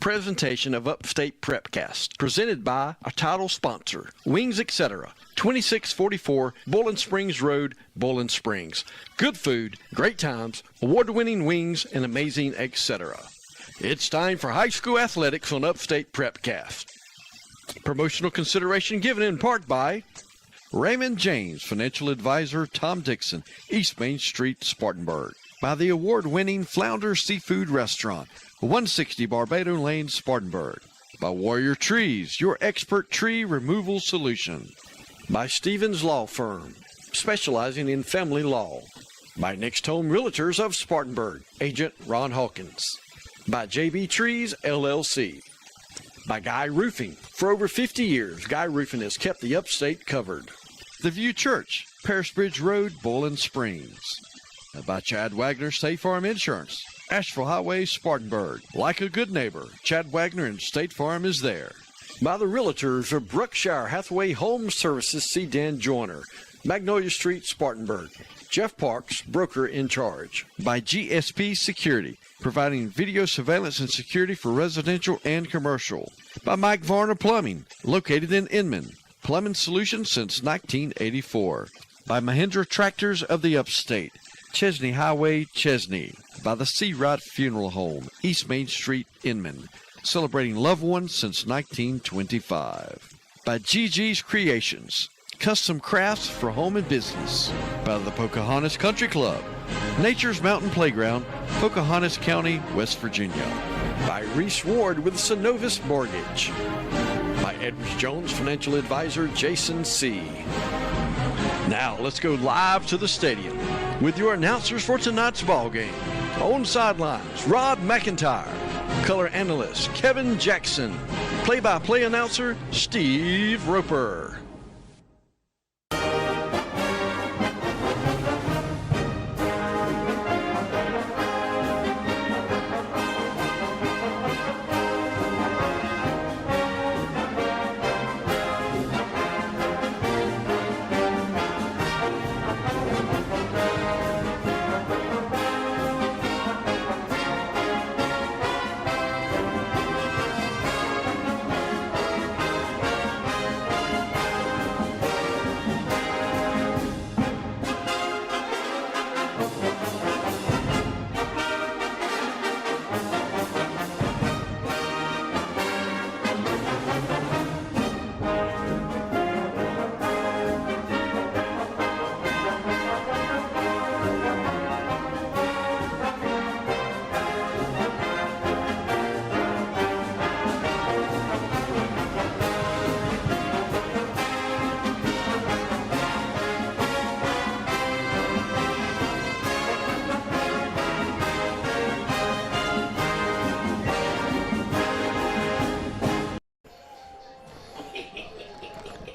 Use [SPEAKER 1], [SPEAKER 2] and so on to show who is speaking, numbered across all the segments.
[SPEAKER 1] presentation of Upstate Prepcast, presented by our title sponsor, Wings Etc., 2644 Bowling Springs Road, Bowling Springs. Good food, great times, award-winning wings, and amazing etc. It's time for high school athletics on Upstate Prepcast. Promotional consideration given in part by Raymond James, Financial Advisor Tom Dixon, East Main Street, Spartanburg. By the award-winning Flounder Seafood Restaurant, 160 Barbado Lane, Spartanburg. By Warrior Trees, your expert tree removal solution. By Stevens Law Firm, specializing in family law. By Next Home Realtors of Spartanburg, Agent Ron Hawkins. By JB Trees, LLC. By Guy Roofing. For over 50 years, Guy Roofing has kept the upstate covered. The View Church, Paris Bridge Road, Bowling Springs. By Chad Wagner State Farm Insurance, Asheville Highway, Spartanburg. Like a good neighbor, Chad Wagner and State Farm is there. By the Realtors of Brookshire Hathaway Home Services, C. Dan Joyner, Magnolia Street, Spartanburg. Jeff Parks, broker in charge. By GSP Security, providing video surveillance and security for residential and commercial. By Mike Varner Plumbing, located in Inman. Plumbing solutions since 1984. By Mahindra Tractors of the Upstate, Chesney Highway, Chesney. By the Seawright Funeral Home, East Main Street, Inman, celebrating loved ones since 1925. By GG's Creations, custom crafts for home and business. By the Pocahontas Country Club, Nature's Mountain Playground, Pocahontas County, West Virginia. By Reese Ward with Synovus Mortgage. By Edwards Jones Financial Advisor Jason C. Now let's go live to the stadium with your announcers for tonight's ball game. On sidelines, Rod McIntyre. Color analyst, Kevin Jackson. Play-by-play announcer, Steve Roper.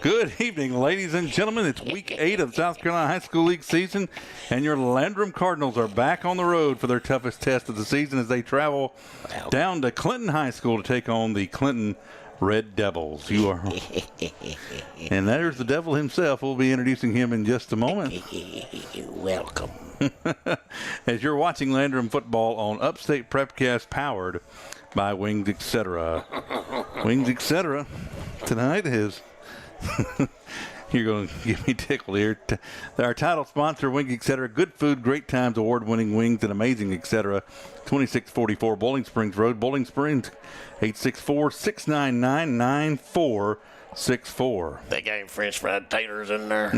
[SPEAKER 2] Good evening, ladies and gentlemen. It's week 8 of the South Carolina High School League season, and your Landrum Cardinals are back on the road for their toughest test of the season as they travel down to Clinton High School to take on the Clinton Red Devils. You are, and there's the devil himself. We'll be introducing him in just a moment.
[SPEAKER 3] Welcome.
[SPEAKER 2] As you're watching Landrum football on Upstate Prepcast, powered by Wings Etc. Wings Etc. tonight is... You're going to get me tickled here. Our title sponsor, Wings Etc. Good food, great times, award-winning wings, and amazing etc. 2644 Bowling Springs Road, Bowling Springs, 864-699-9464.
[SPEAKER 3] They got French fried taters in there.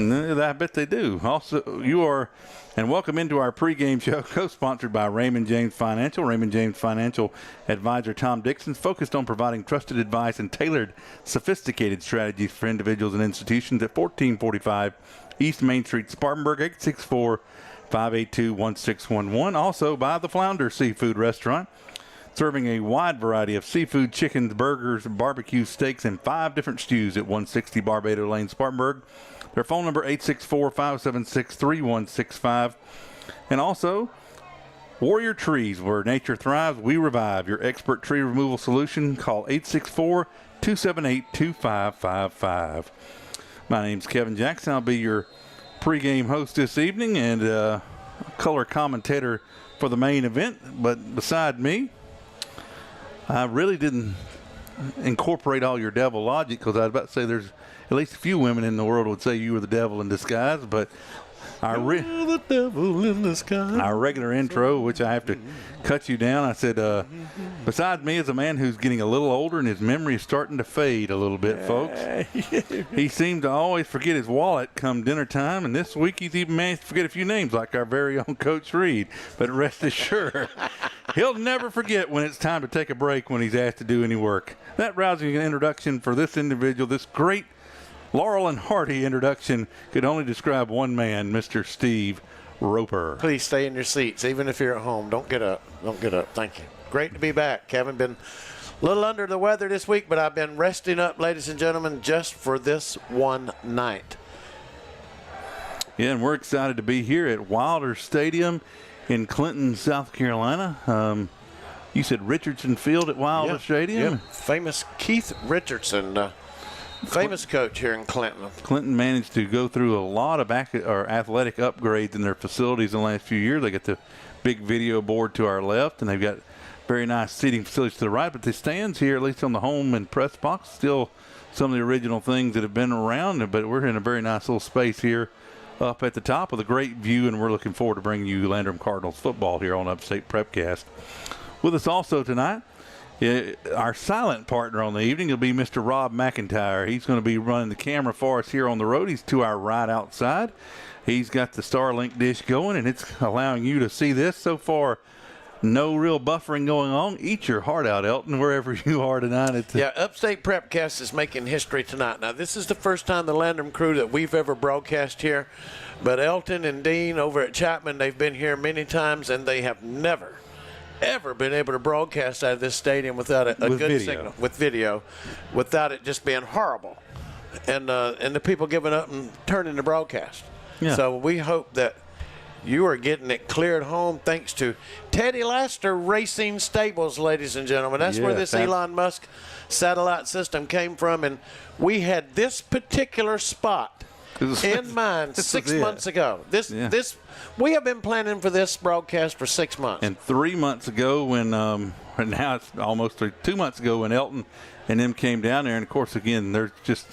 [SPEAKER 2] I bet they do. Also, you are, and welcome into our pregame show, co-sponsored by Raymond James Financial. Raymond James Financial Advisor Tom Dixon, focused on providing trusted advice and tailored, sophisticated strategies for individuals and institutions at 1445 East Main Street, Spartanburg, 864-582-1611. Also by the Flounder Seafood Restaurant, serving a wide variety of seafood, chickens, burgers, barbecue steaks, and 5 different stews at 160 Barbado Lane, Spartanburg. Their phone number, 864-576-3165. And also, Warrior Trees, where nature thrives, we revive. Your expert tree removal solution. Call 864-278-2555. My name's Kevin Jackson. I'll be your pregame host this evening and color commentator for the main event. But beside me, I really didn't incorporate all your devil logic because I was about to say there's at least a few women in the world would say you were the devil in disguise, but
[SPEAKER 1] the devil in disguise.
[SPEAKER 2] our regular intro, which I have to cut you down, I said, besides me as a man who's getting a little older and his memory is starting to fade a little bit, folks. He seemed to always forget his wallet come dinner time, and this week he's even managed to forget a few names like our very own Coach Reed. But rest assured, he'll never forget when it's time to take a break when he's asked to do any work. That rousing introduction for this individual, this great Laurel and Hardy introduction, could only describe one man, Mr. Steve Roper.
[SPEAKER 3] Please stay in your seats, even if you're at home. Don't get up. Don't get up. Thank you. Great to be back. Haven't been a little under the weather this week, but I've been resting up, ladies and gentlemen, just for this one night.
[SPEAKER 2] Yeah, and we're excited to be here at Wilder Stadium in Clinton, South Carolina. You said Richardson Field at Wilder Stadium?
[SPEAKER 3] Yeah. Famous Keith Richardson, famous coach here in Clinton.
[SPEAKER 2] Clinton managed to go through a lot of athletic upgrades in their facilities in the last few years. They got the big video board to our left, and they've got very nice seating facilities to the right. But the stands here, at least on the home and press box, still some of the original things that have been around. But we're in a very nice little space here up at the top with a great view, and we're looking forward to bringing you Landrum Cardinals football here on Upstate Prepcast. With us also tonight, our silent partner on the evening will be Mr. Rob McIntyre. He's going to be running the camera for us here on the road. He's to our right outside. He's got the Starlink dish going, and it's allowing you to see this. So far, no real buffering going on. Eat your heart out, Elton, wherever you are tonight.
[SPEAKER 3] Yeah, Upstate Prepcast is making history tonight. Now, this is the first time the Landrum crew that we've ever broadcast here, but Elton and Dean over at Chapman, they've been here many times, and they have never ever been able to broadcast out of this stadium without a good
[SPEAKER 2] video.
[SPEAKER 3] signal, with video, without it just being horrible, and the people giving up and turning the broadcast.
[SPEAKER 2] Yeah.
[SPEAKER 3] So we hope that you are getting it cleared home thanks to Teddy Laster Racing Stables, ladies and gentlemen. That's where this Elon Musk satellite system came from, and we had this particular spot in mind 6 months ago. We have been planning for this broadcast for 6 months.
[SPEAKER 2] And 3 months ago when, now it's almost 2 months ago when Elton and them came down there. And, of course, again, there's just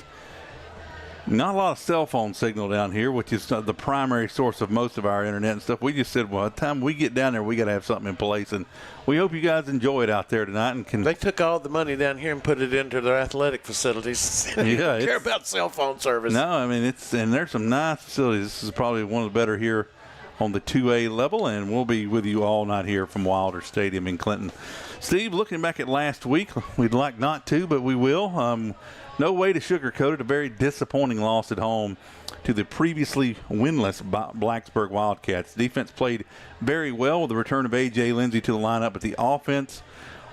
[SPEAKER 2] not a lot of cell phone signal down here, which is the primary source of most of our internet and stuff. We just said, well, by the time we get down there, we got to have something in place. And we hope you guys enjoy it out there tonight. And
[SPEAKER 3] they took all the money down here and put it into their athletic facilities. They don't care about cell phone service.
[SPEAKER 2] No, I mean, and there's some nice facilities. This is probably one of the better here on the 2A level, and we'll be with you all night here from Wilder Stadium in Clinton. Steve, looking back at last week, we'd like not to, but we will. No way to sugarcoat it. A very disappointing loss at home to the previously winless Blacksburg Wildcats. Defense played very well with the return of A.J. Lindsey to the lineup, but the offense,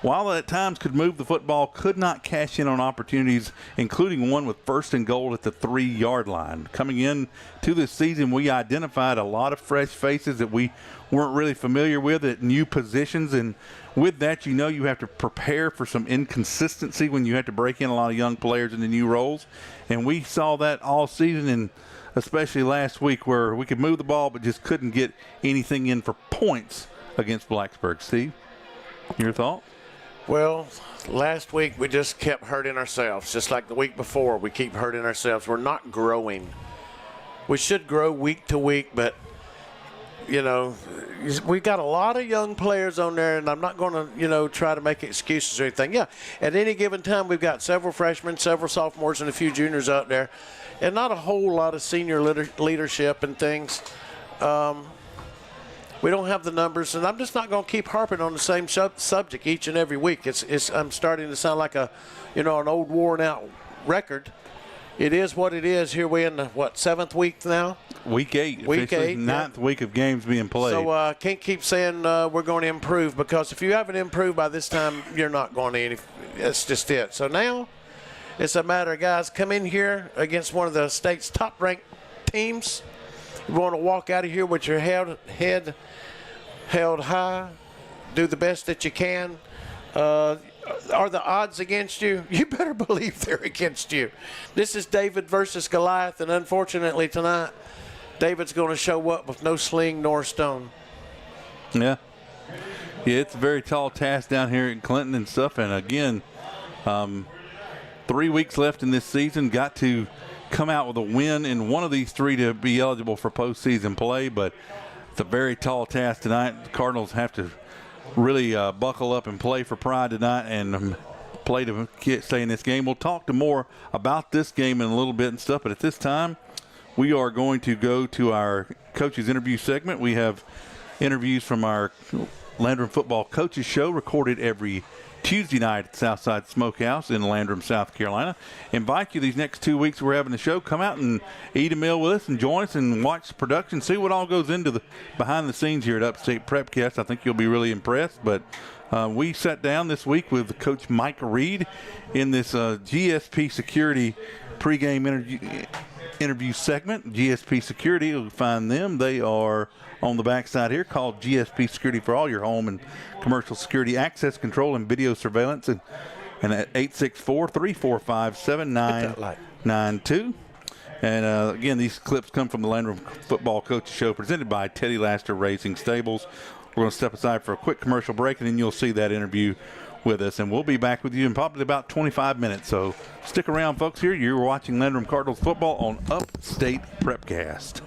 [SPEAKER 2] while at times could move the football, could not cash in on opportunities, including one with 1st and goal at the 3-yard line. Coming in to this season, we identified a lot of fresh faces that we weren't really familiar with at new positions, and with that, you have to prepare for some inconsistency when you have to break in a lot of young players into new roles. And we saw that all season, and especially last week, where we could move the ball but just couldn't get anything in for points against Blacksburg. Steve, your thought?
[SPEAKER 3] Well, last week we just kept hurting ourselves, just like the week before. We keep hurting ourselves. We're not growing. We should grow week to week, but we've got a lot of young players on there, and I'm not going to, try to make excuses or anything. Yeah, at any given time, we've got several freshmen, several sophomores, and a few juniors out there, and not a whole lot of senior leadership and things. We don't have the numbers, and I'm just not going to keep harping on the same subject each and every week. I'm starting to sound like an old worn-out record. It is what it is. Here we're in the, 7th week now?
[SPEAKER 2] Week 8.
[SPEAKER 3] Week 8.
[SPEAKER 2] 9th week of games being played.
[SPEAKER 3] So can't keep saying we're going to improve, because if you haven't improved by this time, you're not going to. That's just it. So now it's a matter of, guys, come in here against one of the state's top-ranked teams. You want to walk out of here with your head held high, do the best that you can. Are the odds against you? You better believe they're against you. This is David versus Goliath, and unfortunately tonight, David's going to show up with no sling nor stone.
[SPEAKER 2] Yeah. Yeah, it's a very tall task down here in Clinton and stuff. And again, 3 weeks left in this season. Got to come out with a win in one of these three to be eligible for postseason play. But it's a very tall task tonight. The Cardinals have to really buckle up and play for pride tonight and play to stay in this game. We'll talk to more about this game in a little bit and stuff. But at this time, we are going to go to our coaches interview segment. We have interviews from our Landrum Football Coaches Show, recorded every Tuesday night at Southside Smokehouse in Landrum, South Carolina. Invite you these next 2 weeks we're having the show. Come out and eat a meal with us and join us and watch the production. See what all goes into the behind the scenes here at Upstate Prepcast. I think you'll be really impressed. But we sat down this week with Coach Mike Reed in this GSP Security pregame interview segment. GSP Security, you'll find them. They are on the backside here, called GSP Security for all your home and commercial security access control and video surveillance, and at 864-345-7992. And again, these clips come from the Landrum Football Coaches Show, presented by Teddy Laster Racing Stables. We're going to step aside for a quick commercial break, and then you'll see that interview with us, and we'll be back with you in probably about 25 minutes. So stick around, folks. Here you're watching Landrum Cardinals football on Upstate Prepcast.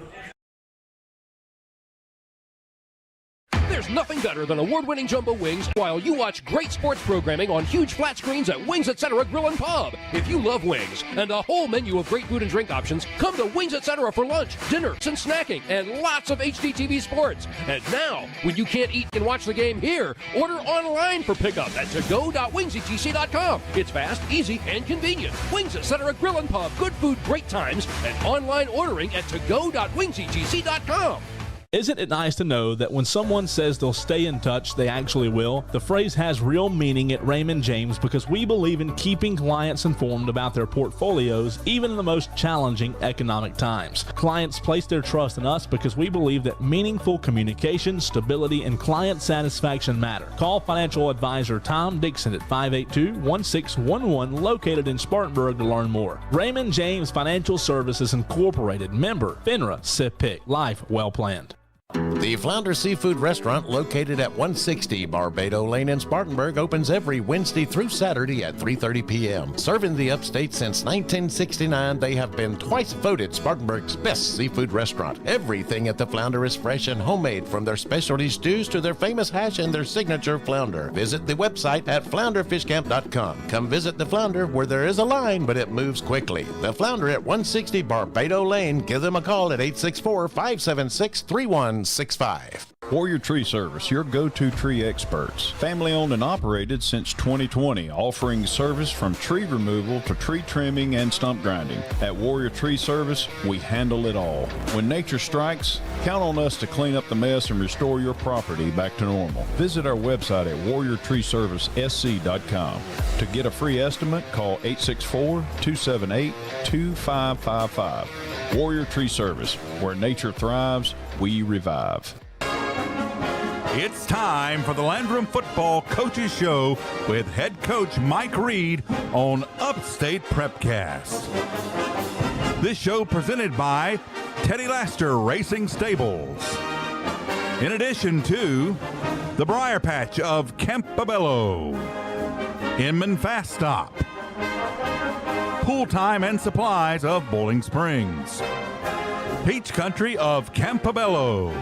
[SPEAKER 4] There's nothing better than award-winning jumbo wings while you watch great sports programming on huge flat screens at Wings Etc. Grill and Pub. If you love wings and a whole menu of great food and drink options, come to Wings Etc. for lunch, dinner, and snacking, and lots of HDTV sports. And now, when you can't eat and watch the game here, order online for pickup at togo.wingsetc.com. It's fast, easy, and convenient. Wings Etc. Grill and Pub, good food, great times, and online ordering at togo.wingsetc.com.
[SPEAKER 5] Isn't it nice to know that when someone says they'll stay in touch, they actually will? The phrase has real meaning at Raymond James because we believe in keeping clients informed about their portfolios, even in the most challenging economic times. Clients place their trust in us because we believe that meaningful communication, stability, and client satisfaction matter. Call financial advisor Tom Dixon at 582-1611, located in Spartanburg, to learn more. Raymond James Financial Services Incorporated, member FINRA, SIPC, life well planned.
[SPEAKER 6] The Flounder Seafood Restaurant, located at 160 Barbado Lane in Spartanburg, opens every Wednesday through Saturday at 3:30 p.m. Serving the upstate since 1969, they have been twice voted Spartanburg's best seafood restaurant. Everything at the Flounder is fresh and homemade, from their specialty stews to their famous hash and their signature flounder. Visit the website at flounderfishcamp.com. Come visit the Flounder, where there is a line, but it moves quickly. The Flounder at 160 Barbado Lane. Give them a call at 864-576-3165.
[SPEAKER 7] Warrior Tree Service, your go-to tree experts. Family owned and operated since 2020, offering service from tree removal to tree trimming and stump grinding. At Warrior Tree Service, we handle it all. When nature strikes, count on us to clean up the mess and restore your property back to normal. Visit our website at warriortreeservicesc.com. To get a free estimate, call 864-278-2555. Warrior Tree Service, where nature thrives, we revive.
[SPEAKER 2] It's time for the Landrum Football Coaches Show with head coach Mike Reed on Upstate Prepcast. This show presented by Teddy Laster Racing Stables. In addition to the Briar Patch of Campobello, Inman Fast Stop, Pool Time and Supplies of Bowling Springs, Peach Country of Campobello.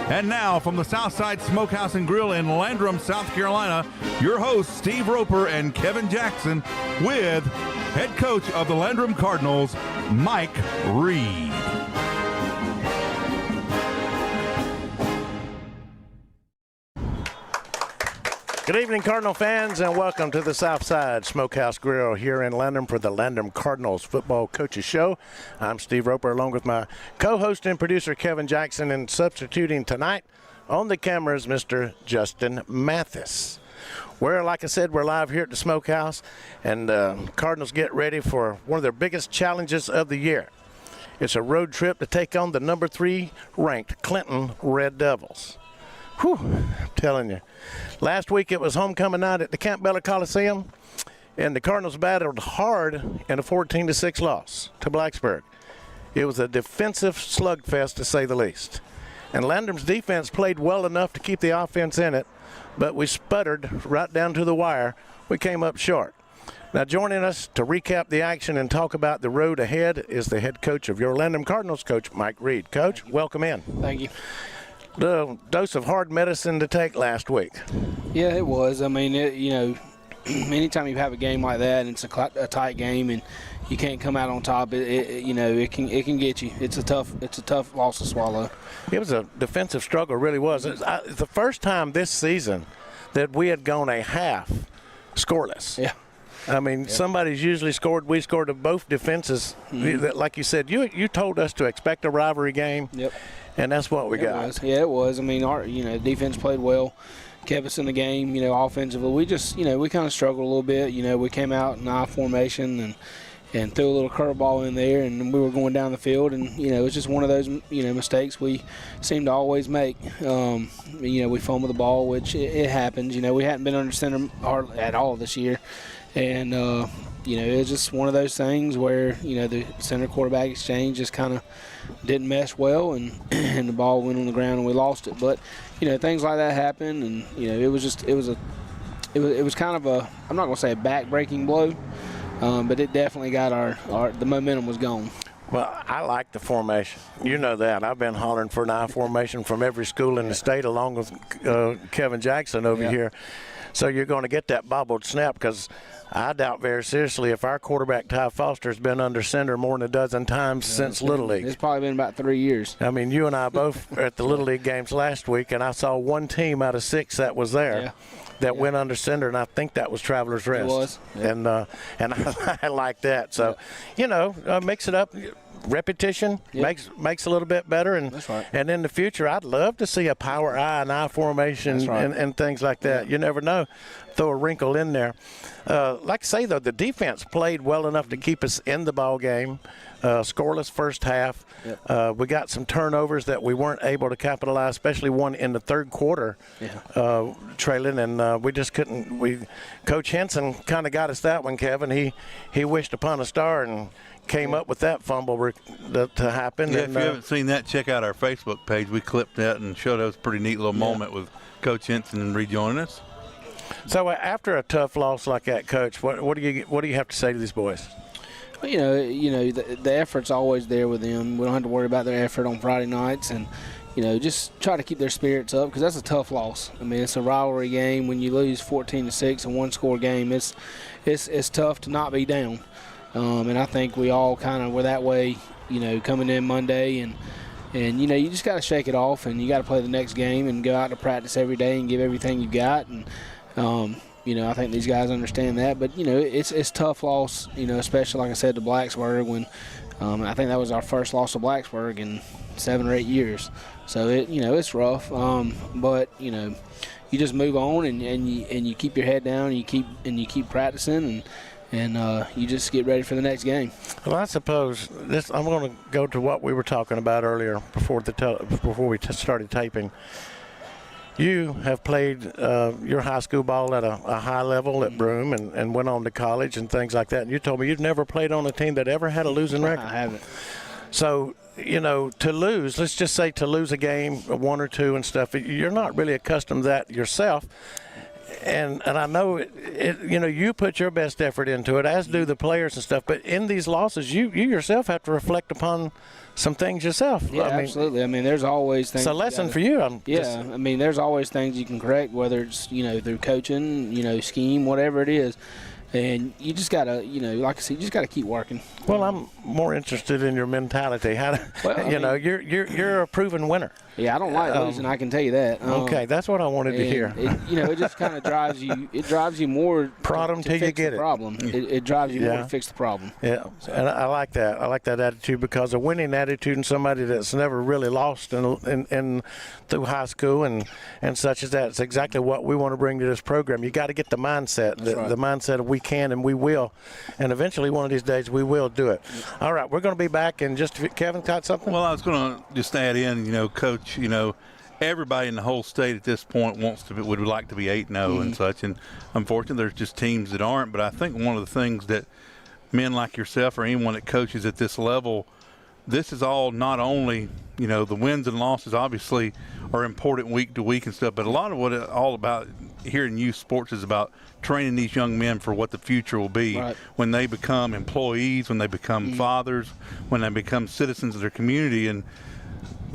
[SPEAKER 2] And now from the Southside Smokehouse and Grill in Landrum, South Carolina, your hosts Steve Roper and Kevin Jackson with head coach of the Landrum Cardinals, Mike Reed.
[SPEAKER 3] Good evening, Cardinal fans, and welcome to the Southside Smokehouse Grill here in Landrum for the Landrum Cardinals Football Coaches Show. I'm Steve Roper, along with my co-host and producer, Kevin Jackson, and substituting tonight on the cameras, Mr. Justin Mathis. Like I said, we're live here at the Smokehouse, and Cardinals get ready for one of their biggest challenges of the year. It's a road trip to take on the number 3 ranked Clinton Red Devils. Whew, I'm telling you. Last week it was homecoming night at the Campbell Coliseum, and the Cardinals battled hard in a 14-6 loss to Blacksburg. It was a defensive slugfest, to say the least. And Landrum's defense played well enough to keep the offense in it, but we sputtered right down to the wire. We came up short. Now, joining us to recap the action and talk about the road ahead is the head coach of your Landrum Cardinals, Coach Mike Reed. Coach, welcome in.
[SPEAKER 8] Thank you.
[SPEAKER 3] The dose of hard medicine to take last week.
[SPEAKER 8] Yeah, it was. I mean, anytime you have a game like that and it's a tight game and you can't come out on top, it can get you. It's a tough loss to swallow.
[SPEAKER 3] It was a defensive struggle, really was. It's the first time this season that we had gone a half scoreless.
[SPEAKER 8] Yeah.
[SPEAKER 3] I mean, somebody's usually scored. We scored of both defenses. Like you said, you told us to expect a rivalry game.
[SPEAKER 8] Yep.
[SPEAKER 3] And that's what we got.
[SPEAKER 8] Yeah, it was. I mean, our defense played well, kept us in the game. Offensively, we just we kind of struggled a little bit. We came out in I formation and threw a little curveball in there, and we were going down the field, and it was just one of those mistakes we seem to always make. We fumbled the ball, which it happens. We hadn't been under center at all this year. And, it was just one of those things where, the center quarterback exchange just kind of didn't mesh well, and the ball went on the ground and we lost it. But, things like that happen, and, it was kind of a, I'm not going to say a back-breaking blow, but it definitely got the momentum was gone.
[SPEAKER 3] Well, I like the formation. You know that. I've been hollering for an I formation from every school in the state, along with Kevin Jackson over here. So you're going to get that bobbled snap, because I doubt very seriously if our quarterback, Ty Foster, has been under center more than a dozen times since Little League.
[SPEAKER 8] It's probably been about 3 years.
[SPEAKER 3] I mean, you and I both were at the Little League games last week, and I saw one team out of 6 that was there that went under center, and I think that was Travelers Rest.
[SPEAKER 8] It was. Yeah.
[SPEAKER 3] And I like that. So, mix it up. Repetition makes a little bit better, and
[SPEAKER 8] that's right.
[SPEAKER 3] And in the future, I'd love to see a power I and I formation and things like that. You never know. Throw a wrinkle in there. Like I say, though, the defense played well enough to keep us in the ball game. Scoreless first half. Yep. We got some turnovers that we weren't able to capitalize, especially one in the third quarter, trailing, and we just couldn't. Coach Henson kind of got us that one, Kevin. He wished upon a star and came up with that fumble to happen.
[SPEAKER 2] Yeah,
[SPEAKER 3] and,
[SPEAKER 2] if you haven't seen that, check out our Facebook page. We clipped that and showed us a pretty neat little moment with Coach Henson rejoining us.
[SPEAKER 3] So after a tough loss like that, Coach, what do you have to say to these boys?
[SPEAKER 8] Well, the effort's always there with them. We don't have to worry about their effort on Friday nights, and just try to keep their spirits up, because that's a tough loss. I mean, it's a rivalry game. When you lose 14-6 in one-score game, it's tough to not be down. And I think we all kind of were that way, coming in Monday, and you just got to shake it off, and you got to play the next game and go out to practice every day and give everything you got. And I think these guys understand that. But it's tough loss, especially like I said to Blacksburg, when I think that was our first loss to Blacksburg in 7 or 8 years. So it's rough. But you just move on and you keep your head down and you keep practicing and you just get ready for the next game.
[SPEAKER 3] Well, I suppose I'm going to go to what we were talking about earlier before we started taping. You have played your high school ball at a high level at Broome and went on to college and things like that. And you told me you've never played on a team that ever had a losing record.
[SPEAKER 8] I haven't.
[SPEAKER 3] So, to lose, let's just say to lose a game, 1 or 2 and stuff, you're not really accustomed to that yourself. And I know you put your best effort into it, as do the players and stuff. But in these losses, you yourself have to reflect upon some things yourself.
[SPEAKER 8] Yeah, absolutely. I mean, there's always things.
[SPEAKER 3] It's a lesson for you.
[SPEAKER 8] I mean, there's always things you can correct, whether it's through coaching, scheme, whatever it is. And you just gotta, like I said, you just gotta keep working.
[SPEAKER 3] Well, I'm more interested in your mentality. You're a proven winner.
[SPEAKER 8] Yeah, I don't like losing. I can tell you that.
[SPEAKER 3] Okay, that's what I wanted to hear.
[SPEAKER 8] It just kind of drives you. It drives you more.
[SPEAKER 3] Prod them till you get it.
[SPEAKER 8] Problem. It drives you more to fix the problem.
[SPEAKER 3] Yeah, so. And I like that. I like that attitude, because a winning attitude and somebody that's never really lost in through high school and such as that. It's exactly what we want to bring to this program. You got to get the mindset, the mindset of we can and we will, and eventually one of these days we will do it. All right, we're going to be back in just a few. Kevin, got something?
[SPEAKER 2] Well, I was going to just add in, Coach. Everybody in the whole state at this point would like to be 8-0 and such, and unfortunately there's just teams that aren't. But I think one of the things that men like yourself or anyone that coaches at this level this is all not only, the wins and losses obviously are important week to week and stuff, but a lot of what it's all about here in youth sports is about training these young men for what the future will be when they become employees, when they become fathers, when they become citizens of their community. And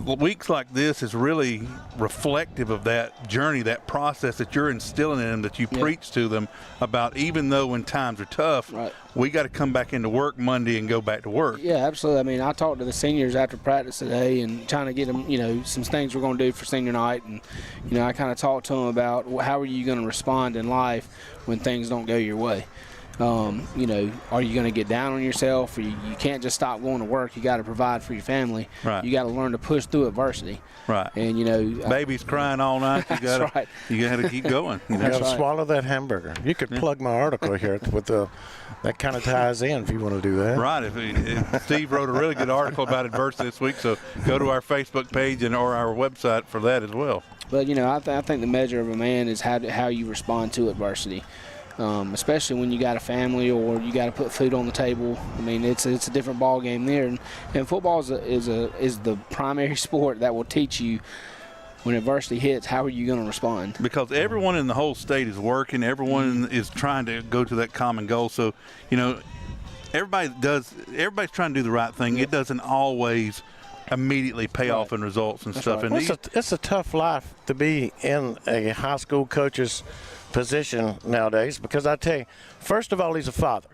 [SPEAKER 2] weeks like this is really reflective of that journey, that process that you're instilling in them, that you preach to them about. Even though when times are tough, we got to come back into work Monday and go back to work.
[SPEAKER 8] Yeah, absolutely. I mean, I talked to the seniors after practice today and trying to get them, some things we're going to do for senior night. And, I kind of talked to them about how are you going to respond in life when things don't go your way. Are you going to get down on yourself? Or you can't just stop going to work. You got to provide for your family.
[SPEAKER 2] Right.
[SPEAKER 8] You got to learn to push through adversity.
[SPEAKER 2] Right.
[SPEAKER 8] And
[SPEAKER 2] baby's crying all night. You got to you got to keep going.
[SPEAKER 3] You got to swallow that hamburger. You could plug my article here with that kind of ties in if you want to do that.
[SPEAKER 2] Right. If Steve wrote a really good article about adversity this week, so go to our Facebook page or our website for that as well.
[SPEAKER 8] But I think the measure of a man is how you respond to adversity. Especially when you got a family or you got to put food on the table. I mean, it's a different ball game there, and football is the primary sport that will teach you when adversity hits, how are you going to respond?
[SPEAKER 2] Because everyone in the whole state is working, everyone is trying to go to that common goal. So, everybody's trying to do the right thing. It doesn't always immediately pay off in results and stuff.
[SPEAKER 3] Right. And it's a tough life to be in a high school coach's position nowadays, because I tell you, first of all, he's a father.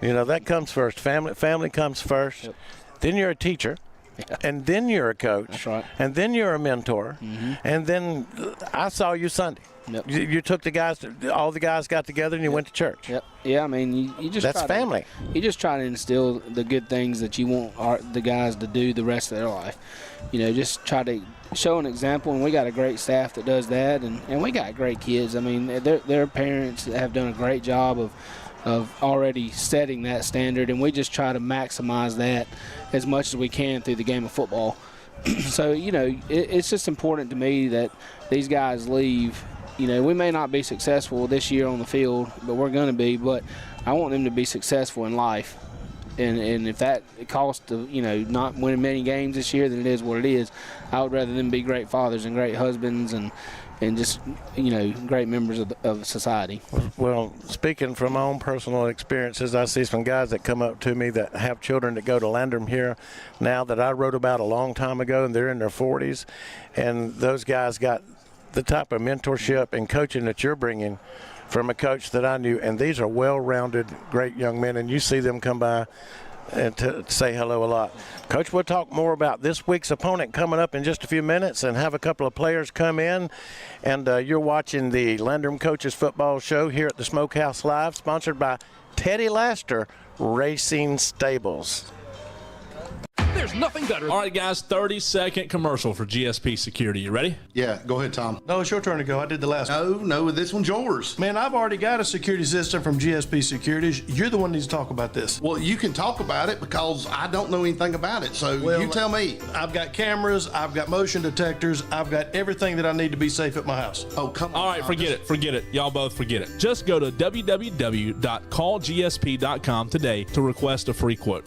[SPEAKER 3] That comes first. Family comes first. Then you're a teacher, and then you're a coach.
[SPEAKER 8] That's right.
[SPEAKER 3] And then you're a mentor. And then I saw you Sunday.
[SPEAKER 8] Yep.
[SPEAKER 3] You took all the guys got together and you went to church.
[SPEAKER 8] Yep. Yeah, I mean, you just
[SPEAKER 3] that's family.
[SPEAKER 8] You just try to instill the good things that you want the guys to do the rest of their life. Just try to show an example, and we got a great staff that does that, and we got great kids. I mean, their parents have done a great job of already setting that standard, and we just try to maximize that as much as we can through the game of football. So, it's just important to me that these guys leave. We may not be successful this year on the field, but we're going to be. But I want them to be successful in life. And if that costs not winning many games this year, then it is what it is. I would rather them be great fathers and great husbands and just, great members of society.
[SPEAKER 3] Well, speaking from my own personal experiences, I see some guys that come up to me that have children that go to Landrum here now that I wrote about a long time ago, and they're in their 40s. And those guys got the type of mentorship and coaching that you're bringing from a coach that I knew, and these are well-rounded, great young men, and you see them come by and to say hello a lot. Coach, we'll talk more about this week's opponent coming up in just a few minutes and have a couple of players come in. And you're watching the Landrum Coaches Football Show here at the Smokehouse Live, sponsored by Teddy Laster Racing Stables.
[SPEAKER 4] There's nothing better.
[SPEAKER 5] All right, guys, 30-second commercial for GSP Security. You ready?
[SPEAKER 9] Yeah, go ahead, Tom.
[SPEAKER 10] No, it's your turn to go. I did the last one.
[SPEAKER 9] No, this one's yours.
[SPEAKER 10] Man, I've already got a security system from GSP Securities. You're the one that needs to talk about this.
[SPEAKER 9] Well, you can talk about it because I don't know anything about it, so you tell me.
[SPEAKER 10] I've got cameras, I've got motion detectors, I've got everything that I need to be safe at my house.
[SPEAKER 9] Oh, come on.
[SPEAKER 5] All right, forget it. Y'all both forget it. Just go to www.callgsp.com today to request a free quote.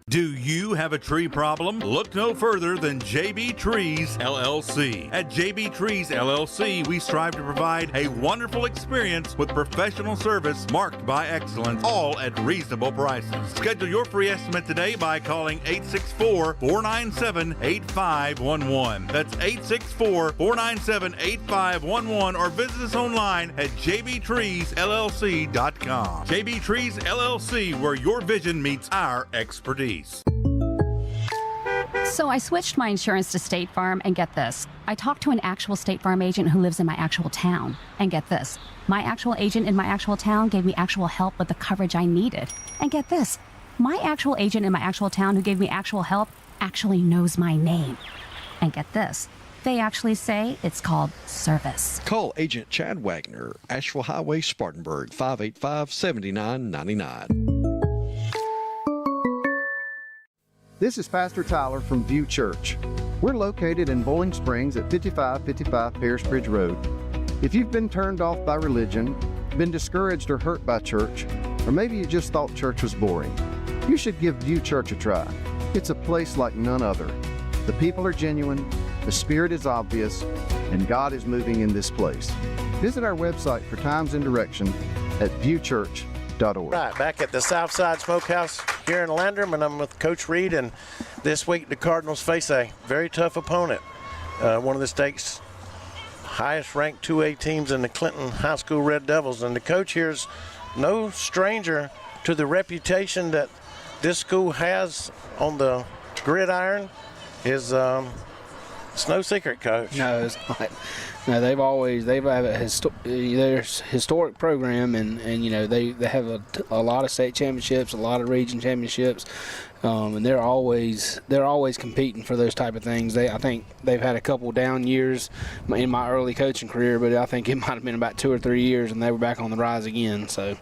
[SPEAKER 2] Do you have a tree problem? Look no further than JB Trees LLC. At JB Trees LLC, we strive to provide a wonderful experience with professional service marked by excellence, all at reasonable prices. Schedule your free estimate today by calling 864-497-8511. That's 864-497-8511, or visit us online at jbtreesllc.com. JB Trees LLC, where your vision meets our expertise.
[SPEAKER 11] So I switched my insurance to State Farm, and get this. I talked to an actual State Farm agent who lives in my actual town. And get this. My actual agent in my actual town gave me actual help with the coverage I needed. And get this. My actual agent in my actual town who gave me actual help actually knows my name. And get this. They actually say it's called service.
[SPEAKER 1] Call Agent Chad Wagner, Asheville Highway, Spartanburg, 585-7999.
[SPEAKER 12] This is Pastor Tyler from View Church. We're located in Bowling Springs at 5555 Paris Bridge Road. If you've been turned off by religion, been discouraged or hurt by church, or maybe you just thought church was boring, You should give View Church a try. It's a place like none other. The people are genuine, the spirit is obvious, and God is moving in this place. Visit our website for times and direction at viewchurch.org.
[SPEAKER 3] Right, back at the Southside Smokehouse here in Landrum, and I'm with Coach Reed, and this week the Cardinals face a very tough opponent, one of the state's highest-ranked 2A teams in the Clinton High School Red Devils, and the coach here is no stranger to the reputation that this school has on the gridiron. It's no secret, Coach.
[SPEAKER 8] No, it's not. No, they've had their historic program, and they have a lot of state championships, a lot of region championships, and they're always competing for those type of things. I think they've had a couple down years in my early coaching career, but I think it might have been about 2 or 3 years, and they were back on the rise again. So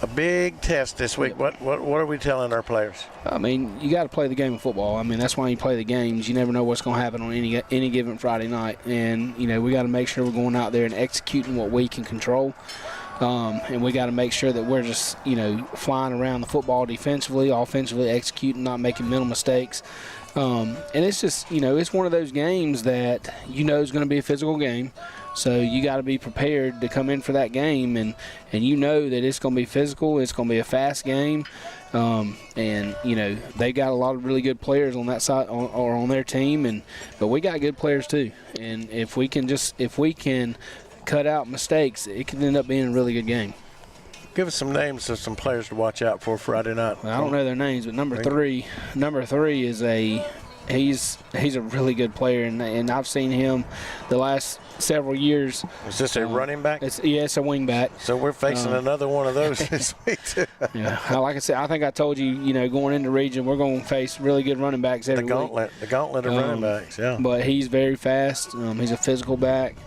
[SPEAKER 8] a big test this week. What are we telling our players? I mean, you got to play the game of football. I mean, that's why you play the games. You never know what's going to happen on any given Friday night, and we got to make sure we're going out there and executing what we can control. And we got to make sure that we're just flying around the football defensively, offensively, executing, not making mental mistakes. And it's just it's one of those games that is going to be a physical game. So you got to be prepared to come in for that game, and that it's going to be physical. It's going to be a fast game, and they got a lot of really good players on that side or on their team, but we got good players too. And if we can cut out mistakes, it can end up being a really good game.
[SPEAKER 3] Give us some names of some players to watch out for Friday night.
[SPEAKER 8] Well, I don't know their names, but number three is he's a really good player, and I've seen him the last several years.
[SPEAKER 3] Is this a running back?
[SPEAKER 8] It's a wing back.
[SPEAKER 3] So we're facing another one of those this week too.
[SPEAKER 8] Yeah, like I said, I think I told you, going into region, we're going to face really good running backs every week.
[SPEAKER 3] The gauntlet of running backs, yeah.
[SPEAKER 8] But he's very fast. He's a physical back.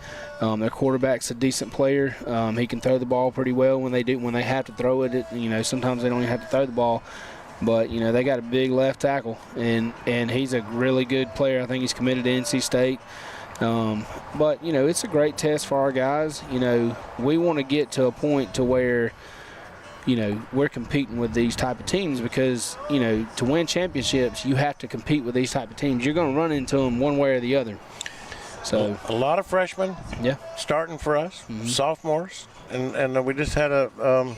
[SPEAKER 8] Their quarterback's a decent player. He can throw the ball pretty well when they have to throw it. Sometimes they don't even have to throw the ball. But, they got a big left tackle, and he's a really good player. I think he's committed to NC State. But, it's a great test for our guys. We want to get to a point to where, we're competing with these type of teams because, to win championships, you have to compete with these type of teams. You're going to run into them one way or the other. So
[SPEAKER 3] a lot of freshmen starting for us, sophomores, and we just had a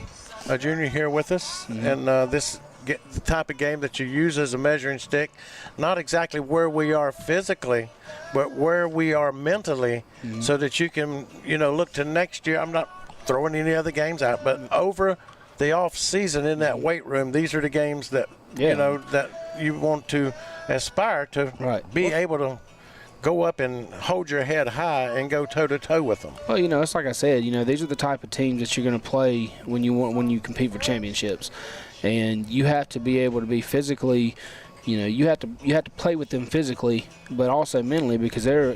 [SPEAKER 3] junior here with us, and this the type of game that you use as a measuring stick, not exactly where we are physically, but where we are mentally, so that you can, look to next year. I'm not throwing any other games out, but over the off season in that weight room, these are the games that, that you want to aspire to be able to go up and hold your head high and go toe-to-toe with them.
[SPEAKER 8] Well, it's like I said, these are the type of teams that you're going to play when you compete for championships. And you have to be able to be physically, you have to play with them physically, but also mentally, because they're,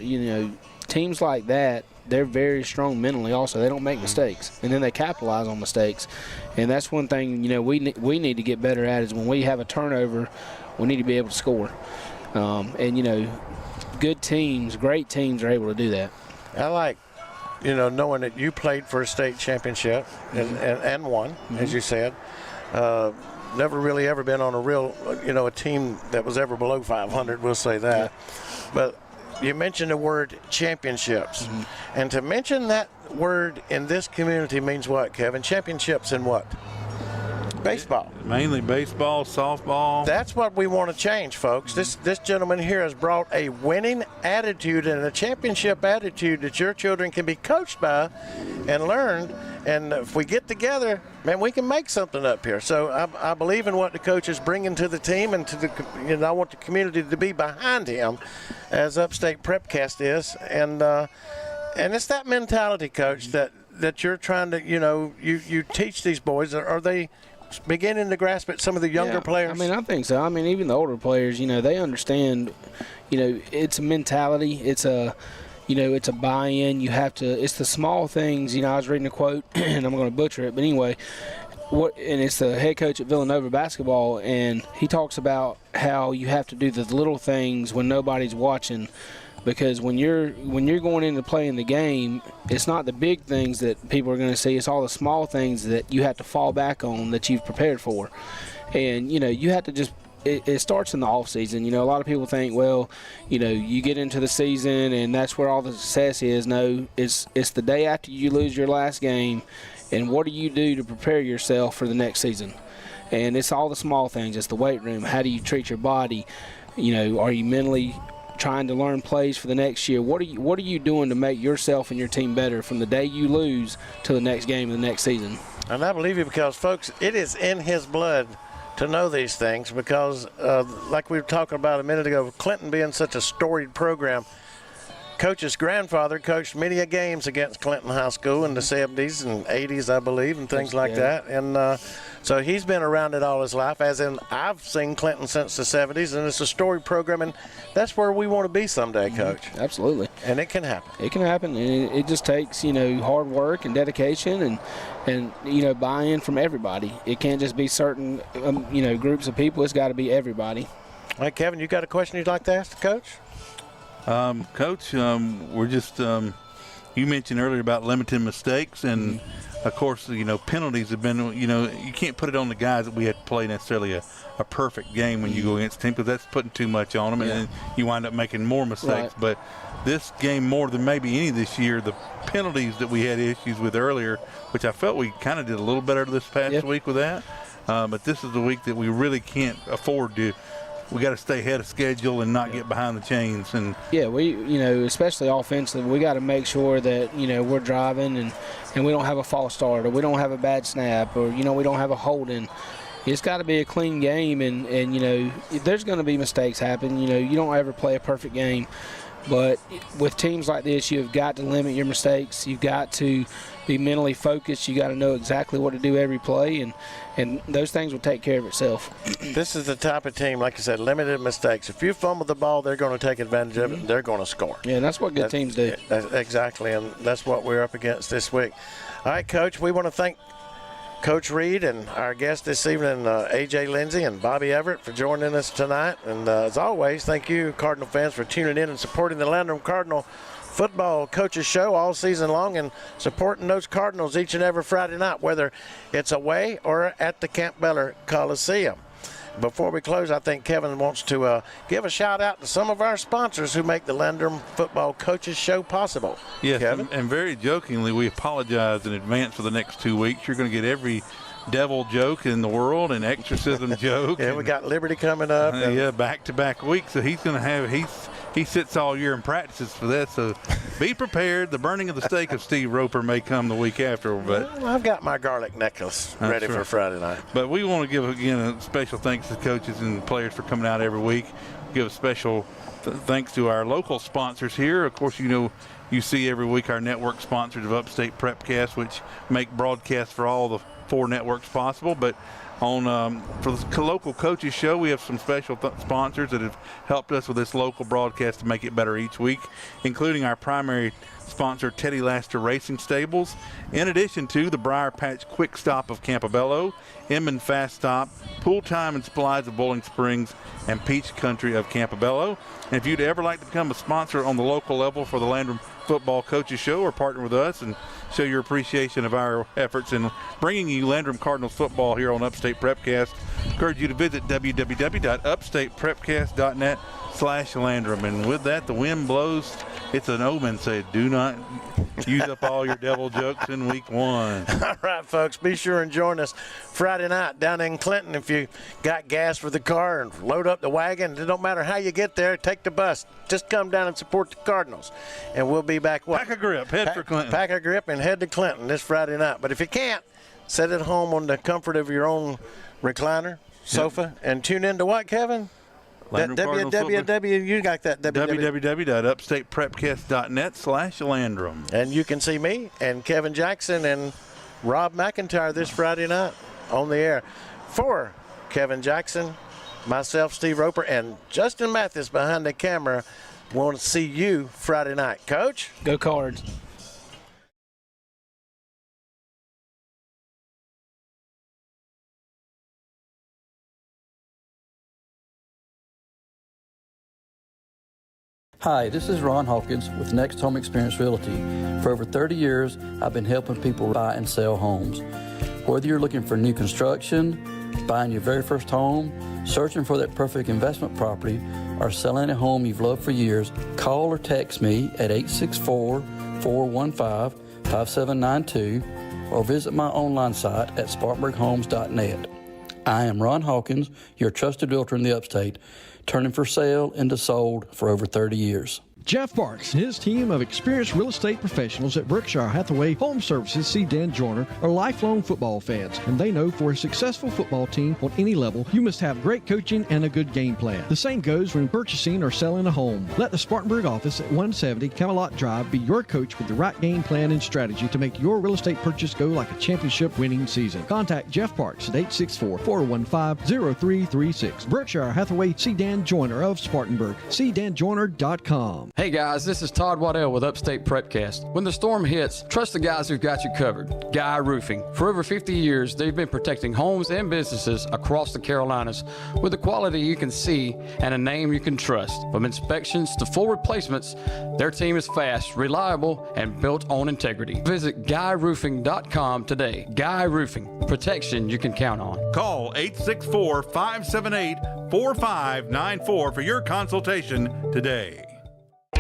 [SPEAKER 8] teams like that, they're very strong mentally also. They don't make mistakes, and then they capitalize on mistakes. And that's one thing, we need to get better at is when we have a turnover, we need to be able to score. And, good teams, great teams are able to do that.
[SPEAKER 3] I like, knowing that you played for a state championship and won, as you said. Never really ever been on a real, a team that was ever below 500, we'll say that. Yeah. But you mentioned the word championships. And to mention that word in this community means what, Kevin? Championships in what? Baseball.
[SPEAKER 2] Mainly baseball, softball.
[SPEAKER 3] That's what we want to change, folks. This gentleman here has brought a winning attitude and a championship attitude that your children can be coached by and learn. And if we get together, man, we can make something up here. So I believe in what the coach is bringing to the team, and I want the community to be behind him, as Upstate Prepcast is. And it's that mentality, Coach, that you're trying to, you teach these boys. Are they beginning to grasp it, some of the younger players?
[SPEAKER 8] I mean, I think so. I mean, even the older players, they understand, it's a mentality. It's a buy-in. You have to, it's the small things. I was reading a quote, and I'm going to butcher it, but anyway, and it's the head coach at Villanova basketball, and he talks about how you have to do the little things when nobody's watching, because when you're going into playing the game, it's not the big things that people are going to see, it's all the small things that you have to fall back on that you've prepared for. And you have to just, it starts in the off season. A lot of people think, well, you get into the season and that's where all the success is. No, it's the day after you lose your last game, and what do you do to prepare yourself for the next season? And it's all the small things. It's the weight room. How do you treat your body? Are you mentally trying to learn plays for the next year? What are you doing to make yourself and your team better from the day you lose to the next game of the next season?
[SPEAKER 3] And I believe you, because, folks, it is in his blood to know these things, because like we were talking about a minute ago, Clinton being such a storied program, Coach's grandfather coached many a games against Clinton High School in the 70s and 80s, I believe, and things like that. And so he's been around it all his life, as in I've seen Clinton since the 70s, and it's a storied program, and that's where we want to be someday, Coach.
[SPEAKER 8] Absolutely.
[SPEAKER 3] And it can happen.
[SPEAKER 8] It can happen, and it just takes, hard work and dedication and buy-in from everybody. It can't just be certain, groups of people. It's got to be everybody.
[SPEAKER 3] All right, Kevin, you got a question you'd like to ask the coach?
[SPEAKER 2] Coach, we're just you mentioned earlier about limiting mistakes, and of course, penalties have been, you can't put it on the guys that we had to play necessarily a perfect game when you go against a team, because that's putting too much on them, and then you wind up making more mistakes.
[SPEAKER 8] Right.
[SPEAKER 2] But this game, more than maybe any this year, the penalties that we had issues with earlier, which I felt we kind of did a little better this past week with that, but this is the week that we really can't afford to. We got to stay ahead of schedule and not get behind the chains. And
[SPEAKER 8] we, especially offensively, we got to make sure that we're driving and we don't have a false start, or we don't have a bad snap, or we don't have a holding. It's got to be a clean game, and there's going to be mistakes happen. You don't ever play a perfect game, but with teams like this, you've got to limit your mistakes. You've got to be mentally focused. You got to know exactly what to do every play, and those things will take care of itself.
[SPEAKER 3] This is the type of team, like I said, limited mistakes. If you fumble the ball, they're going to take advantage of it, and they're going to score.
[SPEAKER 8] Yeah, and that's what good teams do.
[SPEAKER 3] Exactly, and that's what we're up against this week. All right, Coach, we want to thank Coach Reed and our guest this evening, A.J. Lindsay and Bobby Everett, for joining us tonight. And as always, thank you, Cardinal fans, for tuning in and supporting the Landrum Cardinal Football Coaches Show all season long, and supporting those Cardinals each and every Friday night, whether it's away or at the Camp Beller Coliseum. Before we close, I think Kevin wants to give a shout out to some of our sponsors who make the Landrum Football Coaches Show possible.
[SPEAKER 2] Yes,
[SPEAKER 3] Kevin?
[SPEAKER 2] And very jokingly, we apologize in advance for the next 2 weeks. You're going to get every devil joke in the world and exorcism joke.
[SPEAKER 3] Yeah, we got Liberty coming up.
[SPEAKER 2] Back-to-back weeks. So he's going to have he sits all year and practices for that. So be prepared. The burning of the stake of Steve Roper may come the week after. But
[SPEAKER 3] I've got my garlic necklace ready for Friday night.
[SPEAKER 2] But we want to give again a special thanks to coaches and players for coming out every week. Give a special thanks to our local sponsors here. Of course, you see every week our network sponsors of Upstate Prepcast, which make broadcasts for all the 4 networks possible. But on for the local coaches show, we have some special sponsors that have helped us with this local broadcast to make it better each week, including our primary sponsor, Teddy Laster Racing Stables, in addition to the Briar Patch Quick Stop of Campobello, Inman Fast Stop, Pool Time and Supplies of Bowling Springs, and Peach Country of Campobello. And if you'd ever like to become a sponsor on the local level for the Landrum Football Coaches Show, or partner with us and show your appreciation of our efforts in bringing you Landrum Cardinals football here on Upstate Prepcast, I encourage you to visit www.upstateprepcast.net/Landrum. And with that, the wind blows. It's an omen. Say, do not use up all your devil jokes in week 1.
[SPEAKER 3] All right, folks, be sure and join us Friday night down in Clinton. If you got gas for the car, and load up the wagon. It don't matter how you get there. Take the bus. Just come down and support the Cardinals. And we'll be back.
[SPEAKER 2] Pack a grip. Head for Clinton.
[SPEAKER 3] Pack a grip and head to Clinton this Friday night. But if you can't, sit at home on the comfort of your own recliner, sofa, and tune in to what, Kevin? You got that.
[SPEAKER 2] www.upstateprepcast.net/Landrum.
[SPEAKER 3] And you can see me and Kevin Jackson and Rob McIntyre this Friday night on the air. For Kevin Jackson, myself, Steve Roper, and Justin Mathis behind the camera, want to see you Friday night. Coach?
[SPEAKER 8] Go Cards.
[SPEAKER 13] Hi, this is Ron Hawkins with Next Home Experience Realty. For over 30 years, I've been helping people buy and sell homes. Whether you're looking for new construction, buying your very first home, searching for that perfect investment property, or selling a home you've loved for years, call or text me at 864-415-5792 or visit my online site at spartanburghomes.net. I am Ron Hawkins, your trusted realtor in the upstate, turning for sale into sold for over 30 years.
[SPEAKER 1] Jeff Parks and his team of experienced real estate professionals at Berkshire Hathaway Home Services see Dan Joyner are lifelong football fans, and they know for a successful football team on any level, you must have great coaching and a good game plan. The same goes when purchasing or selling a home. Let the Spartanburg office at 170 Camelot Drive be your coach with the right game plan and strategy to make your real estate purchase go like a championship winning season. Contact Jeff Parks at 864-415-0336. Berkshire Hathaway, see Dan Joyner of Spartanburg. See danjoyner.com.
[SPEAKER 14] Hey guys, this is Todd Waddell with Upstate Prepcast. When the storm hits, trust the guys who've got you covered. Guy Roofing. For over 50 years, they've been protecting homes and businesses across the Carolinas with a quality you can see and a name you can trust. From inspections to full replacements, their team is fast, reliable, and built on integrity. Visit GuyRoofing.com today. Guy Roofing. Protection you can count on.
[SPEAKER 2] Call 864-578-4594 for your consultation today.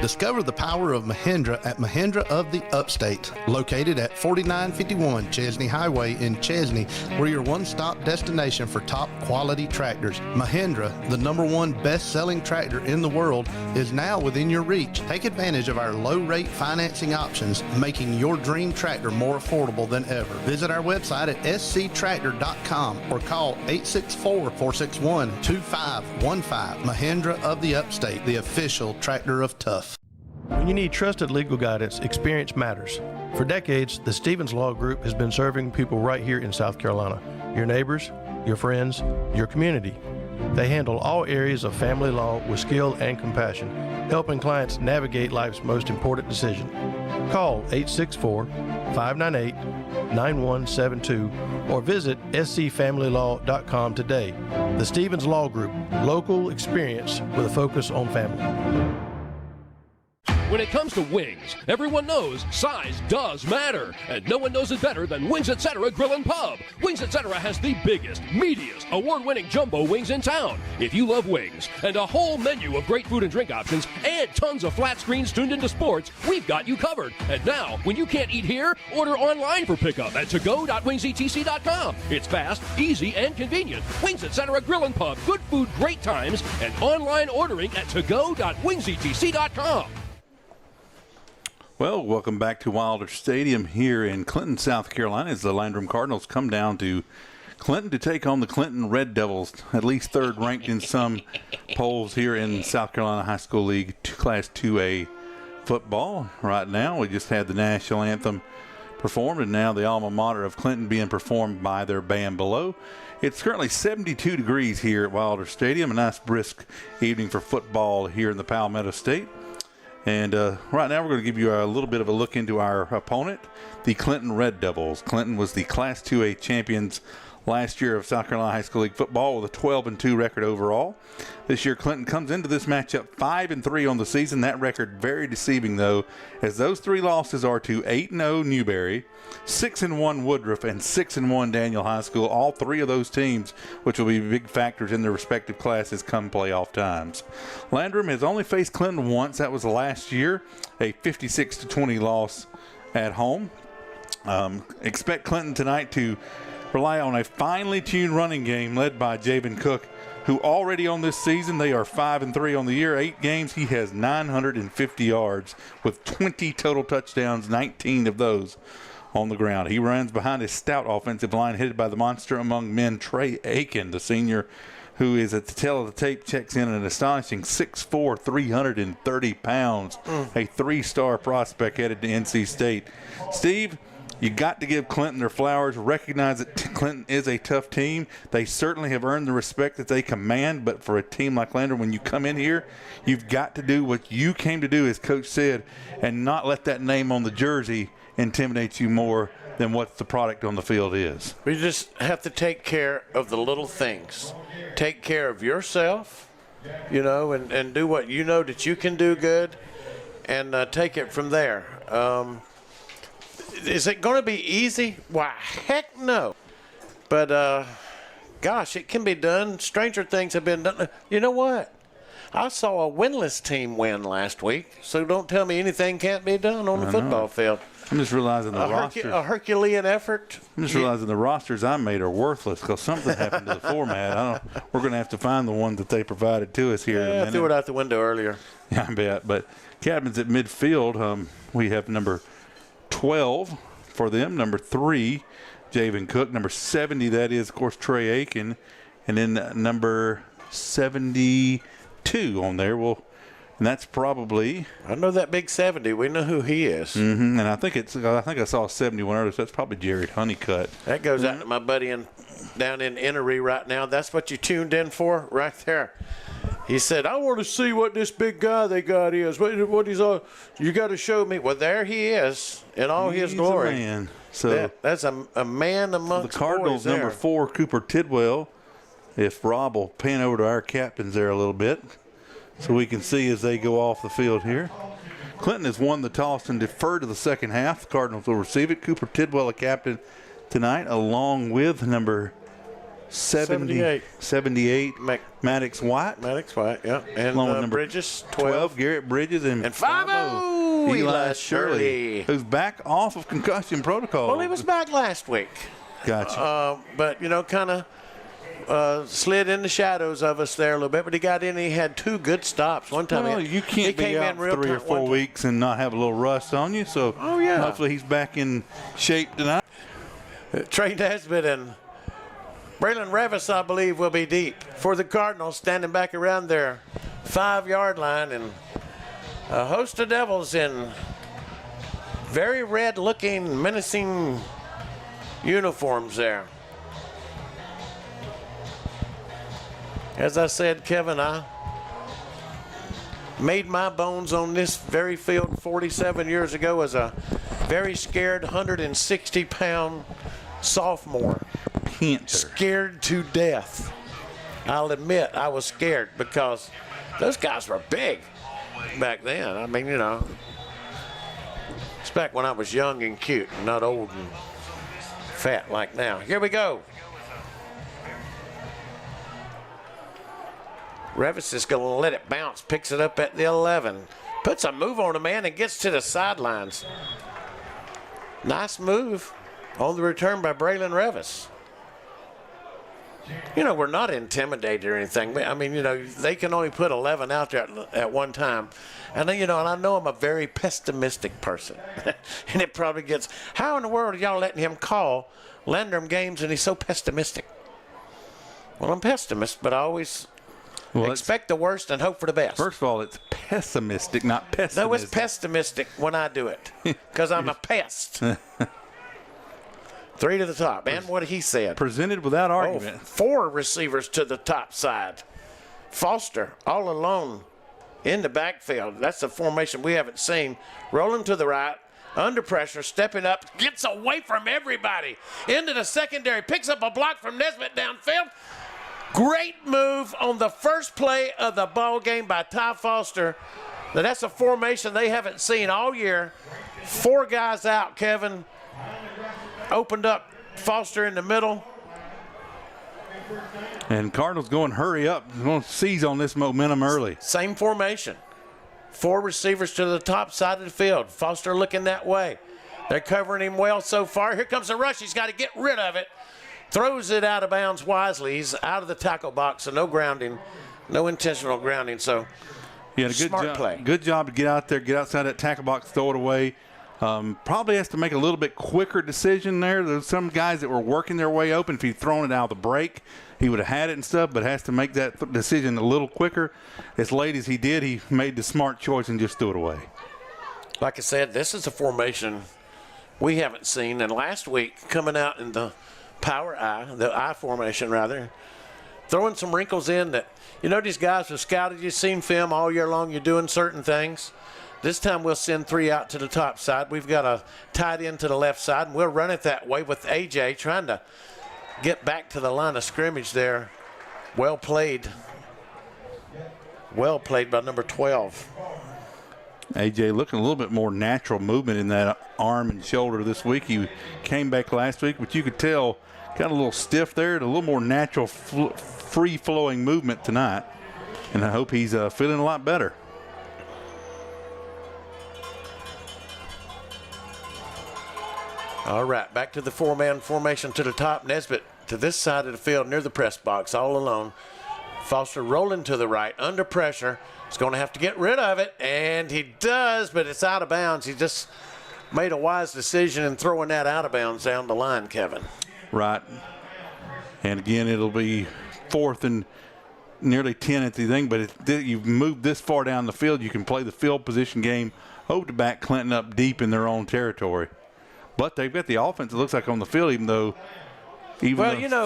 [SPEAKER 9] Discover the power of Mahindra at Mahindra of the Upstate. Located at 4951 Chesney Highway in Chesney, we're your one-stop destination for top quality tractors. Mahindra, the #1 best-selling tractor in the world, is now within your reach. Take advantage of our low-rate financing options, making your dream tractor more affordable than ever. Visit our website at sctractor.com or call 864-461-2515. Mahindra of the Upstate, the official tractor of tough.
[SPEAKER 10] When you need trusted legal guidance, experience matters. For decades, the Stevens Law Group has been serving people right here in South Carolina. Your neighbors, your friends, your community. They handle all areas of family law with skill and compassion, helping clients navigate life's most important decision. Call 864-598-9172 or visit scfamilylaw.com today. The Stevens Law Group, local experience with a focus on family.
[SPEAKER 4] When it comes to wings, everyone knows size does matter, and no one knows it better than Wings Etc. Grill and Pub. Wings Etc. has the biggest, meatiest, award-winning jumbo wings in town. If you love wings and a whole menu of great food and drink options and tons of flat screens tuned into sports, we've got you covered. And now, when you can't eat here, order online for pickup at togo.wingsetc.com. It's fast, easy, and convenient. Wings Etc. Grill and Pub. Good food, great times, and online ordering at togo.wingsetc.com.
[SPEAKER 2] Well, welcome back to Wilder Stadium here in Clinton, South Carolina, as the Landrum Cardinals come down to Clinton to take on the Clinton Red Devils, at least third ranked in some polls here in South Carolina High School League Class 2A football. Right now, we just had the national anthem performed, and now the alma mater of Clinton being performed by their band below. It's currently 72 degrees here at Wilder Stadium, a nice brisk evening for football here in the Palmetto State. And right now we're going to give you a little bit of a look into our opponent, the Clinton Red Devils. Clinton was the Class 2A champions last year of South Carolina High School League football with a 12-2 record overall. This year Clinton comes into this matchup 5-3 on the season. That record very deceiving though, as those three losses are to 8-0 Newberry, 6-1 Woodruff, and 6-1 Daniel High School. All three of those teams, which will be big factors in their respective classes come playoff times. Landrum has only faced Clinton once. That was last year, a 56-20 loss at home. Expect Clinton tonight to rely on a finely tuned running game led by Javen Cook, who already on this season, they are 5-3 on the year. 8 games, he has 950 yards with 20 total touchdowns, 19 of those on the ground. He runs behind his stout offensive line headed by the monster among men, Trey Aiken, the senior, who is at the tail of the tape, checks in an astonishing 6'4", 330 pounds, a 3-star prospect headed to NC State. Steve, you got to give Clinton their flowers. Recognize that Clinton is a tough team. They certainly have earned the respect that they command, but for a team like Landrum, when you come in here, you've got to do what you came to do, as Coach said, and not let that name on the jersey intimidate you more than what the product on the field is.
[SPEAKER 3] We just have to take care of the little things. Take care of yourself, and do what you know that you can do good, and take it from there. Is it going to be easy? Why, heck no. But, gosh, it can be done. Stranger things have been done. You know what? I saw a winless team win last week, so don't tell me anything can't be done on the football field.
[SPEAKER 2] I'm just realizing the rosters.
[SPEAKER 3] A Herculean effort.
[SPEAKER 2] I'm just realizing the rosters I made are worthless because something happened to the format. We're going to have to find the one that they provided to us here in a minute.
[SPEAKER 3] I threw it out the window earlier.
[SPEAKER 2] Yeah, I bet. But captains at midfield, we have number 12 for them, number 3, Javen Cook, number 70, that is, of course, Trey Aiken, and then number 72 on there. Well, and that's probably.
[SPEAKER 3] I know that big 70. We know who he is.
[SPEAKER 2] Mm-hmm. And I think I saw 71 earlier, so that's probably Jared Honeycutt.
[SPEAKER 3] That goes out to my buddy down in Innery right now. That's what you tuned in for right there. He said, I want to see what this big guy they got is. What he's all. You got to show me. Well, there he is in all his glory.
[SPEAKER 2] A man. So
[SPEAKER 3] that's a man amongst
[SPEAKER 2] the Cardinals.
[SPEAKER 3] Boys
[SPEAKER 2] number 4, Cooper Tidwell. If Rob will pan over to our captains there a little bit, so we can see as they go off the field here. Clinton has won the toss and deferred to the second half. The Cardinals will receive it. Cooper Tidwell, a captain tonight, along with number 78. Maddox White.
[SPEAKER 3] Maddox White, yeah. And
[SPEAKER 2] number
[SPEAKER 3] Bridges,
[SPEAKER 2] 12. Garrett Bridges. And
[SPEAKER 3] 5-0,
[SPEAKER 2] Eli Shirley, who's back off of concussion protocol.
[SPEAKER 3] Well, he was back last week.
[SPEAKER 2] Gotcha.
[SPEAKER 3] But, kind of slid in the shadows of us there a little bit, but he got in and he had 2 good stops. One time
[SPEAKER 2] you can't be out 3 or 4 weeks and not have a little rust on you, so hopefully he's back in shape tonight.
[SPEAKER 3] Trey Nesbitt and Braylon Revis, I believe, will be deep for the Cardinals, standing back around their 5-yard line, and a host of Devils in very red-looking, menacing uniforms there. As I said, Kevin, I made my bones on this very field 47 years ago as a very scared 160-pound sophomore.
[SPEAKER 2] Panther.
[SPEAKER 3] Scared to death. I'll admit I was scared because those guys were big back then. I mean, it's back when I was young and cute, not old and fat like now. Here we go. Revis is going to let it bounce, picks it up at the 11. Puts a move on a man and gets to the sidelines. Nice move on the return by Braylon Revis. We're not intimidated or anything. I mean, they can only put 11 out there at one time. And then, and I know I'm a very pessimistic person. And it probably gets, how in the world are y'all letting him call Landrum games and he's so pessimistic? Well, I'm pessimist, but I always expect the worst and hope for the best.
[SPEAKER 2] First of all, it's pessimistic, not pessimistic.
[SPEAKER 3] No, it's pessimistic when I do it because I'm a pest. 3 to the top. And what he said.
[SPEAKER 2] Presented without argument.
[SPEAKER 3] 4 receivers to the top side. Foster all alone in the backfield. That's a formation we haven't seen. Rolling to the right. Under pressure, stepping up, gets away from everybody. Into the secondary, picks up a block from Nesbitt downfield. Great move on the first play of the ball game by Ty Foster. Now that's a formation they haven't seen all year. 4 guys out, Kevin. Opened up Foster in the middle.
[SPEAKER 2] And Cardinals going hurry up. They're going to seize on this momentum early.
[SPEAKER 3] Same formation. 4 receivers to the top side of the field. Foster looking that way. They're covering him well so far. Here comes the rush. He's got to get rid of it. Throws it out of bounds wisely. He's out of the tackle box, so no grounding, no intentional grounding. So, smart play.
[SPEAKER 2] Good job to get out there, get outside that tackle box, throw it away. Probably has to make a little bit quicker decision there. There's some guys that were working their way open. If he'd thrown it out of the break, he would have had it and stuff, but has to make that decision a little quicker. As late as he did, he made the smart choice and just threw it away.
[SPEAKER 3] Like I said, this is a formation we haven't seen. And last week, coming out in the power I, the I formation rather, throwing some wrinkles in that, these guys have scouted, you've seen film all year long, you're doing certain things. This time we'll send 3 out to the top side. We've got a tight end to the left side, and we'll run it that way with A.J. trying to get back to the line of scrimmage there. Well played Well played by number 12.
[SPEAKER 2] A.J. looking a little bit more natural movement in that arm and shoulder this week. He came back last week, but you could tell got a little stiff there, a little more natural, free-flowing movement tonight. And I hope he's feeling a lot better.
[SPEAKER 3] All right, back to the four-man formation to the top. Nesbitt to this side of the field near the press box, all alone. Foster rolling to the right, under pressure. He's going to have to get rid of it, and he does, but it's out of bounds. He just made a wise decision in throwing that out of bounds down the line, Kevin.
[SPEAKER 2] Right. And again, it'll be 4th and nearly 10 at the thing, but you've moved this far down the field, you can play the field position game, hope to back Clinton up deep in their own territory. But they've got the offense, it looks like, on the field, even though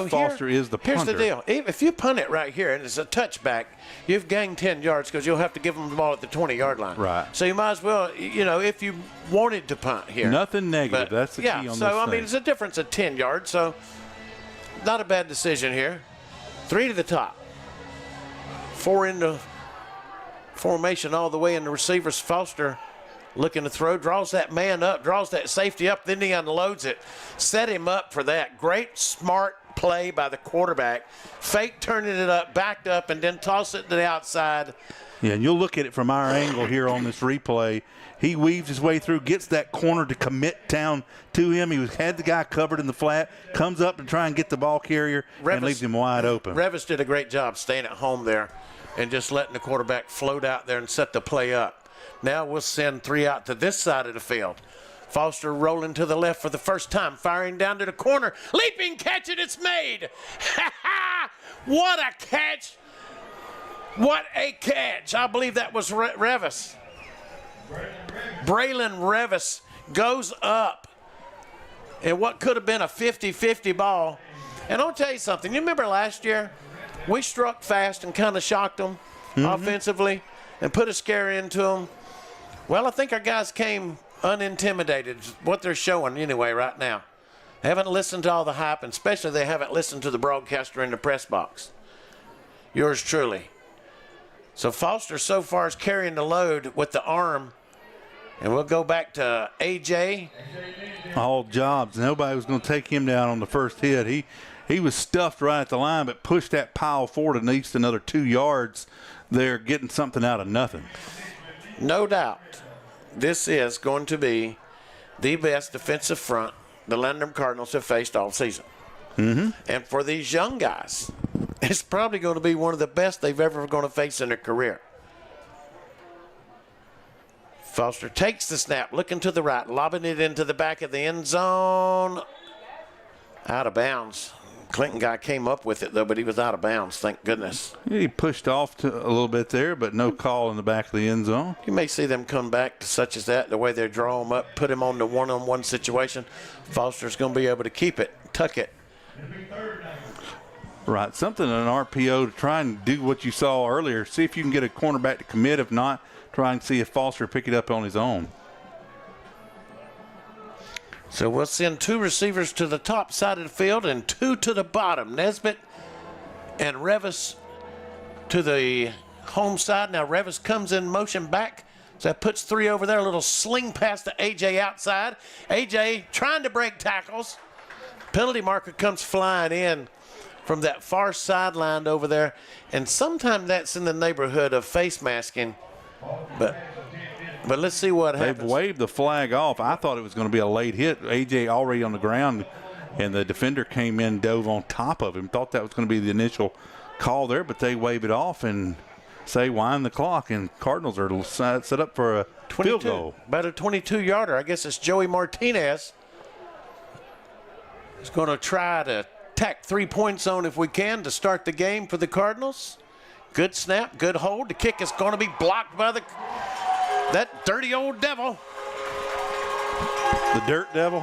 [SPEAKER 2] Foster is the punter.
[SPEAKER 3] Here's the deal. If you punt it right here and it's a touchback, you've gained 10 yards because you'll have to give them the ball at the 20-yard line.
[SPEAKER 2] Right.
[SPEAKER 3] So you might as well, if you wanted to punt here.
[SPEAKER 2] Nothing negative. That's the key on this thing.
[SPEAKER 3] I mean, it's a difference of 10 yards, so not a bad decision here. 3 to the top. 4 into formation all the way in the receivers. Foster looking to throw, draws that man up, draws that safety up, then he unloads it. Set him up for that. Great, smart play by the quarterback. Fake turning it up, backed up, and then toss it to the outside.
[SPEAKER 2] Yeah, and you'll look at it from our angle here on this replay. He weaves his way through, gets that corner to commit down to him. He had the guy covered in the flat, comes up to try and get the ball carrier, and leaves him wide open.
[SPEAKER 3] Revis did a great job staying at home there and just letting the quarterback float out there and set the play up. Now we'll send 3 out to this side of the field. Foster rolling to the left for the first time, firing down to the corner. Leaping catch, and it's made. What a catch. What a catch. I believe that was Revis. Braylon Revis goes up in what could have been a 50-50 ball. And I'll tell you something. You remember last year? We struck fast and kind of shocked them offensively and put a scare into them. Well, I think our guys came unintimidated, what they're showing anyway right now. They haven't listened to all the hype, and especially they haven't listened to the broadcaster in the press box. Yours truly. So Foster so far is carrying the load with the arm. And we'll go back to A.J.
[SPEAKER 2] All jobs. Nobody was going to take him down on the first hit. He was stuffed right at the line, but pushed that pile forward at least another 2 yards there, getting something out of nothing.
[SPEAKER 3] No doubt, this is going to be the best defensive front the Landrum Cardinals have faced all season. And for these young guys, it's probably going to be one of the best they've ever going to face in their career. Foster takes the snap, looking to the right, lobbing it into the back of the end zone. Out of bounds. Clinton guy came up with it, though, but he was out of bounds, thank goodness.
[SPEAKER 2] He pushed off a little bit there, but no call in the back of the end zone.
[SPEAKER 3] You may see them come back to such as that, the way they draw him up, put him on the one-on-one situation. Foster's going to be able to keep it, tuck it.
[SPEAKER 2] Right, something in an RPO to try and do what you saw earlier. See if you can get a cornerback to commit. If not, try and see if Foster pick it up on his own.
[SPEAKER 3] So we'll send 2 receivers to the top side of the field and 2 to the bottom. Nesbitt and Revis to the home side. Now Revis comes in motion back. So that puts 3 over there. A little sling pass to A.J. outside. A.J. trying to break tackles. Penalty marker comes flying in from that far sideline over there. And sometimes that's in the neighborhood of face masking. But let's see what happens.
[SPEAKER 2] They've waved the flag off. I thought it was going to be a late hit. A.J. already on the ground, and the defender came in, dove on top of him. Thought that was going to be the initial call there, but they wave it off and say wind the clock, and Cardinals are set up for a field goal.
[SPEAKER 3] About a 22-yarder. I guess it's Joey Martinez. He's going to try to tack 3-point zone if we can to start the game for the Cardinals. Good snap, good hold. The kick is going to be blocked by that dirty old devil.
[SPEAKER 2] The dirt devil?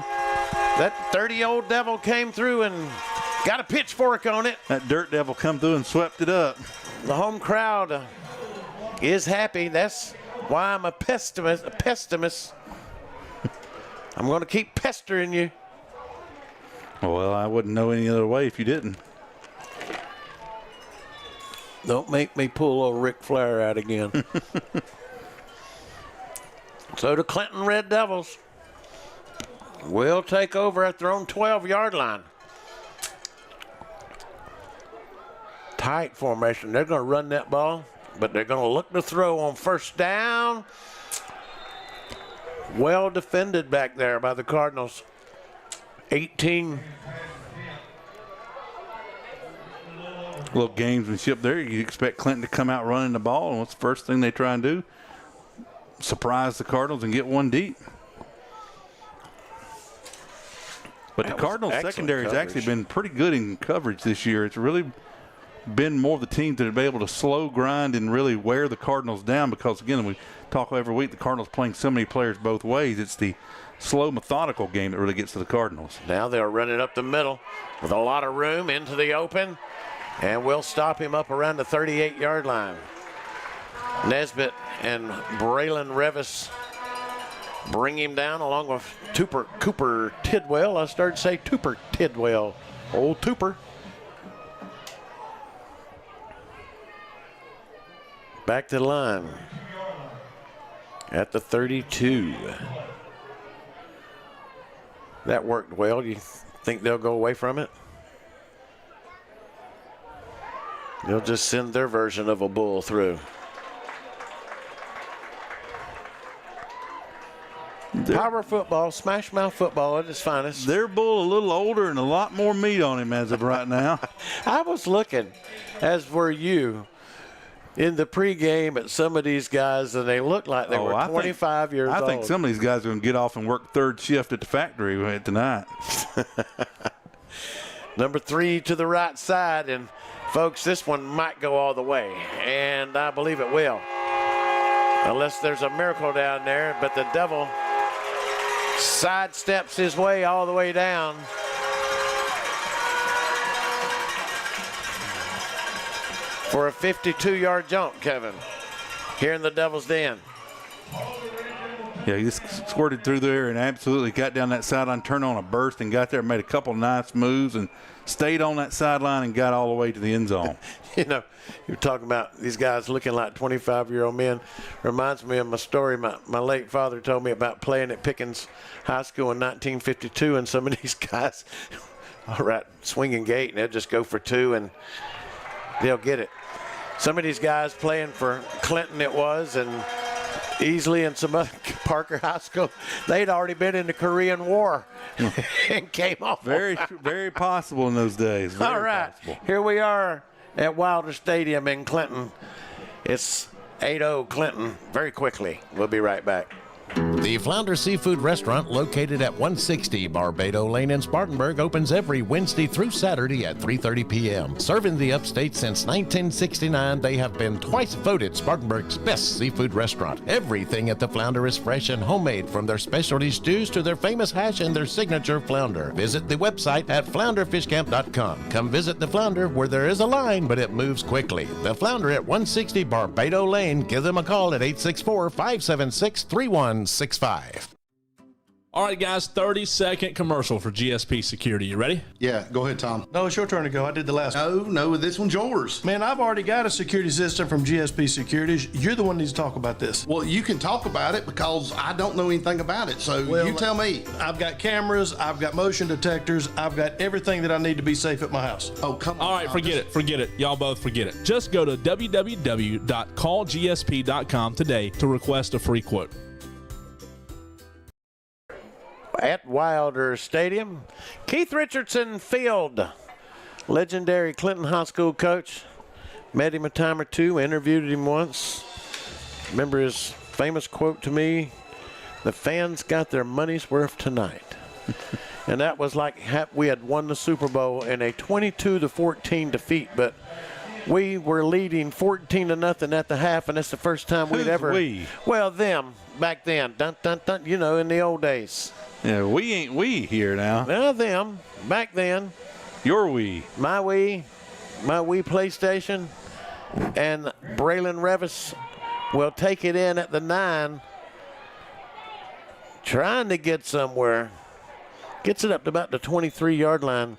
[SPEAKER 3] That dirty old devil came through and got a pitchfork on it.
[SPEAKER 2] That dirt devil come through and swept it up.
[SPEAKER 3] The home crowd is happy. That's why I'm a pessimist. I'm going to keep pestering you.
[SPEAKER 2] Well, I wouldn't know any other way if you didn't.
[SPEAKER 3] Don't make me pull old Ric Flair out again. So the Clinton Red Devils will take over at their own 12-yard line. Tight formation. They're going to run that ball, but they're going to look to throw on first down. Well defended back there by the Cardinals. 18.
[SPEAKER 2] Little gamesmanship there. You expect Clinton to come out running the ball, and what's the first thing they try and do? Surprise the Cardinals and get one deep. But the Cardinals secondary has actually been pretty good in coverage this year. It's really been more of the teams that have been able to slow grind and really wear the Cardinals down because, again, we talk every week, the Cardinals playing so many players both ways. It's the slow, methodical game that really gets to the Cardinals.
[SPEAKER 3] Now they'll run it up the middle with a lot of room into the open, and we'll stop him up around the 38-yard line. Nesbitt and Braylon Revis bring him down along with Cooper Tidwell. I started to say Tooper Tidwell. Old Tooper. Back to the line at the 32. That worked well. Do you think they'll go away from it? They'll just send their version of a bull through. Power football, smash mouth football at its finest.
[SPEAKER 2] Their bull a little older and a lot more meat on him as of right now.
[SPEAKER 3] I was looking, as were you, in the pregame at some of these guys, and they looked like they were 25 years old.
[SPEAKER 2] I think some of these guys are going to get off and work third shift at the factory tonight.
[SPEAKER 3] Number 3 to the right side, and folks, this one might go all the way, and I believe it will. Unless there's a miracle down there, but the Devil sidesteps his way all the way down. For a 52-yard jump, Kevin, here in the Devil's Den.
[SPEAKER 2] Yeah, he just squirted through there and absolutely got down that sideline, turned on a burst, and got there and made a couple of nice moves and stayed on that sideline and got all the way to the end zone.
[SPEAKER 3] You know, you're talking about these guys looking like 25-year-old men. Reminds me of my story my late father told me about playing at Pickens High School in 1952, and some of these guys all right, swinging gate, and they'll just go for 2, and they'll get it. Some of these guys playing for Clinton it was, and Easley and some other Parker High School, they'd already been in the Korean War and came off.
[SPEAKER 2] Very, very possible in those days. Very
[SPEAKER 3] all right,
[SPEAKER 2] possible.
[SPEAKER 3] Here we are at Wilder Stadium in Clinton. It's 8-0 Clinton very quickly. We'll be right back.
[SPEAKER 6] The Flounder Seafood Restaurant, located at 160 Barbado Lane in Spartanburg, opens every Wednesday through Saturday at 3:30 p.m. Serving the upstate since 1969, they have been twice voted Spartanburg's best seafood restaurant. Everything at the Flounder is fresh and homemade, from their specialty stews to their famous hash and their signature flounder. Visit the website at flounderfishcamp.com. Come visit the Flounder, where there is a line, but it moves quickly. The Flounder at 160 Barbado Lane. Give them a call at 864-576-3165.
[SPEAKER 5] All right, guys, 30-second commercial for GSP Security. You ready?
[SPEAKER 9] Yeah, go ahead, Tom.
[SPEAKER 10] No, it's your turn to go. I did the last one.
[SPEAKER 9] No, this one's yours.
[SPEAKER 10] Man, I've already got a security system from GSP Securities. You're the one that needs to talk about this.
[SPEAKER 9] Well, you can talk about it because I don't know anything about it, so you tell me.
[SPEAKER 10] I've got cameras, I've got motion detectors, I've got everything that I need to be safe at my house.
[SPEAKER 9] Oh, come on.
[SPEAKER 5] All right, forget it. Y'all both forget it. Just go to www.callgsp.com today to request a free quote.
[SPEAKER 3] At Wilder Stadium, Keith Richardson Field, legendary Clinton High School coach. Met him a time or two, interviewed him once. Remember his famous quote to me, "The fans got their money's worth tonight." And that was like we had won the Super Bowl in a 22-14 defeat, but we were leading 14-0 at the half, and that's the first time we'd ever.
[SPEAKER 2] We?
[SPEAKER 3] Well, them back then, dun dun dun. You know, in the old days.
[SPEAKER 2] Yeah, we ain't we here now.
[SPEAKER 3] Now them back then.
[SPEAKER 2] Your we.
[SPEAKER 3] My Wii PlayStation, and Braylon Revis will take it in at the 9, trying to get somewhere. Gets it up to about the 23-yard line.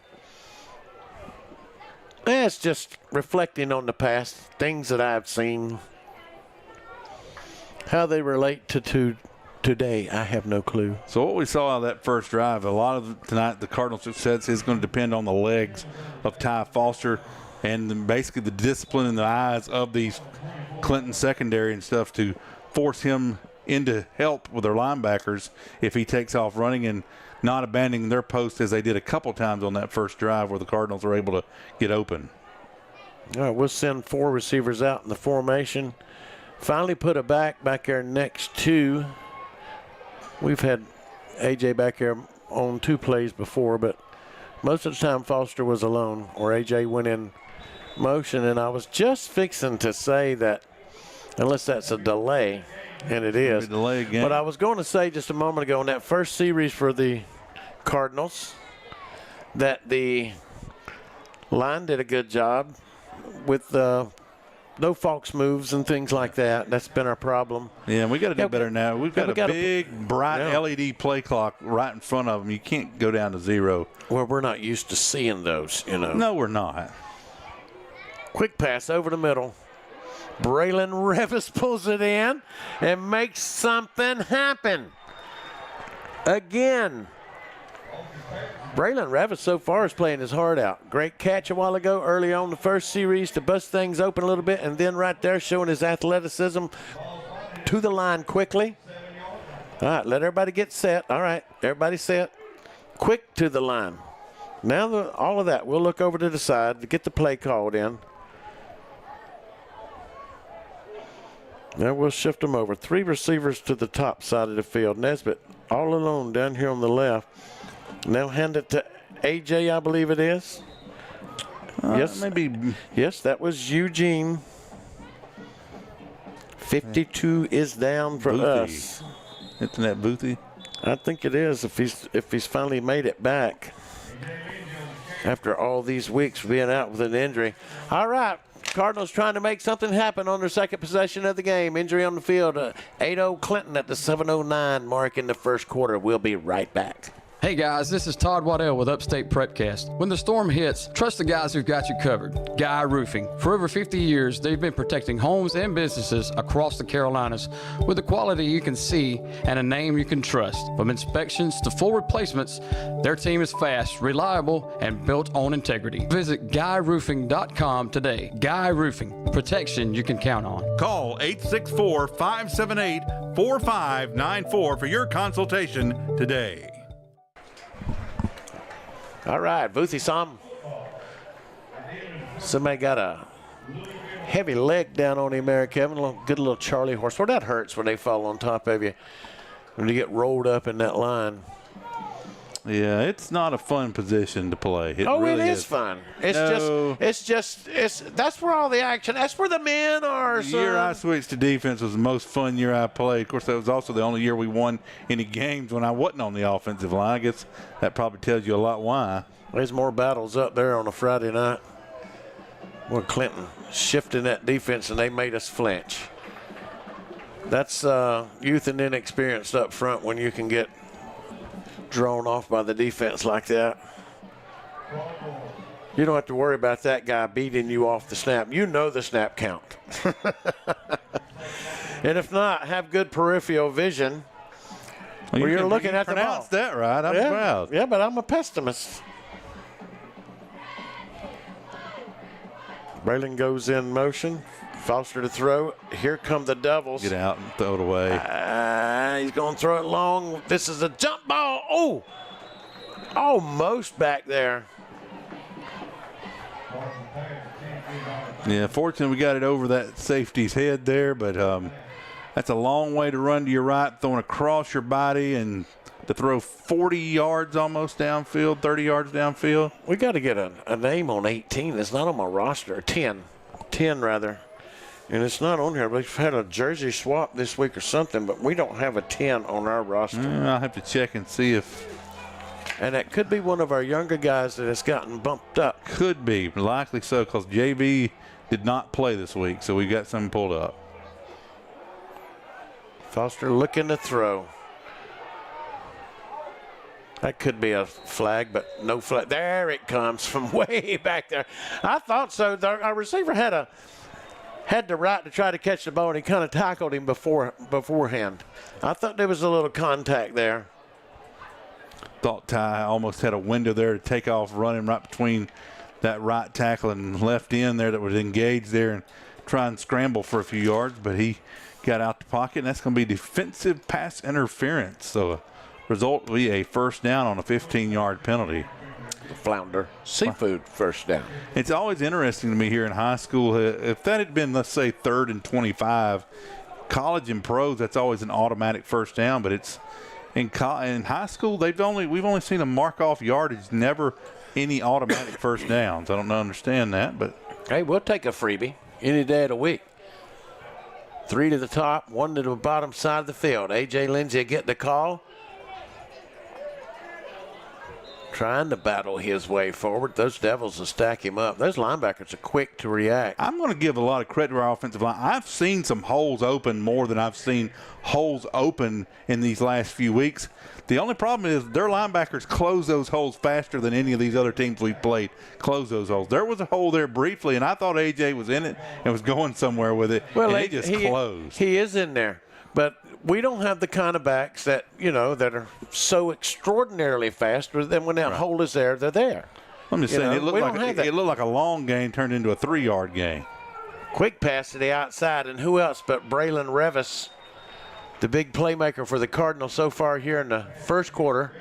[SPEAKER 3] It's just reflecting on the past, things that I've seen. How they relate to today, I have no clue.
[SPEAKER 2] So what we saw out of that first drive, a lot of tonight, the Cardinals' success is going to depend on the legs of Ty Foster and basically the discipline in the eyes of these Clinton secondary and stuff to force him into help with their linebackers if he takes off running and not abandoning their post as they did a couple times on that first drive where the Cardinals were able to get open.
[SPEAKER 3] All right, we'll send 4 receivers out in the formation. Finally put a back there next to. We've had A.J. back here on 2 plays before, but most of the time Foster was alone or A.J. went in motion, and I was just fixing to say that unless that's a delay, and it is.
[SPEAKER 2] Delay again.
[SPEAKER 3] But I was going to say just a moment ago in that first series for the Cardinals that the line did a good job with no false moves and things like that. That's been our problem.
[SPEAKER 2] Yeah, we got to do better now. We've got a big, bright LED play clock right in front of them. You can't go down to 0.
[SPEAKER 3] Well, we're not used to seeing those, you know.
[SPEAKER 2] No, we're not.
[SPEAKER 3] Quick pass over the middle. Braylon Revis pulls it in and makes something happen. Again. Braylon Revis so far is playing his heart out. Great catch a while ago early on the first series to bust things open a little bit, and then right there showing his athleticism to the line quickly. All right, let everybody get set. All right, everybody set. Quick to the line. Now all of that, we'll look over to the side to get the play called in. Now we'll shift them over. 3 receivers to the top side of the field. Nesbitt all alone down here on the left. Now hand it to A.J., I believe it is. Yes,
[SPEAKER 2] maybe.
[SPEAKER 3] Yes, that was Eugene. 52 is down for us.
[SPEAKER 2] Isn't that Boothie?
[SPEAKER 3] I think it is if he's finally made it back after all these weeks being out with an injury. All right. Cardinals trying to make something happen on their second possession of the game. Injury on the field. 8-0 Clinton at the 7:09 mark in the first quarter. We'll be right back.
[SPEAKER 14] Hey guys, this is Todd Waddell with Upstate Prepcast. When the storm hits, trust the guys who've got you covered. Guy Roofing. For over 50 years, they've been protecting homes and businesses across the Carolinas with a quality you can see and a name you can trust. From inspections to full replacements, their team is fast, reliable, and built on integrity. Visit GuyRoofing.com today. Guy Roofing. Protection you can count on.
[SPEAKER 2] Call 864-578-4594 for your consultation today.
[SPEAKER 3] All right, Boothie saw him. Somebody got a heavy leg down on him there, Kevin. Good little Charlie horse. Well, that hurts when they fall on top of you, when you get rolled up in that line.
[SPEAKER 2] Yeah, it's not a fun position to play. It really
[SPEAKER 3] is fun. It's just that's where all the action. That's where the men are.
[SPEAKER 2] The year I switched to defense was the most fun year I played. Of course, that was also the only year we won any games when I wasn't on the offensive line. I guess that probably tells you a lot why.
[SPEAKER 3] There's more battles up there on a Friday night. Well, Clinton shifting that defense, and they made us flinch. That's youth and inexperience up front when you can get drawn off by the defense like that. You don't have to worry about that guy beating you off the snap. You know the snap count. And if not, have good peripheral vision where you're looking at the ball.
[SPEAKER 2] Pronounced that right. I'm proud.
[SPEAKER 3] Yeah, but I'm a pessimist. Braylon goes in motion. Foster to throw. Here come the Devils.
[SPEAKER 2] Get out and throw it away.
[SPEAKER 3] He's going to throw it long. This is a jump ball. Oh, almost back there.
[SPEAKER 2] Yeah, fortunately we got it over that safety's head there, but that's a long way to run to your right, throwing across your body, and to throw 40 yards almost downfield, 30 yards downfield.
[SPEAKER 3] We got to get a name on 18. It's not on my roster. 10 rather. And it's not on here. We've had a jersey swap this week or something, but we don't have a 10 on our roster.
[SPEAKER 2] I'll have to check and see if.
[SPEAKER 3] And that could be one of our younger guys that has gotten bumped up.
[SPEAKER 2] Could be. Likely so, because JB did not play this week, so we got some pulled up.
[SPEAKER 3] Foster looking to throw. That could be a flag, but no flag. There it comes from way back there. I thought so. Our receiver had the right to try to catch the ball, and he kind of tackled him beforehand. I thought there was a little contact there.
[SPEAKER 2] Thought Ty almost had a window there to take off running right between that right tackle and left end there that was engaged there and try and scramble for a few yards, but he got out the pocket, and that's going to be defensive pass interference. So the result will be a first down on a 15-yard penalty.
[SPEAKER 3] Flounder seafood first down.
[SPEAKER 2] It's always interesting to me here in high school. If that had been, let's say, 3rd and 25, college and pros, that's always an automatic first down. But it's in high school, we've only seen a mark off yardage, never any automatic first downs. I don't understand that, but
[SPEAKER 3] hey, we'll take a freebie any day of the week. 3 to the top, 1 to the bottom side of the field. A.J. Lindsay get the call. Trying to battle his way forward. Those Devils will stack him up. Those linebackers are quick to react.
[SPEAKER 2] I'm going to give a lot of credit to our offensive line. I've seen some holes open more than I've seen holes open in these last few weeks. The only problem is their linebackers close those holes faster than any of these other teams we've played close those holes. There was a hole there briefly, and I thought A.J. was in it and was going somewhere with it, and it just closed.
[SPEAKER 3] He is in there. But we don't have the kind of backs that, that are so extraordinarily fast. Then when that hole is there, they're there.
[SPEAKER 2] I'm just saying, it looked like a long game turned into a 3-yard game.
[SPEAKER 3] Quick pass to the outside, and who else but Braylon Revis, the big playmaker for the Cardinals so far here in the first quarter.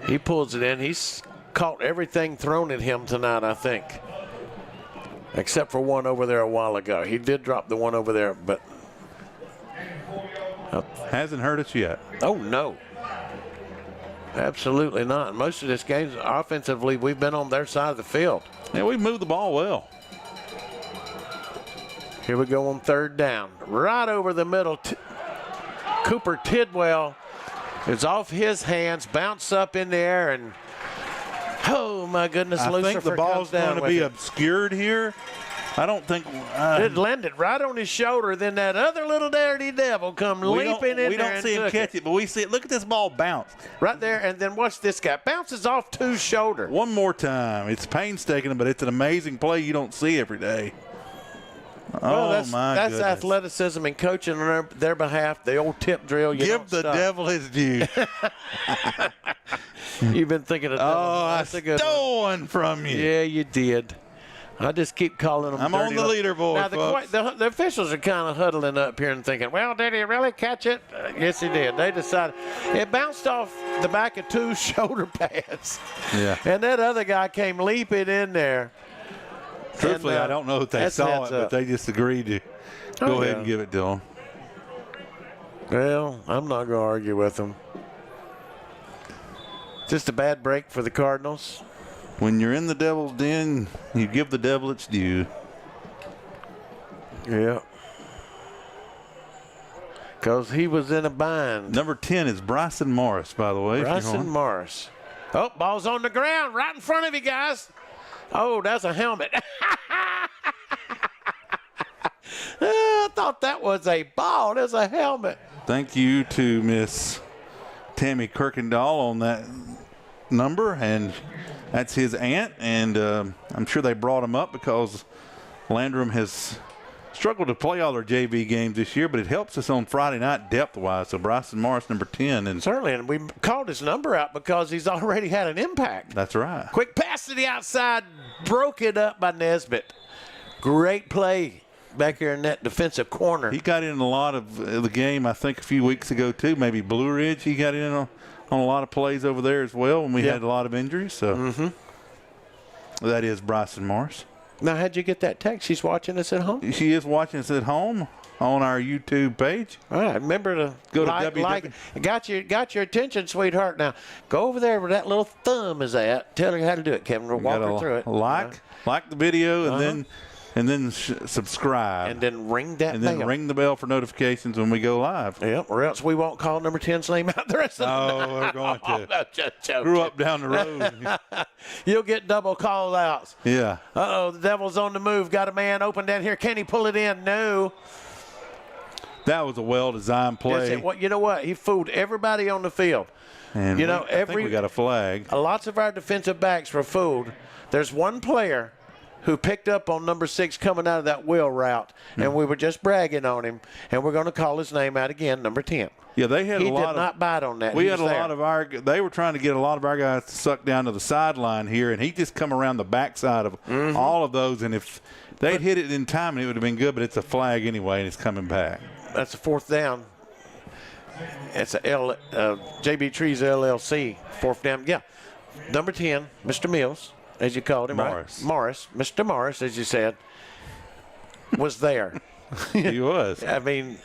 [SPEAKER 3] He pulls it in. He's caught everything thrown at him tonight, I think, except for one over there a while ago. He did drop the one over there, but
[SPEAKER 2] hasn't hurt us yet.
[SPEAKER 3] Oh, no. Absolutely not. Most of this game, offensively, we've been on their side of the field.
[SPEAKER 2] Yeah, we've moved the ball well.
[SPEAKER 3] Here we go on 3rd down. Right over the middle. Cooper Tidwell is off his hands, bounce up in the air, and oh, my goodness,
[SPEAKER 2] I
[SPEAKER 3] Lucifer
[SPEAKER 2] think the ball's going to be obscured here. I don't think
[SPEAKER 3] it landed right on his shoulder. Then that other little dirty devil come leaping in there.
[SPEAKER 2] We don't see him catch it, but we see it. Look at this ball bounce
[SPEAKER 3] right there, and then watch this guy bounces off to shoulder.
[SPEAKER 2] One more time. It's painstaking, but it's an amazing play you don't see every day.
[SPEAKER 3] Well, that's athleticism and coaching on their behalf. The old tip drill.
[SPEAKER 2] Give the devil his due.
[SPEAKER 3] You've been thinking of that.
[SPEAKER 2] Oh, I stole one from you.
[SPEAKER 3] Yeah, you did. I just keep calling them.
[SPEAKER 2] I'm on the leaderboard,
[SPEAKER 3] now, the officials are kind of huddling up here and thinking, well, did he really catch it? Yes, he did. They decided. It bounced off the back of 2 shoulder pads.
[SPEAKER 2] Yeah.
[SPEAKER 3] And that other guy came leaping in there.
[SPEAKER 2] Truthfully, I don't know if they saw it, but they just agreed to go ahead and give it to them.
[SPEAKER 3] Well, I'm not going to argue with them. Just a bad break for the Cardinals.
[SPEAKER 2] When you're in the devil's den, you give the devil its due.
[SPEAKER 3] Yeah. Because he was in a bind.
[SPEAKER 2] Number 10 is Bryson Morris, by the way.
[SPEAKER 3] Bryson Morris. Oh, ball's on the ground right in front of you guys. Oh, that's a helmet. I thought that was a ball. There's a helmet.
[SPEAKER 2] Thank you to Miss Tammy Kirkendall on that number, and that's his aunt, and I'm sure they brought him up because Landrum has struggled to play all their JV games this year, but it helps us on Friday night depth-wise. So Bryson Morris, number 10. And
[SPEAKER 3] certainly, and we called his number out because he's already had an impact.
[SPEAKER 2] That's right.
[SPEAKER 3] Quick pass to the outside, broke it up by Nesbitt. Great play back here in that defensive corner.
[SPEAKER 2] He got in a lot of the game, I think, a few weeks ago, too. Maybe Blue Ridge, he got in on a lot of plays over there as well when we had a lot of injuries. So that is Bryson Morris.
[SPEAKER 3] Now, how'd you get that text? She's watching us at home?
[SPEAKER 2] She is watching us at home on our YouTube page.
[SPEAKER 3] All right, remember to
[SPEAKER 2] go to
[SPEAKER 3] like. Got your attention, sweetheart. Now, go over there where that little thumb is at. Tell her how to do it, Kevin. We'll walk her through it.
[SPEAKER 2] Like the video, and then subscribe.
[SPEAKER 3] And then ring that bell.
[SPEAKER 2] And then ring the bell for notifications when we go live.
[SPEAKER 3] Yep, or else we won't call number 10's name out the rest of the night.
[SPEAKER 2] Oh, we're going to.
[SPEAKER 3] No, just joking.
[SPEAKER 2] Grew up down the road.
[SPEAKER 3] You'll get double call outs.
[SPEAKER 2] Yeah.
[SPEAKER 3] Uh-oh, the Devil's on the move. Got a man open down here. Can he pull it in? No.
[SPEAKER 2] That was a well-designed play.
[SPEAKER 3] Well, you know what? He fooled everybody on the field.
[SPEAKER 2] And
[SPEAKER 3] you know,
[SPEAKER 2] I think we got a flag.
[SPEAKER 3] Lots of our defensive backs were fooled. There's one player who picked up on number 6 coming out of that wheel route, and we were just bragging on him, and we're going to call his name out again, number 10.
[SPEAKER 2] Yeah, they had
[SPEAKER 3] he
[SPEAKER 2] a lot
[SPEAKER 3] did not bite on that.
[SPEAKER 2] We had a lot of our. They were trying to get a lot of our guys to suck down to the sideline here, and he just come around the backside of all of those. And if they'd hit it in time, it would have been good. But it's a flag anyway, and it's coming back.
[SPEAKER 3] That's a 4th down. It's a JB Trees LLC 4th down. Yeah, number 10, Mr. Mills, as you called him,
[SPEAKER 2] Morris.
[SPEAKER 3] Right? Morris, Mr. Morris, as you said, was there.
[SPEAKER 2] He was.
[SPEAKER 3] I mean,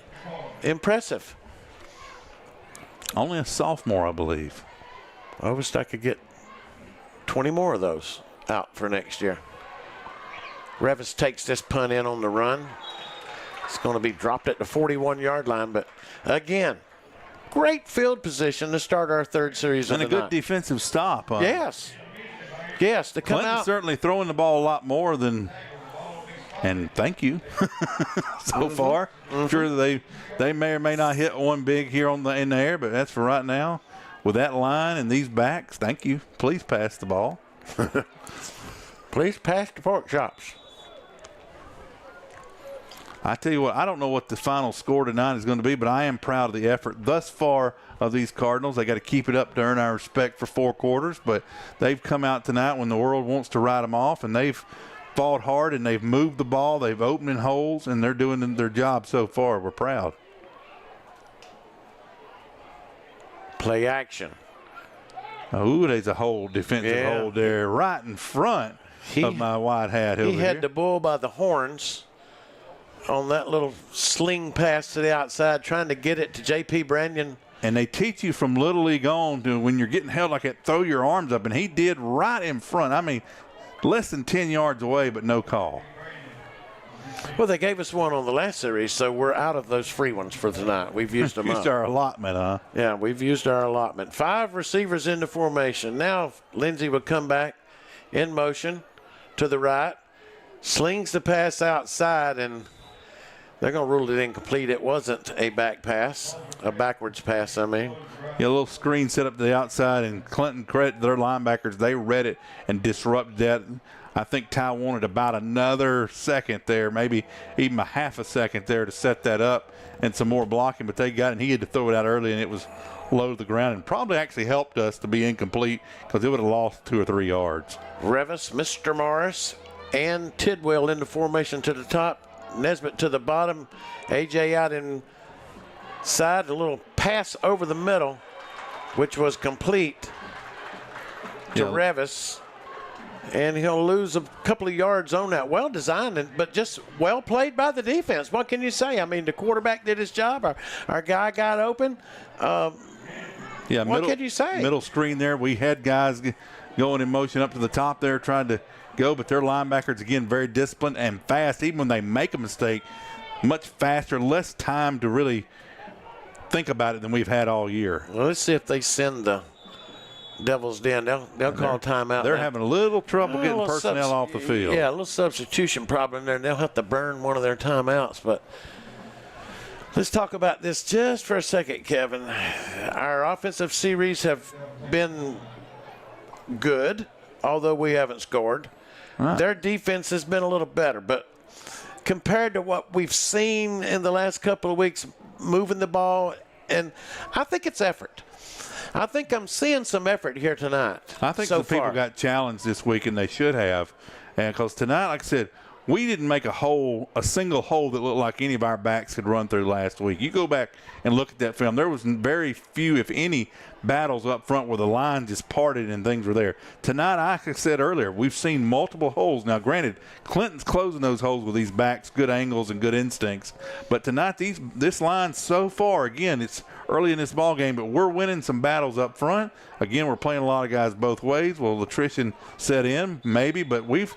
[SPEAKER 3] impressive.
[SPEAKER 2] Only a sophomore, I believe.
[SPEAKER 3] I wish I could get 20 more of those out for next year. Revis takes this punt in on the run. It's going to be dropped at the 41-yard line, but again, great field position to start our 3rd series of the night.
[SPEAKER 2] And a good defensive stop.
[SPEAKER 3] Yes. Yes, to come
[SPEAKER 2] Clinton's
[SPEAKER 3] out.
[SPEAKER 2] certainly throwing the ball a lot more than, and thank you so far. Sure, they may or may not hit one big here in the air, but that's for right now. With that line and these backs, thank you. Please pass the ball.
[SPEAKER 3] Please pass the pork chops.
[SPEAKER 2] I tell you what, I don't know what the final score tonight is going to be, but I am proud of the effort thus far of these Cardinals. They got to keep it up to earn our respect for 4 quarters, but they've come out tonight when the world wants to write them off, and they've fought hard, and they've moved the ball. They've opened in holes, and they're doing their job so far. We're proud.
[SPEAKER 3] Play action.
[SPEAKER 2] Ooh, there's a defensive hold there right in front of my white hat over
[SPEAKER 3] He had
[SPEAKER 2] here.
[SPEAKER 3] the bull by the horns on that little sling pass to the outside, trying to get it to J.P. Brandon.
[SPEAKER 2] And they teach you from Little League on to when you're getting held like that, throw your arms up. And he did right in front. I mean, less than 10 yards away, but no call.
[SPEAKER 3] Well, they gave us one on the last series, so we're out of those free ones for tonight. We've used them
[SPEAKER 2] Used
[SPEAKER 3] up.
[SPEAKER 2] our allotment, huh?
[SPEAKER 3] Yeah, we've used our allotment. 5 receivers into formation. Now Lindsey would come back in motion to the right, slings the pass outside, and they're going to rule it incomplete. It wasn't a back pass, a backwards pass, I mean.
[SPEAKER 2] Yeah, a little screen set up to the outside, and Clinton credit their linebackers. They read it and disrupted that. I think Ty wanted about another second there, maybe even a half a second there to set that up and some more blocking, but they got it, and he had to throw it out early, and it was low to the ground, and probably actually helped us to be incomplete because it would have lost 2 or 3 yards.
[SPEAKER 3] Revis, Mr. Morris, and Tidwell into formation to the top. Nesbitt to the bottom. A.J. out inside. A little pass over the middle, which was complete to Revis. And he'll lose a couple of yards on that. Well designed, but just well played by the defense. What can you say? I mean, the quarterback did his job. Our guy got open. What can you say?
[SPEAKER 2] Middle screen there. We had guys going in motion up to the top there trying to go, but their linebackers, again, very disciplined and fast. Even when they make a mistake, much faster, less time to really think about it than we've had all year.
[SPEAKER 3] Well, let's see if they send the Devils den. They'll call timeout.
[SPEAKER 2] They're having a little trouble getting personnel off the field.
[SPEAKER 3] Yeah, a little substitution problem there, and they'll have to burn one of their timeouts. But let's talk about this just for a second, Kevin. Our offensive series have been good, although we haven't scored.
[SPEAKER 2] Right.
[SPEAKER 3] Their defense has been a little better, but compared to what we've seen in the last couple of weeks, moving the ball, and I think it's effort. I think I'm seeing some effort here tonight.
[SPEAKER 2] I think
[SPEAKER 3] so
[SPEAKER 2] the people
[SPEAKER 3] far.
[SPEAKER 2] got challenged this week, and they should have. And because tonight, like I said, we didn't make a single hole that looked like any of our backs could run through last week. You go back and look at that film. There was very few, if any, battles up front where the line just parted and things were there. Tonight, like I said earlier, we've seen multiple holes. Now, granted, Clinton's closing those holes with these backs, good angles and good instincts. But tonight, this line so far, again, it's early in this ball game, but we're winning some battles up front. Again, we're playing a lot of guys both ways. Will attrition set in? Maybe, but we've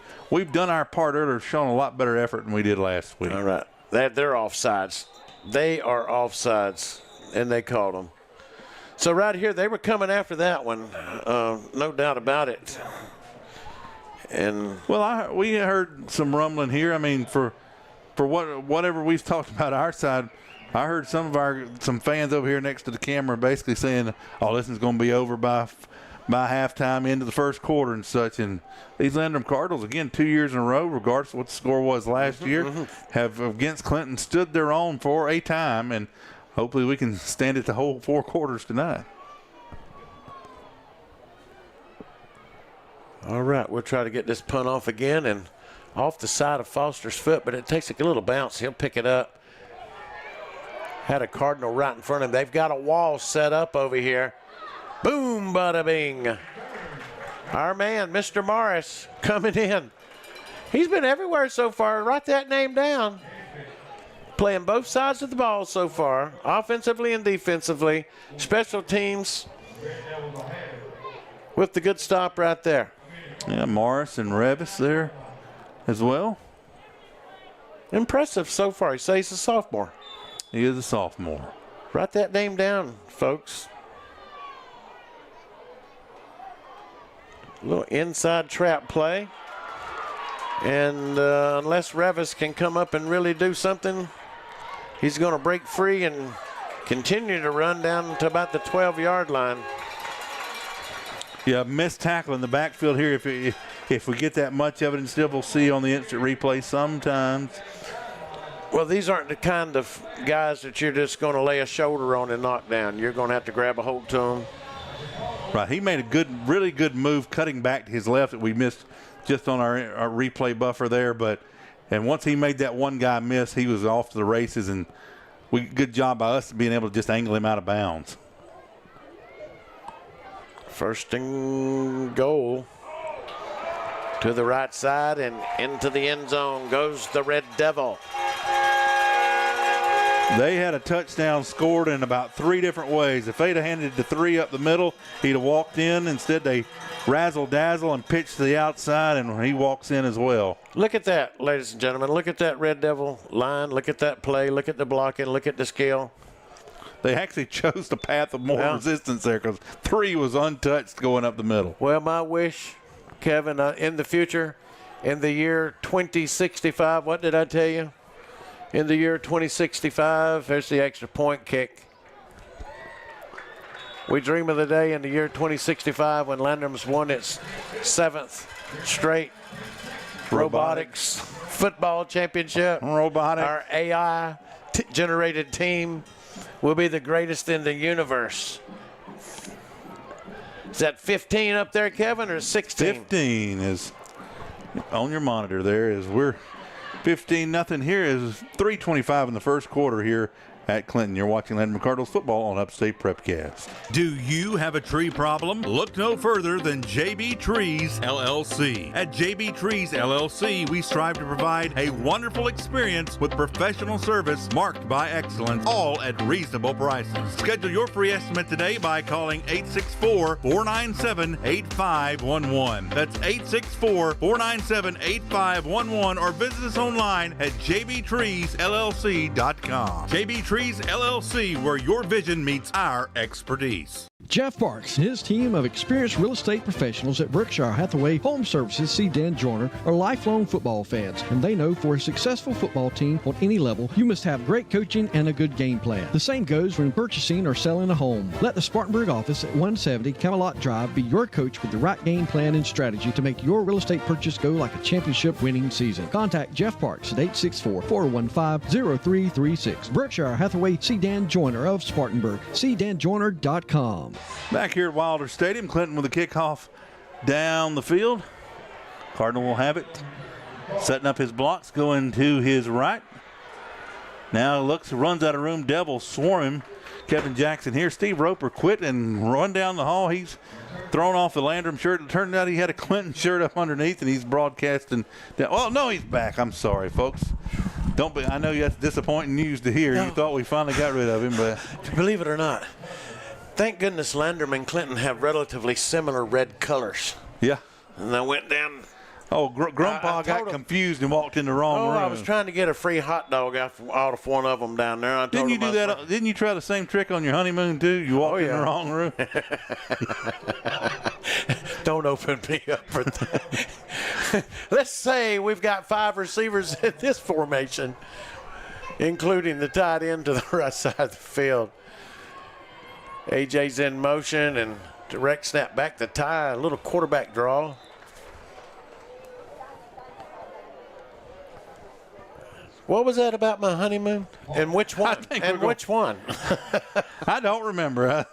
[SPEAKER 2] done our part earlier, shown a lot better effort than we did last week.
[SPEAKER 3] All right. They're offsides. They are offsides, and they called them. So right here, they were coming after that one, no doubt about it. And
[SPEAKER 2] well, we heard some rumbling here. I mean, for whatever we've talked about our side, I heard some fans over here next to the camera basically saying, "Oh, this is going to be over by halftime into the first quarter and such." And these Landrum Cardinals, again, 2 years in a row, regardless of what the score was last year, have against Clinton stood their own for a time, and hopefully we can stand it the whole 4 quarters tonight.
[SPEAKER 3] All right, we'll try to get this punt off again and off the side of Foster's foot, but it takes a little bounce. He'll pick it up. Had a Cardinal right in front of him. They've got a wall set up over here. Boom, bada bing. Our man, Mr. Morris, coming in. He's been everywhere so far. Write that name down. Playing both sides of the ball so far, offensively and defensively. Special teams with the good stop right there.
[SPEAKER 2] Yeah, Morris and Revis there as well.
[SPEAKER 3] Impressive so far. He says he's a sophomore.
[SPEAKER 2] He is a sophomore.
[SPEAKER 3] Write that name down, folks. A little inside trap play. And unless Revis can come up and really do something, he's going to break free and continue to run down to about the 12-yard line.
[SPEAKER 2] Yeah, missed tackle in the backfield here. If we get that much of it, and still we'll see on the instant replay sometimes.
[SPEAKER 3] Well, these aren't the kind of guys that you're just going to lay a shoulder on and knock down. You're going to have to grab a hold to them.
[SPEAKER 2] Right, he made a really good move cutting back to his left that we missed just on our replay buffer there. And once he made that one guy miss, he was off to the races, and good job by us being able to just angle him out of bounds.
[SPEAKER 3] First and goal. To the right side and into the end zone goes the Red Devil.
[SPEAKER 2] They had a touchdown scored in about 3 different ways. If they'd have handed the 3 up the middle, he'd have walked in. Instead, they razzle-dazzle and pitch to the outside, and he walks in as well.
[SPEAKER 3] Look at that, ladies and gentlemen. Look at that Red Devil line. Look at that play. Look at the blocking. Look at the skill.
[SPEAKER 2] They actually chose the path of more resistance there because 3 was untouched going up the middle.
[SPEAKER 3] Well, my wish, Kevin, in the future, in the year 2065, what did I tell you? In the year 2065, there's the extra point kick. We dream of the day in the year 2065 when Landrum's won its 7th straight robotics football championship. Our AI-generated team will be the greatest in the universe. Is that 15 up there, Kevin, or 16?
[SPEAKER 2] 15 is on your monitor there. We're 15-0 here. Is 3:25 in the first quarter here at Clinton. You're watching Landrum Cardinals football on Upstate Prepcast.
[SPEAKER 15] Do you have a tree problem? Look no further than JB Trees LLC. At JB Trees LLC, we strive to provide a wonderful experience with professional service marked by excellence, all at reasonable prices. Schedule your free estimate today by calling 864-497-8511. That's 864-497-8511, or visit us online at jbtreesllc.com. JB Trees LLC, where your vision meets our expertise.
[SPEAKER 1] Jeff Parks and his team of experienced real estate professionals at Berkshire Hathaway Home Services see Dan Joyner are lifelong football fans, and they know for a successful football team on any level, you must have great coaching and a good game plan. The same goes when purchasing or selling a home. Let the Spartanburg office at 170 Camelot Drive be your coach with the right game plan and strategy to make your real estate purchase go like a championship winning season. Contact Jeff Parks at 864-415-0336. Berkshire Hathaway, see Dan Joyner of Spartanburg. See danjoyner.com.
[SPEAKER 2] Back here at Wilder Stadium, Clinton with a kickoff down the field. Cardinal will have it. Setting up his blocks, going to his right. Now runs out of room. Devils swarm him. Kevin Jackson here. Steve Roper quit and run down the hall. He's thrown off the Landrum shirt. It turned out he had a Clinton shirt up underneath, and he's broadcasting down. Oh, no, he's back. I'm sorry, folks. I know that's disappointing news to hear. No. You thought we finally got rid of him, but
[SPEAKER 3] believe it or not, thank goodness Landrum and Clinton have relatively similar red colors.
[SPEAKER 2] Yeah.
[SPEAKER 3] And I went down.
[SPEAKER 2] Oh, Grandpa got confused and walked in the wrong room.
[SPEAKER 3] I was trying to get a free hot dog out of one of them down there.
[SPEAKER 2] Didn't you do that? Didn't you try the same trick on your honeymoon too? You walked in the wrong room.
[SPEAKER 3] Don't open me up for that. Let's say we've got 5 receivers in this formation. including the tight end to the right side of the field. AJ's in motion and direct snap back to Ty, a little quarterback draw. What was that about my honeymoon? And which one? And which one?
[SPEAKER 2] I don't remember.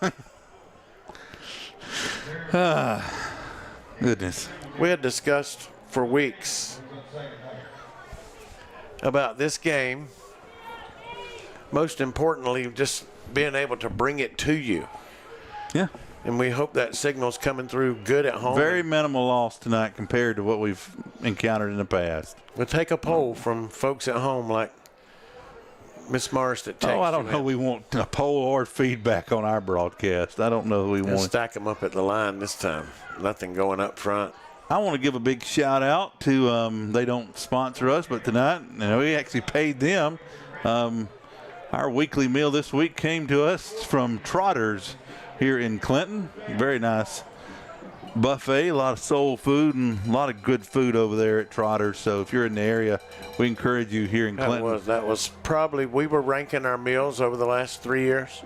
[SPEAKER 2] Goodness.
[SPEAKER 3] We had discussed for weeks about this game. Most importantly, just being able to bring it to you.
[SPEAKER 2] Yeah.
[SPEAKER 3] And we hope that signal's coming through good at home.
[SPEAKER 2] Very minimal loss tonight compared to what we've encountered in the past.
[SPEAKER 3] We'll take a poll from folks at home like Miss Morris that texts.
[SPEAKER 2] Oh, I don't know. We want a poll or feedback on our broadcast. I don't know that we
[SPEAKER 3] We'll
[SPEAKER 2] want.
[SPEAKER 3] stack them up at the line this time. Nothing going up front.
[SPEAKER 2] I want to give a big shout out to, they don't sponsor us, but tonight, we actually paid them. Our weekly meal this week came to us from Trotters here in Clinton. Very nice buffet, a lot of soul food and a lot of good food over there at Trotters. So if you're in the area, we encourage you here in Clinton.
[SPEAKER 3] That was probably, we were ranking our meals over the last 3 years,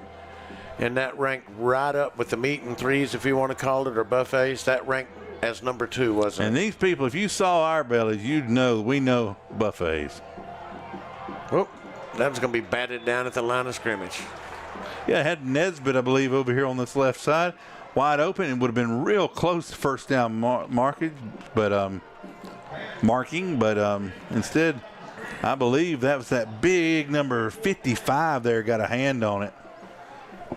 [SPEAKER 3] and that ranked right up with the meat and threes, if you want to call it, or buffets. That ranked as number 2, wasn't it?
[SPEAKER 2] And these people, if you saw our bellies, you'd know we know buffets.
[SPEAKER 3] Oh, that was going to be batted down at the line of scrimmage.
[SPEAKER 2] Yeah, it had Nesbitt, I believe, over here on this left side, wide open. It would have been real close to first down marking, but instead, I believe that was that big number 55 there got a hand on it.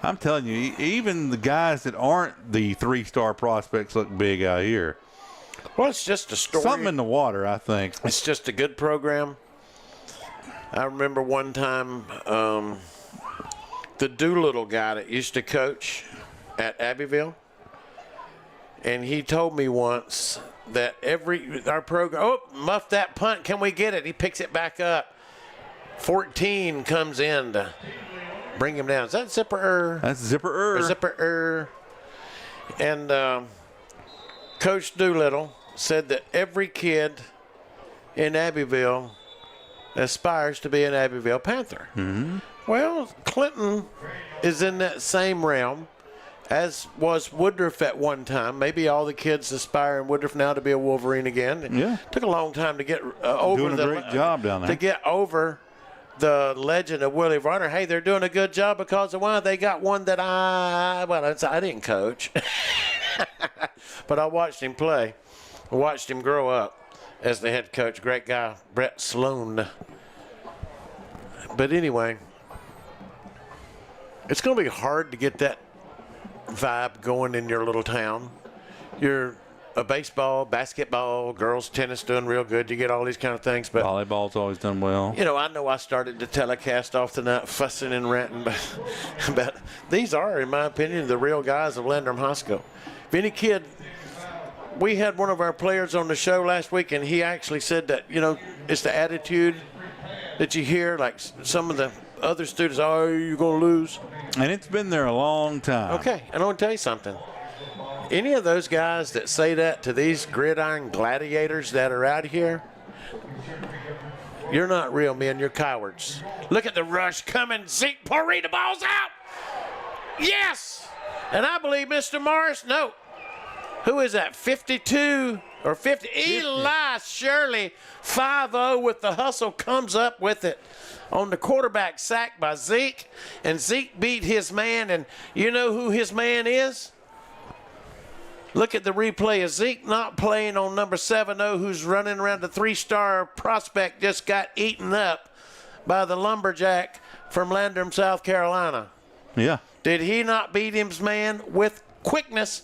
[SPEAKER 2] I'm telling you, even the guys that aren't the 3-star prospects look big out here.
[SPEAKER 3] Well, it's just a story.
[SPEAKER 2] Something in the water, I think.
[SPEAKER 3] It's just a good program. I remember one time the Doolittle guy that used to coach at Abbeville, and he told me once that our program, muff that punt, can we get it? He picks it back up. 14 comes in to bring him down. Is that Zipper?
[SPEAKER 2] That's Zipper.
[SPEAKER 3] Zipper. And Coach Doolittle said that every kid in Abbeville aspires to be an Abbeville Panther.
[SPEAKER 2] Mm-hmm.
[SPEAKER 3] Well, Clinton is in that same realm, as was Woodruff at one time. Maybe all the kids aspire in Woodruff now to be a Wolverine again.
[SPEAKER 2] Yeah.
[SPEAKER 3] Took a long time to get over
[SPEAKER 2] doing a great job down there.
[SPEAKER 3] To get over the legend of Willie Varner. Hey, they're doing a good job because of why they got one that I didn't coach, but I watched him play. I watched him grow up as the head coach. Great guy, Brett Sloan. But anyway, it's going to be hard to get that vibe going in your little town. You're a baseball, basketball, girls tennis doing real good. You get all these kind of things. But
[SPEAKER 2] volleyball's always done well.
[SPEAKER 3] I know I started the telecast off tonight fussing and ranting, but these are, in my opinion, the real guys of Landrum High School. If any kid, we had one of our players on the show last week, and he actually said that, it's the attitude that you hear, like some of the other students, you're going to lose.
[SPEAKER 2] And it's been there a long time.
[SPEAKER 3] Okay, and I want to tell you something. Any of those guys that say that to these gridiron gladiators that are out here, you're not real men, you're cowards. Look at the rush coming. Zeke Poree, the ball's out. Yes! And I believe Mr. Morris, no. Who is that, 52 or 50? Eli Shirley, 5-0 with the hustle, comes up with it on the quarterback sack by Zeke. And Zeke beat his man, and you know who his man is? Look at the replay of Zeke not playing on number 7-0, who's running around. The 3-star prospect just got eaten up by the lumberjack from Landrum, South Carolina.
[SPEAKER 2] Yeah.
[SPEAKER 3] Did he not beat his man with quickness?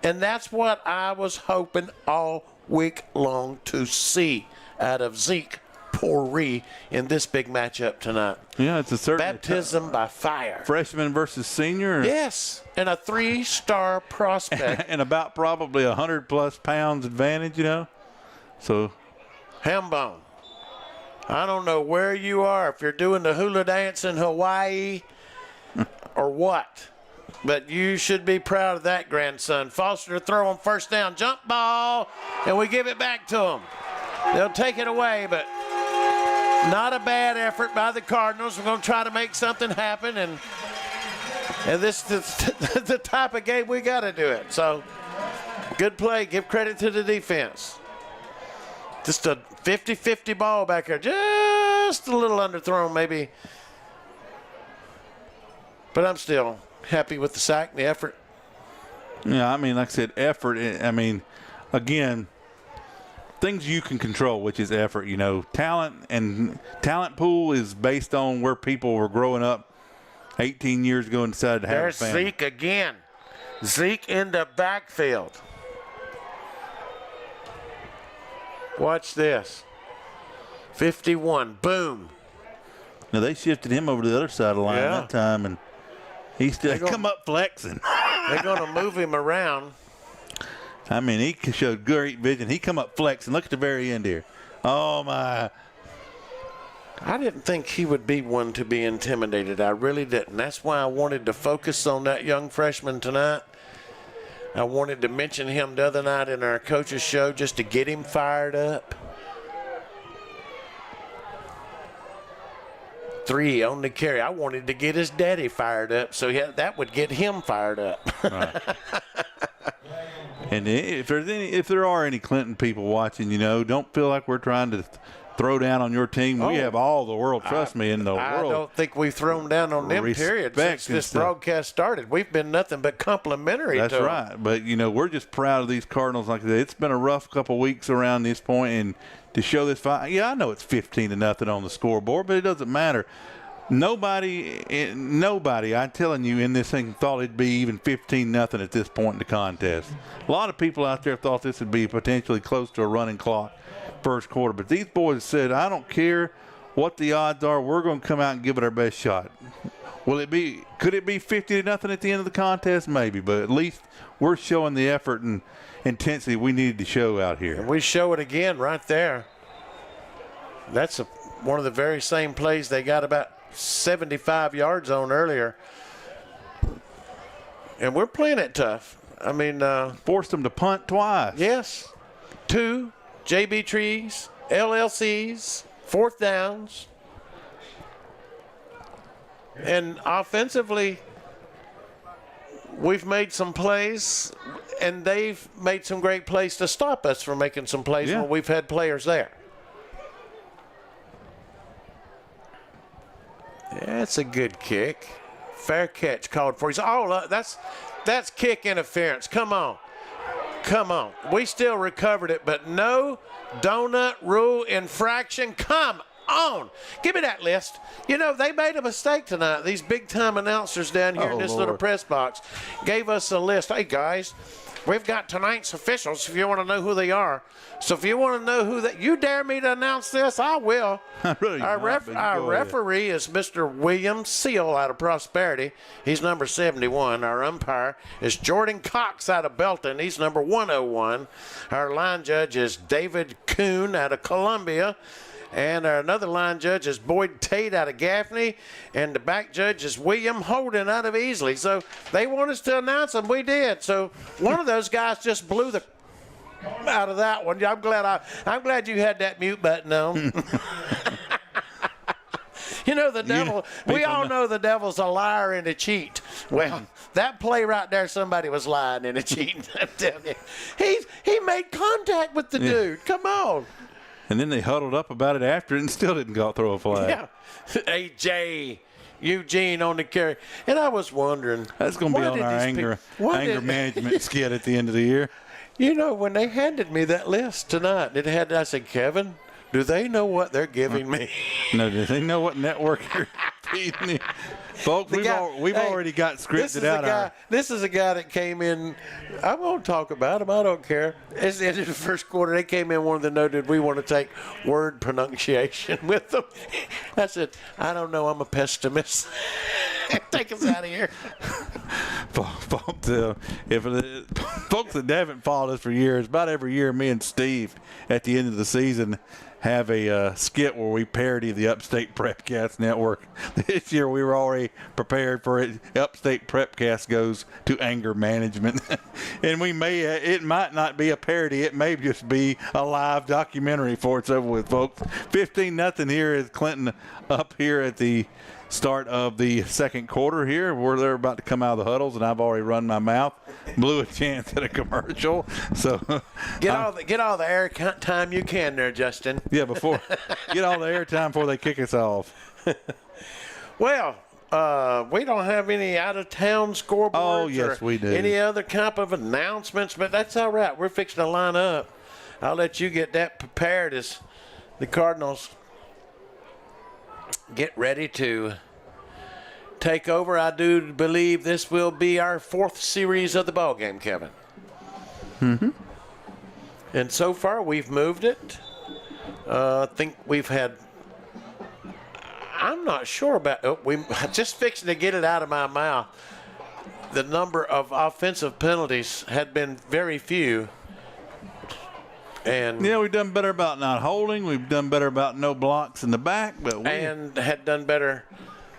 [SPEAKER 3] And that's what I was hoping all week long to see out of Zeke Poree in this big matchup tonight.
[SPEAKER 2] Yeah, it's a certain
[SPEAKER 3] baptism by fire.
[SPEAKER 2] Freshman versus senior.
[SPEAKER 3] Yes, and a 3-star prospect.
[SPEAKER 2] And about probably 100+ pounds advantage, So.
[SPEAKER 3] Hambone. I don't know where you are, if you're doing the hula dance in Hawaii or what. But you should be proud of that grandson. Foster throwing first down, jump ball, and we give it back to him. They'll take it away, but Not a bad effort by the Cardinals. We're going to try to make something happen, and this is the type of game we got to do it. So, good play. Give credit to the defense. Just a 50-50 ball back there. Just a little underthrown, maybe. But I'm still happy with the sack and the effort.
[SPEAKER 2] Yeah, I mean, like I said, effort. I mean, again, things you can control, which is effort. You know, talent talent pool is based on where people were growing up 18 years ago and decided to have a family.
[SPEAKER 3] There's Zeke again. Zeke in the backfield. Watch this. 51. Boom.
[SPEAKER 2] Now, they shifted him over to the other side of the line that time, and he still come up flexing.
[SPEAKER 3] They're going to move him around.
[SPEAKER 2] I mean, he showed great vision. He come up flexing. Look at the very end here. Oh, my.
[SPEAKER 3] I didn't think he would be one to be intimidated. I really didn't. That's why I wanted to focus on that young freshman tonight. I wanted to mention him the other night in our coaches show just to get him fired up. 3 on the carry. I wanted to get his daddy fired up, so that would get him fired up.
[SPEAKER 2] Right. And if there are any Clinton people watching, you know, don't feel like we're trying to throw down on your team. We have all the world, trust me, in the world.
[SPEAKER 3] I don't think we've thrown down on them, period, since this broadcast started. We've been nothing but complimentary to them.
[SPEAKER 2] That's right. But, you know, we're just proud of these Cardinals. Like I said, it's been a rough couple weeks around this point, and to show this fight, yeah, I know it's 15-0 on the scoreboard, but it doesn't matter. Nobody, I'm telling you, in this thing thought it'd be even 15-0 at this point in the contest. A lot of people out there thought this would be potentially close to a running clock first quarter, but these boys said, I don't care what the odds are, we're going to come out and give it our best shot. Could it be 50-0 at the end of the contest? Maybe, but at least we're showing the effort and intensity we needed to show out here.
[SPEAKER 3] And we show it again right there. That's one of the very same plays they got about 75 yards on earlier. And we're playing it tough. I mean,
[SPEAKER 2] forced them to punt twice.
[SPEAKER 3] Yes. 2 JB Trees, LLCs, 4th downs. And offensively, we've made some plays, and they've made some great plays to stop us from making some plays when we've had players there. That's a good kick. Fair catch called for. Oh, that's kick interference. Come on. Come on. We still recovered it, but no donut rule infraction. Come on. Give me that list. You know, they made a mistake tonight. These big-time announcers down here in this little press box gave us a list. Hey, guys, we've got tonight's officials if you want to know who they are. So if you want to know who you dare me to announce this, I will. Our referee is Mr. William Seal out of Prosperity. He's number 71. Our umpire is Jordan Cox out of Belton. He's number 101. Our line judge is David Kuhn out of Columbia. And another line judge is Boyd Tate out of Gaffney. And the back judge is William Holden out of Easley. So they want us to announce them. We did. So one of those guys just blew the out of that one. I'm glad you had that mute button on. You know, the devil, we all know the devil's a liar and a cheat. Well, that play right there, somebody was lying and a cheating. I'm telling you. He made contact with the dude. Come on.
[SPEAKER 2] And then they huddled up about it after and still didn't go throw a flag.
[SPEAKER 3] Yeah. AJ Eugene on the carry. And I was wondering.
[SPEAKER 2] That's going to be on our anger management skit at the end of the year.
[SPEAKER 3] You know, when they handed me that list tonight, I said, Kevin, do they know what they're giving me?
[SPEAKER 2] No, do they know what network you're feeding me? Folks, we've already got scripted out.
[SPEAKER 3] This is a guy that came in. I won't talk about him. I don't care. At the end of the first quarter, they came in, wanted to know, did we want to take word pronunciation with them? I said, I don't know. I'm a pessimist. Take us out of here.
[SPEAKER 2] Folks that haven't followed us for years, about every year, me and Steve, at the end of the season, have a skit where we parody the Upstate Prepcast Network. This year we were already prepared for it. Upstate Prepcast goes to anger management. And it might not be a parody. It may just be a live documentary for it's over with, folks. 15-0 here is Clinton up here at the start of the second quarter here, where they're about to come out of the huddles, and I've already run my mouth, blew a chance at a commercial. So
[SPEAKER 3] get all the air time you can there, Justin.
[SPEAKER 2] Yeah, get all the air time before they kick us off.
[SPEAKER 3] Well, we don't have any out-of-town scoreboards.
[SPEAKER 2] Oh, yes, we do.
[SPEAKER 3] Any other type of announcements, but that's all right. We're fixing to line up. I'll let you get that prepared as the Cardinals get ready to take over. I do believe this will be our 4th series of the ball game, Kevin.
[SPEAKER 2] Mm-hmm.
[SPEAKER 3] And so far, we've moved it. I think we've had. I'm not sure about. We just fixing to get it out of my mouth. The number of offensive penalties had been very few. And
[SPEAKER 2] yeah, we've done better about not holding. We've done better about no blocks in the back,
[SPEAKER 3] and had done better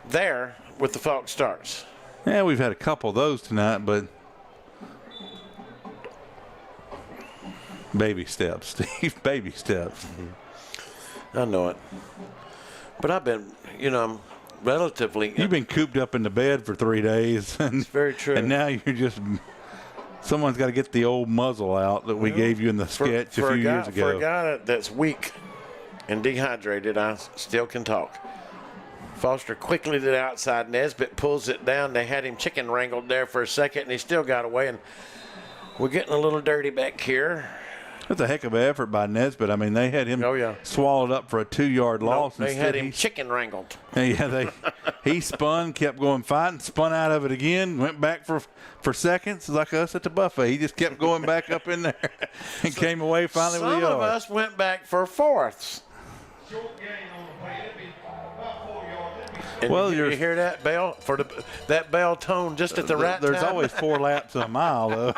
[SPEAKER 3] there with the false starts.
[SPEAKER 2] Yeah, we've had a couple of those tonight, but baby steps, Steve. Baby steps.
[SPEAKER 3] I know it, but I've been, I'm relatively.
[SPEAKER 2] You've been cooped up in the bed for 3 days. And,
[SPEAKER 3] it's very true.
[SPEAKER 2] And now you're just. Someone's got to get the old muzzle out that we gave you in the sketch a few years ago.
[SPEAKER 3] For a guy that's weak and dehydrated, I still can talk. Foster quickly to the outside. Nesbitt pulls it down. They had him chicken wrangled there for a second, and he still got away. And we're getting a little dirty back here.
[SPEAKER 2] That's a heck of an effort by Nesbitt. I mean, they had him swallowed up for a 2-yard loss.
[SPEAKER 3] They had him chicken wrangled.
[SPEAKER 2] Yeah, he spun, kept going fighting, spun out of it again, went back for seconds like us at the buffet. He just kept going back up in there and came away finally with a yard.
[SPEAKER 3] Some of us went back for fourths. And
[SPEAKER 2] well,
[SPEAKER 3] you hear that bell? That bell tone just at the right time.
[SPEAKER 2] There's always 4 laps a mile, though.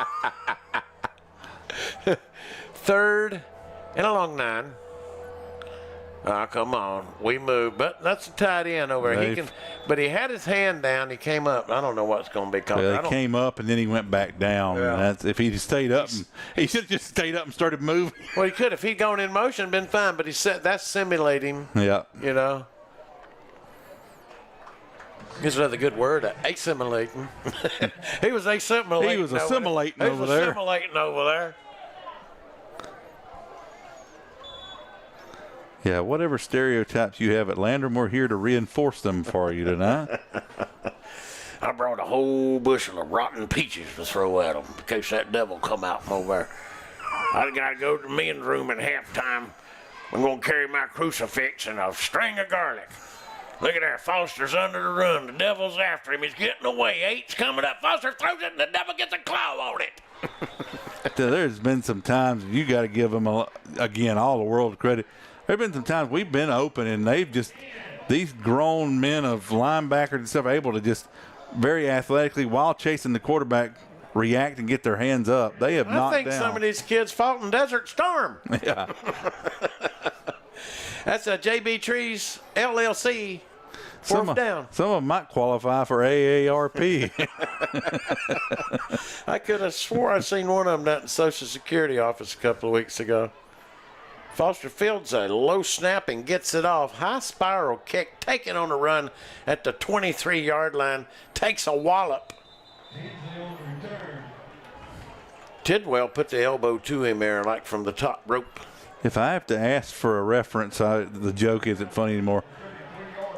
[SPEAKER 3] 3rd and a long 9. Come on. We moved. But that's a tight end over there. But he had his hand down. He came up. I don't know what's going to be called.
[SPEAKER 2] Yeah, he came up, and then he went back down. Yeah. And if he stayed up, he should have just stayed up and started moving.
[SPEAKER 3] Well, he could. If he'd gone in motion, been fine. But he said that's simulating.
[SPEAKER 2] Yeah.
[SPEAKER 3] Here's another good word, assimilating. He was assimilating.
[SPEAKER 2] He was assimilating over there.
[SPEAKER 3] He was assimilating over there.
[SPEAKER 2] Yeah, whatever stereotypes you have at Landrum, we're here to reinforce them for you tonight.
[SPEAKER 3] I brought a whole bushel of rotten peaches to throw at them in case that devil come out from over there. I got to go to the men's room at halftime. I'm going to carry my crucifix and a string of garlic. Look at there. Foster's under the run. The devil's after him. He's getting away. 8's coming up. Foster throws it, and the devil gets a claw on it.
[SPEAKER 2] There's been some times you got to give them, again, all the world credit. There have been some times we've been open, and these grown men of linebackers and stuff are able to just very athletically, while chasing the quarterback, react and get their hands up. They have knocked down.
[SPEAKER 3] I think some of these kids fought in Desert Storm.
[SPEAKER 2] Yeah.
[SPEAKER 3] That's a JB Trees LLC. Fourth down.
[SPEAKER 2] Some of them might qualify for AARP.
[SPEAKER 3] I could have swore I seen one of them down at the Social Security office a couple of weeks ago. Foster fields a low snap and gets it off. High spiral kick, taken on a run at the 23-yard line. Takes a wallop. Tidwell put the elbow to him there like from the top rope.
[SPEAKER 2] If I have to ask for a reference, the joke isn't funny anymore.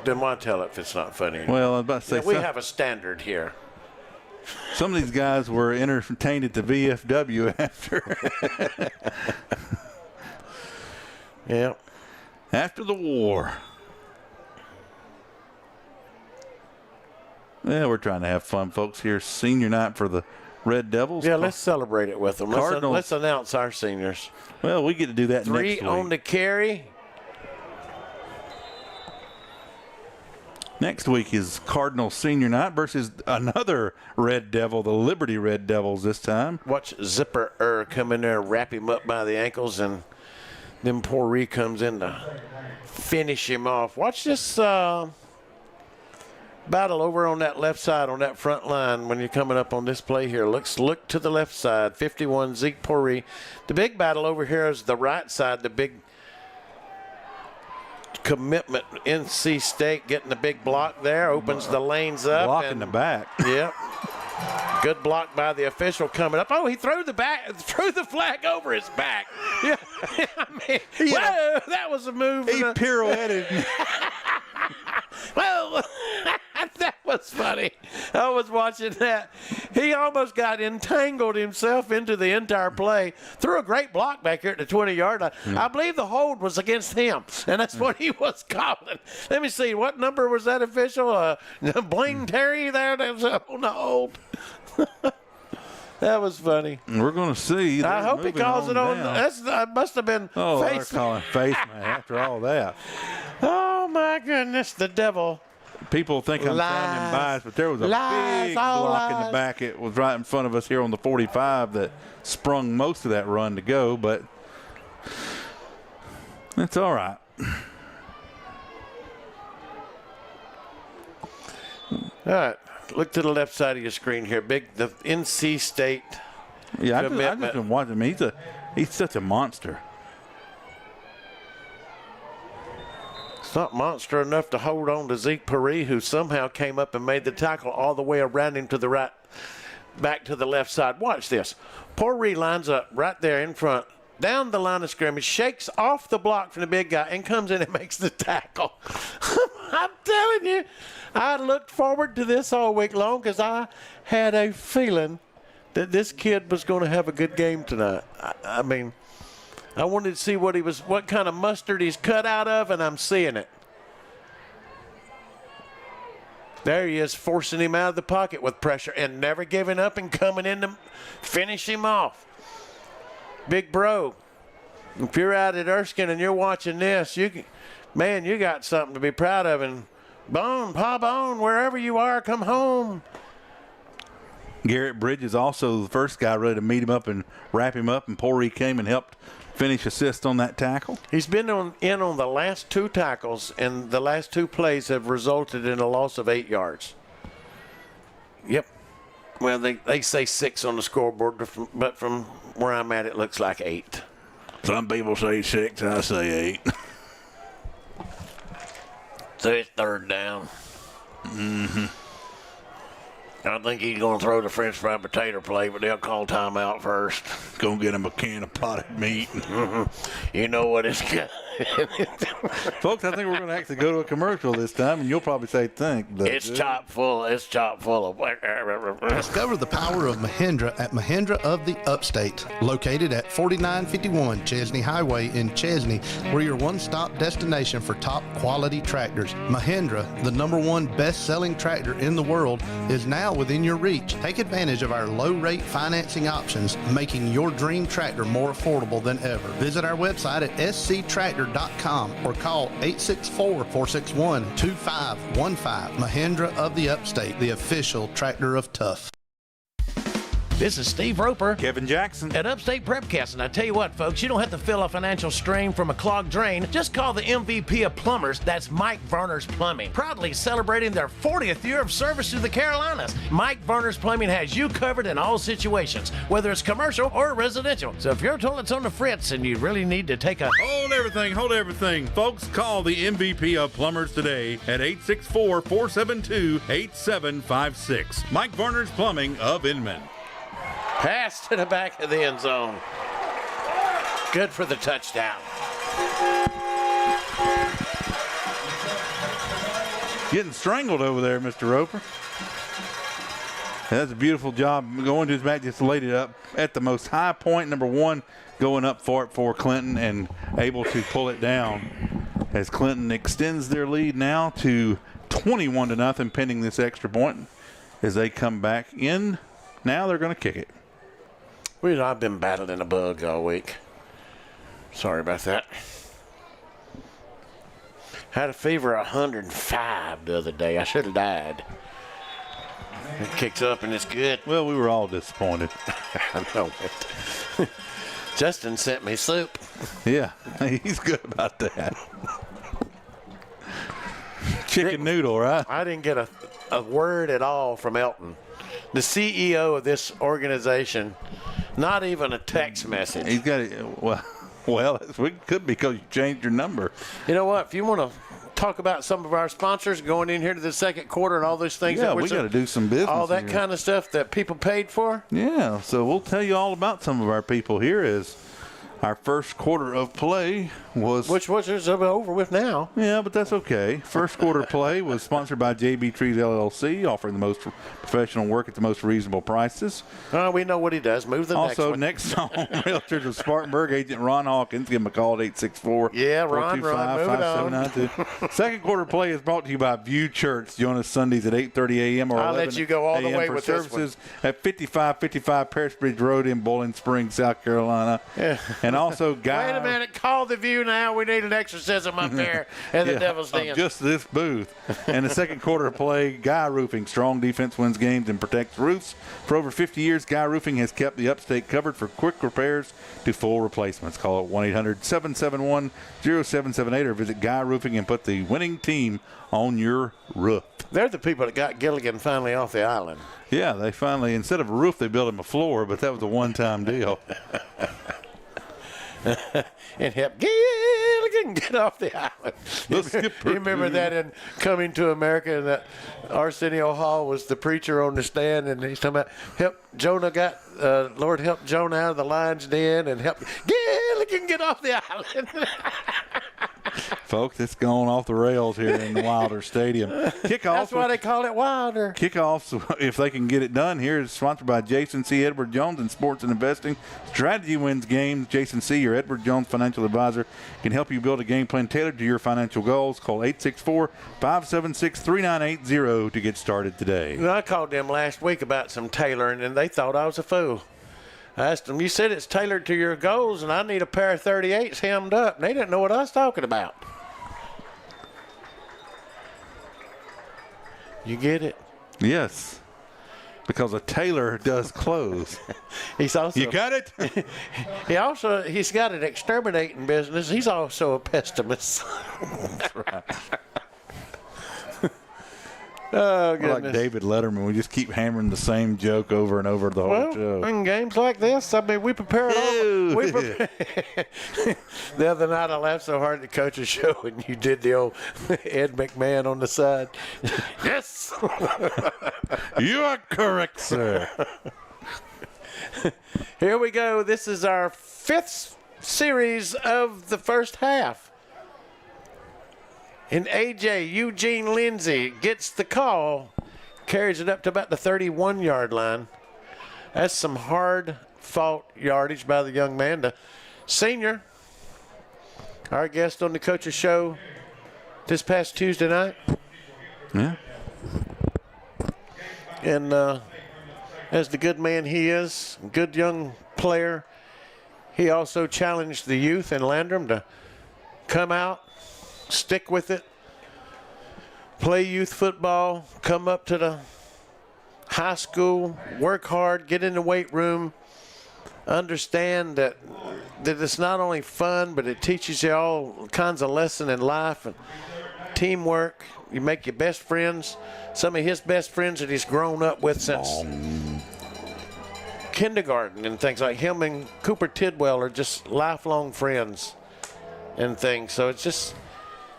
[SPEAKER 3] Then why tell it if it's not funny anymore?
[SPEAKER 2] Well, I was about to say
[SPEAKER 3] we have a standard here.
[SPEAKER 2] Some of these guys were entertained at the VFW after.
[SPEAKER 3] Yeah.
[SPEAKER 2] After the war. Yeah, we're trying to have fun, folks. Here, senior night for the Red Devils.
[SPEAKER 3] Yeah, let's celebrate it with them.
[SPEAKER 2] Cardinals.
[SPEAKER 3] Let's announce our seniors.
[SPEAKER 2] Well, we get to do that
[SPEAKER 3] 3
[SPEAKER 2] next week.
[SPEAKER 3] 3 on the carry.
[SPEAKER 2] Next week is Cardinals senior night versus another Red Devil, the Liberty Red Devils this time.
[SPEAKER 3] Watch Zipper come in there, wrap him up by the ankles, and Then Poiree comes in to finish him off. Watch this battle over on that left side, on that front line when you're coming up on this play here. Look to the left side, 51, Zeke Poiree. The big battle over here is the right side, the big commitment. NC State getting the big block there, opens the lanes up.
[SPEAKER 2] Block in the back.
[SPEAKER 3] Yep. Good block by the official coming up. Oh, he threw the flag over his back. Yeah, I mean, whoa, that was a move.
[SPEAKER 2] He pirouetted.
[SPEAKER 3] Well, that was funny. I was watching that. He almost got entangled himself into the entire play. Threw a great block back here at the 20-yard line. I believe the hold was against him, and that's what he was calling. Let me see. What number was that official? Bling Terry there? That was on the hold. That was funny.
[SPEAKER 2] We're going to see.
[SPEAKER 3] I hope he calls it on. That must have been
[SPEAKER 2] they're calling face man after all that.
[SPEAKER 3] Oh, my goodness. The devil.
[SPEAKER 2] People think I'm sounding biased, but there was a big block in the back. It was right in front of us here on the 45 that sprung most of that run to go, but it's all right.
[SPEAKER 3] All right. Look to the left side of your screen here. The NC State.
[SPEAKER 2] Yeah, I've just been watching him. He's such a monster.
[SPEAKER 3] It's not monster enough to hold on to Zeke Poiree, who somehow came up and made the tackle all the way around him to the right, back to the left side. Watch this. Poiree lines up right there in front, down the line of scrimmage, shakes off the block from the big guy, and comes in and makes the tackle. I'm telling you, I looked forward to this all week long because I had a feeling that this kid was going to have a good game tonight. I mean, I wanted to see what kind of mustard he's cut out of, and I'm seeing it. There he is, forcing him out of the pocket with pressure and never giving up and coming in to finish him off. Big bro, if you're out at Erskine and you're watching this, you got something to be proud of. And Bone, Pa Bone, wherever you are, come home.
[SPEAKER 2] Garrett Bridges also the first guy ready to meet him up and wrap him up, and Poiree came and helped finish assist on that tackle.
[SPEAKER 3] He's been in on the last two tackles, and the last two plays have resulted in a loss of 8 yards. Yep. Well, they say 6 on the scoreboard, but from where I'm at, it looks like 8.
[SPEAKER 2] Some people say 6, I say 8.
[SPEAKER 3] So it's third down.
[SPEAKER 2] Mm-hmm.
[SPEAKER 3] I think he's going to throw the French fry potato play, but they'll call timeout first.
[SPEAKER 2] Gonna get him a can of potted meat.
[SPEAKER 3] You know what it's got.
[SPEAKER 2] Folks, I think we're going to actually go to a commercial this time, and you'll probably say think.
[SPEAKER 3] It's chock full. It's chock full of.
[SPEAKER 9] Discover the power of Mahindra at Mahindra of the Upstate, located at 4951 Chesney Highway in Chesney. We're your one-stop destination for top quality tractors. Mahindra, the #1 best-selling tractor in the world, is now within your reach. Take advantage of our low-rate financing options, making your dream tractor more affordable than ever. Visit our website at sctractor.com or call 864-461-2515. Mahindra of the Upstate, the official tractor of Tough.
[SPEAKER 6] This is Steve Roper,
[SPEAKER 2] Kevin Jackson
[SPEAKER 6] at Upstate Prepcast. And I tell you what, folks, you don't have to feel a financial strain from a clogged drain. Just call the MVP of plumbers. That's Mike Varner's Plumbing. Proudly celebrating their 40th year of service to the Carolinas. Mike Varner's Plumbing has you covered in all situations, whether it's commercial or residential. So if your toilet's on the fritz and you really need to take a...
[SPEAKER 15] Hold everything. Folks, call the MVP of plumbers today at 864-472-8756. Mike Varner's Plumbing of Inman.
[SPEAKER 3] Pass to the back of the end zone. Good for the touchdown.
[SPEAKER 2] getting strangled over there, Mr. Roper. That's a beautiful job going to his back, just laid it up at the most high point, number one, going up for it for Clinton and able to pull it down as Clinton extends their lead now to 21-0 pending this extra point as they come back in. Now they're going to kick it.
[SPEAKER 3] Well, I've been battling a bug all week. Sorry about that. Had a fever of 105 the other day. I should have died. It kicks up and it's good.
[SPEAKER 2] Well, we were all disappointed.
[SPEAKER 3] I know it. Justin sent me soup.
[SPEAKER 2] Yeah, he's good about that. Chicken noodle, right?
[SPEAKER 3] I didn't get a word at all from Elton, the CEO of this organization. Not even a text message.
[SPEAKER 2] He's got it. Well, it could be because you changed your number.
[SPEAKER 3] You know what? If you want to talk about some of our sponsors going in here to the second quarter and all those things.
[SPEAKER 2] Yeah, we got to do some business.
[SPEAKER 3] All that
[SPEAKER 2] here.
[SPEAKER 3] kind of stuff that people paid for.
[SPEAKER 2] Yeah, so we'll tell you all about some of our people here as our first quarter of play was...
[SPEAKER 3] Which is over with now.
[SPEAKER 2] Yeah, but that's okay. First quarter play was sponsored by JB Trees LLC, offering the most professional work at the most reasonable prices.
[SPEAKER 3] We know what he does. Move the next one.
[SPEAKER 2] Also, next on Realtors of Spartanburg, Agent Ron Hawkins. Give him a call at 864-425-5792.
[SPEAKER 3] Yeah, Ron, move it on.
[SPEAKER 2] Second quarter play is brought to you by View Church. Join us Sundays at 8:30 a.m. or 11
[SPEAKER 3] I'll let you go all the way
[SPEAKER 2] for
[SPEAKER 3] with
[SPEAKER 2] services at 5555 Paris Bridge Road in Bowling Springs, South Carolina.
[SPEAKER 3] Yeah.
[SPEAKER 2] And also,
[SPEAKER 3] Wait a minute. Call the View now. We need an exorcism up there at the Devil's Den.
[SPEAKER 2] Just this booth. And the second quarter of play, Guy Roofing. Strong defense wins games and protects roofs. For over 50 years, Guy Roofing has kept the upstate covered for quick repairs to full replacements. Call it 1-800-771-0778 or visit Guy Roofing and put the winning team on your roof.
[SPEAKER 3] They're the people that got Gilligan finally off the island.
[SPEAKER 2] Yeah, they finally, instead of a roof, they built him a floor, but that was a one-time deal.
[SPEAKER 3] And help Gilligan get off the island. You remember that in Coming to America, and that Arsenio Hall was the preacher on the stand, and he's talking about Lord help Jonah out of the lion's den, and help Gilligan get off the island.
[SPEAKER 2] Folks, it's going off the rails here in the Wilder Stadium. Kickoffs.
[SPEAKER 3] That's why they call it Wilder.
[SPEAKER 2] Kickoffs, if they can get it done here, is sponsored by Jason C. Edward Jones in Sports and Investing. Strategy wins games. Jason C., your Edward Jones financial advisor, can help you build a game plan tailored to your financial goals. Call 864-576-3980 to get started today.
[SPEAKER 3] You know, I called them last week about some tailoring, and they thought I was a fool. I asked them, you said it's tailored to your goals, and I need a pair of 38s hemmed up. And they didn't know what I was talking about. You get it?
[SPEAKER 2] Yes, because a tailor does clothes.
[SPEAKER 3] He's also,
[SPEAKER 2] you got it?
[SPEAKER 3] He's got an exterminating business. He's also a pessimist.
[SPEAKER 2] That's right.
[SPEAKER 3] Oh, goodness.
[SPEAKER 2] We're like David Letterman. We just keep hammering the same joke over and over the whole show.
[SPEAKER 3] In games like this, I mean, we prepare it all. The other night, I laughed so hard at the coach's show, and you did the old Ed McMahon on the side. Yes!
[SPEAKER 2] You are correct, sir.
[SPEAKER 3] Here we go. This is our fifth series of the first half. And A.J. Eugene Lindsay gets the call, carries it up to about the 31-yard line. That's some hard-fought yardage by the young man. The senior, our guest on the coach's show this past Tuesday night.
[SPEAKER 2] Yeah.
[SPEAKER 3] And as the good man he is, good young player, he also challenged the youth in Landrum to come out, stick with it, play youth football, come up to the high school, work hard, get in the weight room, understand that it's not only fun, but it teaches you all kinds of lessons in life and teamwork. You make your best friends. Some of his best friends that he's grown up with since kindergarten and things like him and Cooper Tidwell are just lifelong friends and things. So it's just,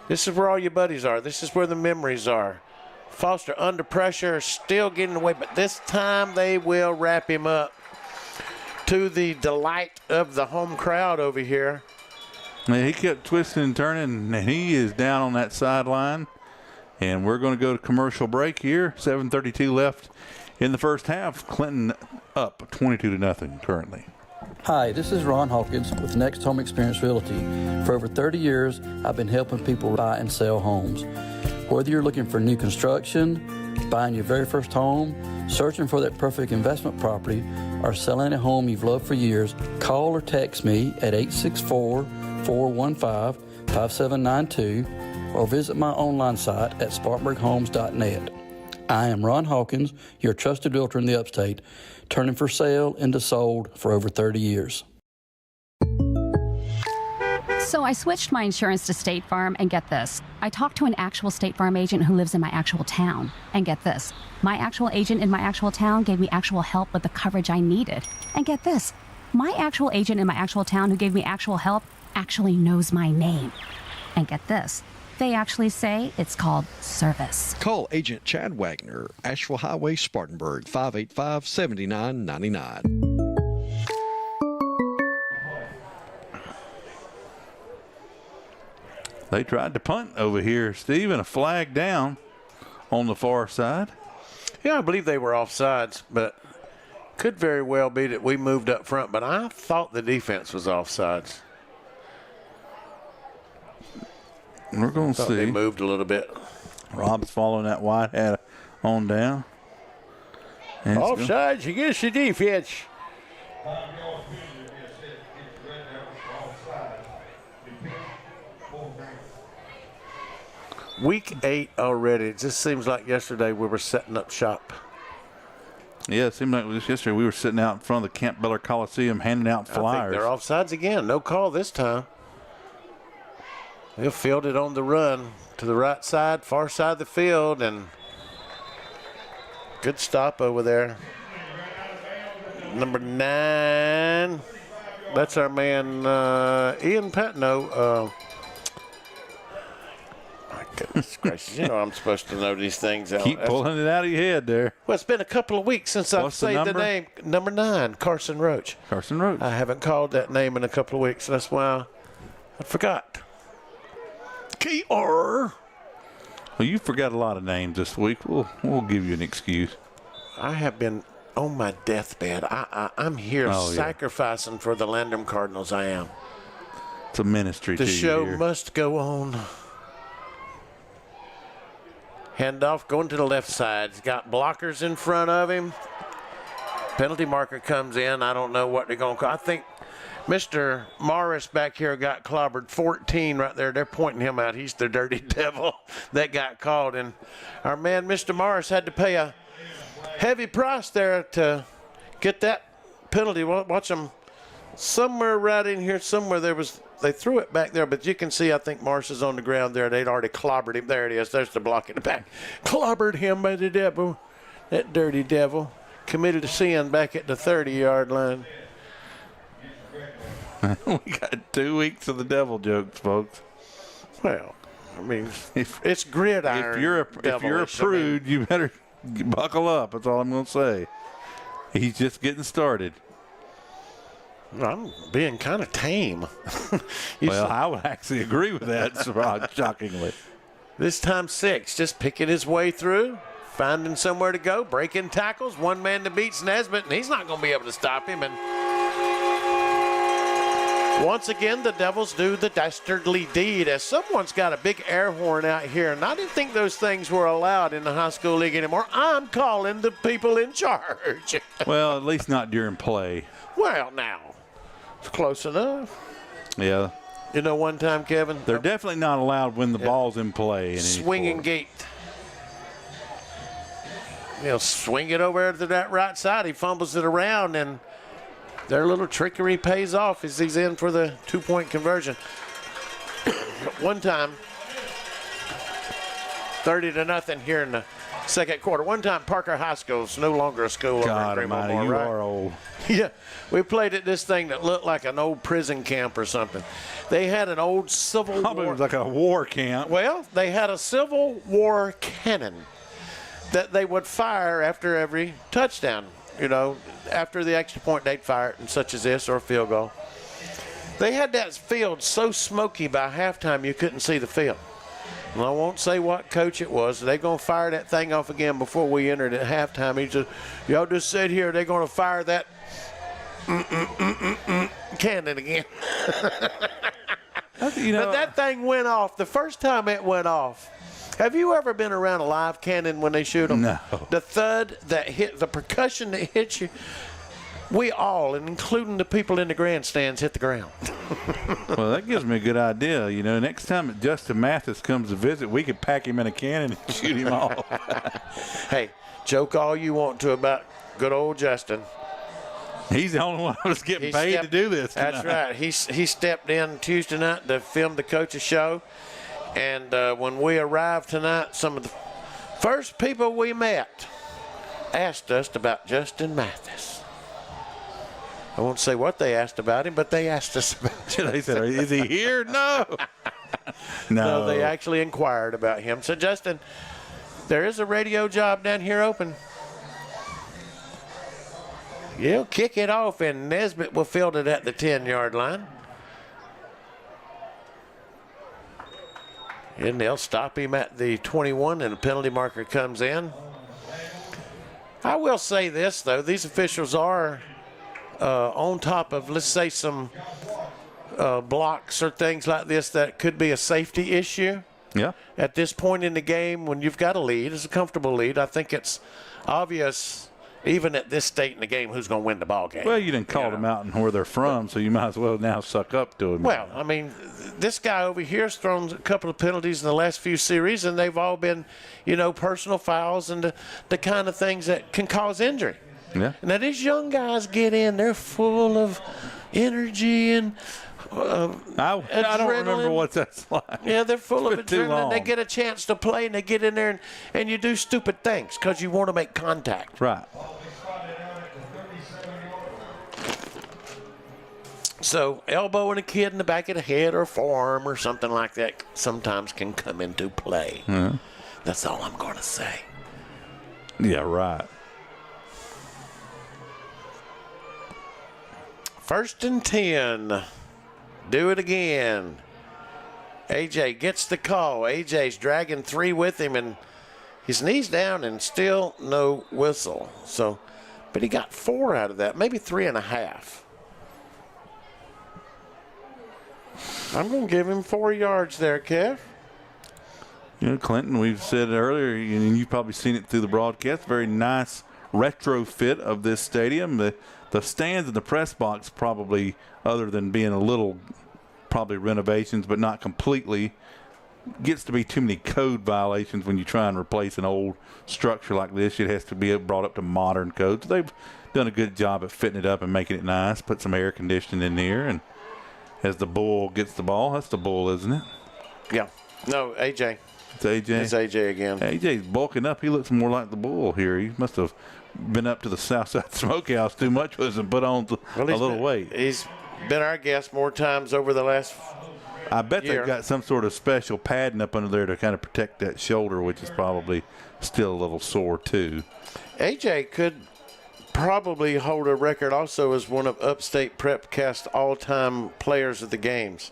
[SPEAKER 3] this is where all your buddies are. This is where the memories are. Foster under pressure, still getting away, but this time they will wrap him up to the delight of the home crowd over here.
[SPEAKER 2] Yeah, he kept twisting and turning, and he is down on that sideline. And we're going to go to commercial break here. 7:32 left in the first half. Clinton up 22-0 currently.
[SPEAKER 13] Hi, this is Ron Hawkins with Next Home Experience Realty. For over 30 years, I've been helping people buy and sell homes. Whether you're looking for new construction, buying your very first home, searching for that perfect investment property, or selling a home you've loved for years, call or text me at 864-415-5792 or visit my online site at spartanburghomes.net. I am Ron Hawkins, your trusted realtor in the upstate, turning for sale into sold for over 30 years.
[SPEAKER 11] So I switched my insurance to State Farm, and get this. I talked to an actual State Farm agent who lives in my actual town. And get this. My actual agent in my actual town gave me actual help with the coverage I needed. And get this. My actual agent in my actual town who gave me actual help actually knows my name. And get this. They actually say it's called service.
[SPEAKER 1] Call Agent Chad Wagner, Asheville Highway, Spartanburg, 585-7999.
[SPEAKER 2] They tried to punt over here, Steve, and a flag down on the far side.
[SPEAKER 3] Yeah, I believe they were offsides, but could very well be that we moved up front, but I thought the defense was offsides.
[SPEAKER 2] We're going to see.
[SPEAKER 3] They moved a little bit.
[SPEAKER 2] Rob's following that white hat on down.
[SPEAKER 3] Offsides against the defense. Week 8 already. It just seems like yesterday we were setting up shop.
[SPEAKER 2] Yeah, it seemed like just yesterday we were sitting out in front of the Camp Beller Coliseum handing out flyers.
[SPEAKER 3] I think they're offsides again. No call this time. They'll field it on the run to the right side, far side of the field, and good stop over there. Number 9. That's our man, Ian Patno. My goodness gracious. You know I'm supposed to know these things.
[SPEAKER 2] Keep pulling it out of your head there.
[SPEAKER 3] Well, it's been a couple of weeks since I've said the name. Number 9, Carson Roach.
[SPEAKER 2] Carson Roach.
[SPEAKER 3] I haven't called that name in a couple of weeks. That's why I forgot. KR.
[SPEAKER 2] Well, you forgot a lot of names this week. We'll give you an excuse.
[SPEAKER 3] I have been on my deathbed. I'm here sacrificing for the Landrum Cardinals. I am.
[SPEAKER 2] It's a ministry to you.
[SPEAKER 3] The show
[SPEAKER 2] here.
[SPEAKER 3] must go on. Handoff going to the left side. He's got blockers in front of him. Penalty marker comes in. I don't know what they're going to call. I think Mr. Morris back here got clobbered 14 right there. They're pointing him out. He's the dirty devil that got called. And our man, Mr. Morris, had to pay a heavy price there to get that penalty. Watch him somewhere right in here. Somewhere they threw it back there, but you can see, I think Morris is on the ground there. They'd already clobbered him. There it is. There's the block in the back. Clobbered him by the devil. That dirty devil. Committed a sin back at the 30-yard line.
[SPEAKER 2] We got 2 weeks of the devil jokes, folks.
[SPEAKER 3] Well, I mean, it's gridiron.
[SPEAKER 2] If you're a prude, you better buckle up. That's all I'm going to say. He's just getting started.
[SPEAKER 3] I'm being kind of tame.
[SPEAKER 2] I would actually agree with that, shockingly.
[SPEAKER 3] This time 6, just picking his way through, finding somewhere to go, breaking tackles, one man that beats Nesbitt, and he's not going to be able to stop him. And once again, the Devils do the dastardly deed as someone's got a big air horn out here, and I didn't think those things were allowed in the high school league anymore. I'm calling the people in charge.
[SPEAKER 2] Well, at least not during play.
[SPEAKER 3] Well, now, it's close enough.
[SPEAKER 2] Yeah.
[SPEAKER 3] You know, one time, Kevin,
[SPEAKER 2] they're definitely not allowed when the ball's in play. In
[SPEAKER 3] swinging gate. He'll swing it over to that right side. He fumbles it around, and their little trickery pays off as he's in for the 2-point conversion. One time, 30-0 here in the second quarter. One time, Parker High School is no longer a school.
[SPEAKER 2] God almighty, you
[SPEAKER 3] right?
[SPEAKER 2] are old.
[SPEAKER 3] Yeah, we played at this thing that looked like an old prison camp or something. They had an old Civil
[SPEAKER 2] Probably
[SPEAKER 3] War.
[SPEAKER 2] like a war camp.
[SPEAKER 3] Well, they had a Civil War cannon that they would fire after every touchdown. You know, after the extra point, they'd fire it, and such as this, or a field goal. They had that field so smoky by halftime you couldn't see the field. And I won't say what coach it was. They're going to fire that thing off again before we entered at halftime. He said, y'all just sit here. They're going to fire that cannon again.
[SPEAKER 2] You know,
[SPEAKER 3] but that thing went off. The first time it went off, have you ever been around a live cannon when they shoot them?
[SPEAKER 2] No.
[SPEAKER 3] The thud that hit, the percussion that hits you, we all, and including the people in the grandstands, hit the ground.
[SPEAKER 2] Well, that gives me a good idea. You know, next time Justin Mathis comes to visit, we could pack him in a cannon and shoot him off.
[SPEAKER 3] Hey, joke all you want to about good old Justin.
[SPEAKER 2] He's the only one that's getting paid to do this tonight.
[SPEAKER 3] That's right. He stepped in Tuesday night to film the coach's show. And when we arrived tonight, some of the first people we met asked us about Justin Mathis. I won't say what they asked about him, but they asked us about him.
[SPEAKER 2] They said, is he here? No.
[SPEAKER 3] No, they actually inquired about him. So, Justin, there is a radio job down here open. You'll kick it off, and Nesbitt will field it at the 10-yard line. And they'll stop him at the 21, and the penalty marker comes in. I will say this, though. These officials are on top of, let's say, some blocks or things like this that could be a safety issue.
[SPEAKER 2] Yeah.
[SPEAKER 3] At this point in the game, when you've got a lead, it's a comfortable lead, I think it's obvious, even at this state in the game, who's going to win the ball game.
[SPEAKER 2] Well, you didn't call them out and where they're from, so you might as well now suck up to them.
[SPEAKER 3] Well, I mean, this guy over here has thrown a couple of penalties in the last few series, and they've all been, personal fouls and the kind of things that can cause injury.
[SPEAKER 2] Yeah.
[SPEAKER 3] Now, these young guys get in, they're full of energy and
[SPEAKER 2] I don't remember what that's like.
[SPEAKER 3] Yeah, they're full of
[SPEAKER 2] Too
[SPEAKER 3] adrenaline.
[SPEAKER 2] long.
[SPEAKER 3] They get a chance to play, and they get in there, and you do stupid things because you want to make contact.
[SPEAKER 2] Right.
[SPEAKER 3] So elbowing a kid in the back of the head or forearm or something like that sometimes can come into play.
[SPEAKER 2] Mm-hmm.
[SPEAKER 3] That's all I'm going to say.
[SPEAKER 2] Yeah, right.
[SPEAKER 3] 1st and 10. Do it again. AJ gets the call. AJ's dragging 3 with him, and his knee's down and still no whistle. So, but he got 4 out of that, maybe 3.5. I'm going to give him 4 yards there, Kev.
[SPEAKER 2] Clinton, we've said earlier, and you've probably seen it through the broadcast, very nice retrofit of this stadium. The stands in the press box probably, other than being a little, probably renovations, but not completely, gets to be too many code violations when you try and replace an old structure like this. It has to be brought up to modern codes. They've done a good job at fitting it up and making it nice, put some air conditioning in here, and as the bull gets the ball, that's the bull, isn't it?
[SPEAKER 3] Yeah. No, AJ.
[SPEAKER 2] It's AJ.
[SPEAKER 3] It's AJ again.
[SPEAKER 2] AJ's bulking up. He looks more like the bull here. He must have been up to the Southside Smokehouse too much with us and put on a little weight.
[SPEAKER 3] He's been our guest more times over the last
[SPEAKER 2] I bet
[SPEAKER 3] year.
[SPEAKER 2] they've got some sort of special padding up under there to kind of protect that shoulder, which is probably still a little sore too.
[SPEAKER 3] AJ could probably hold a record also as one of Upstate Prepcast all-time players of the games.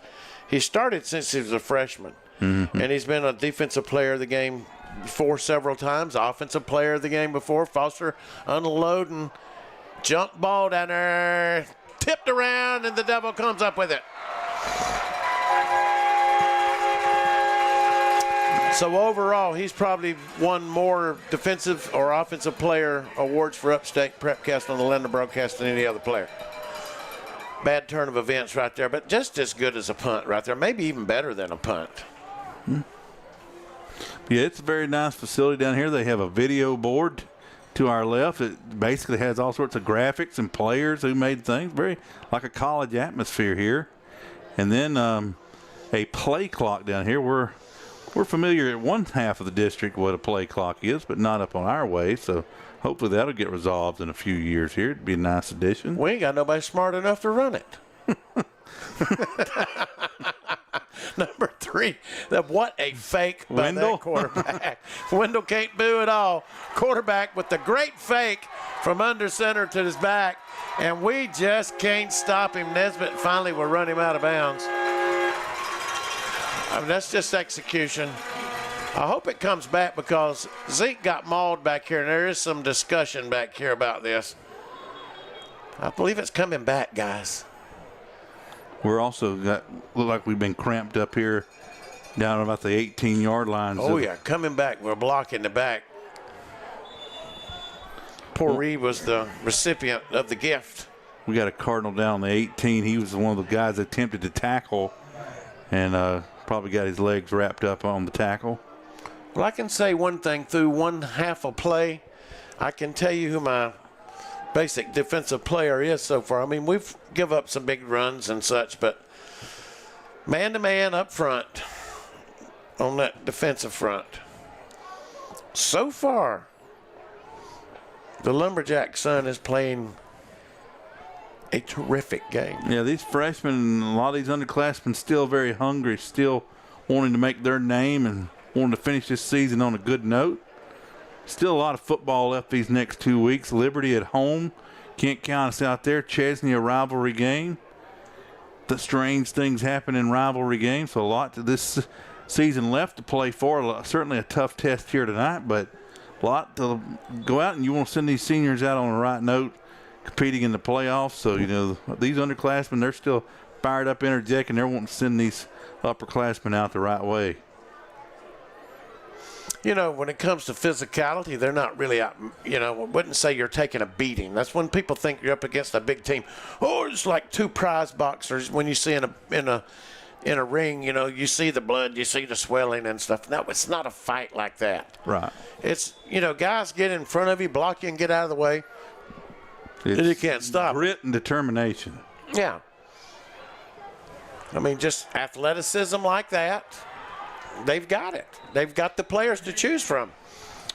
[SPEAKER 3] He started since he was a freshman, and he's been a defensive player of the game before several times, offensive player of the game before. Foster unloading, jump ball down there, tipped around, and the Devil comes up with it. So overall, he's probably won more defensive or offensive player awards for Upstate Prepcast on the Landrum broadcast than any other player. Bad turn of events right there, but just as good as a punt right there, maybe even better than a punt.
[SPEAKER 2] Yeah, it's a very nice facility down here. They have a video board to our left. It basically has all sorts of graphics and players who made things. Very like a college atmosphere here. And then a play clock down here. We're familiar at one half of the district what a play clock is, but not up on our way. So hopefully that'll get resolved in a few years here. It'd be a nice addition.
[SPEAKER 3] We ain't got nobody smart enough to run it. Number 3, what a fake by
[SPEAKER 2] Wendell.
[SPEAKER 3] that quarterback. Wendell can't do it all. Quarterback with the great fake from under center to his back, and we just can't stop him. Nesbitt finally will run him out of bounds. I mean, that's just execution. I hope it comes back because Zeke got mauled back here, and there is some discussion back here about this. I believe it's coming back, guys.
[SPEAKER 2] We're also look like we've been cramped up here down about the 18-yard line.
[SPEAKER 3] Oh, yeah, coming back. We're blocking the back. Poor Reed was the recipient of the gift.
[SPEAKER 2] We got a Cardinal down on the 18. He was one of the guys that attempted to tackle and probably got his legs wrapped up on the tackle.
[SPEAKER 3] Well, I can say one thing through one half a play. I can tell you who my basic defensive player is so far. I mean, we've give up some big runs and such, but man-to-man up front on that defensive front, so far, the Lumberjack son is playing a terrific game.
[SPEAKER 2] Yeah, these freshmen, a lot of these underclassmen still very hungry, still wanting to make their name and wanting to finish this season on a good note. Still a lot of football left these next 2 weeks. Liberty at home. Can't count us out there. Chesney, a rivalry game. The strange things happen in rivalry games, so a lot to this season left to play for. Certainly a tough test here tonight, but a lot to go out, and you want to send these seniors out on the right note, competing in the playoffs. So, you know, these underclassmen, they're still fired up, energetic, and they're wanting to send these upperclassmen out the right way.
[SPEAKER 3] You know, when it comes to physicality, they're not really out. You know, I wouldn't say you're taking a beating. That's when people think you're up against a big team. Oh, it's like two prize boxers when you see in a ring. You know, you see the blood, you see the swelling and stuff. No, it's not a fight like that.
[SPEAKER 2] Right.
[SPEAKER 3] It's, you know, guys get in front of you, block you, and get out of the way. And you can't stop.
[SPEAKER 2] Grit and determination.
[SPEAKER 3] Yeah. I mean, just athleticism like that. They've got it. They've got the players to choose from.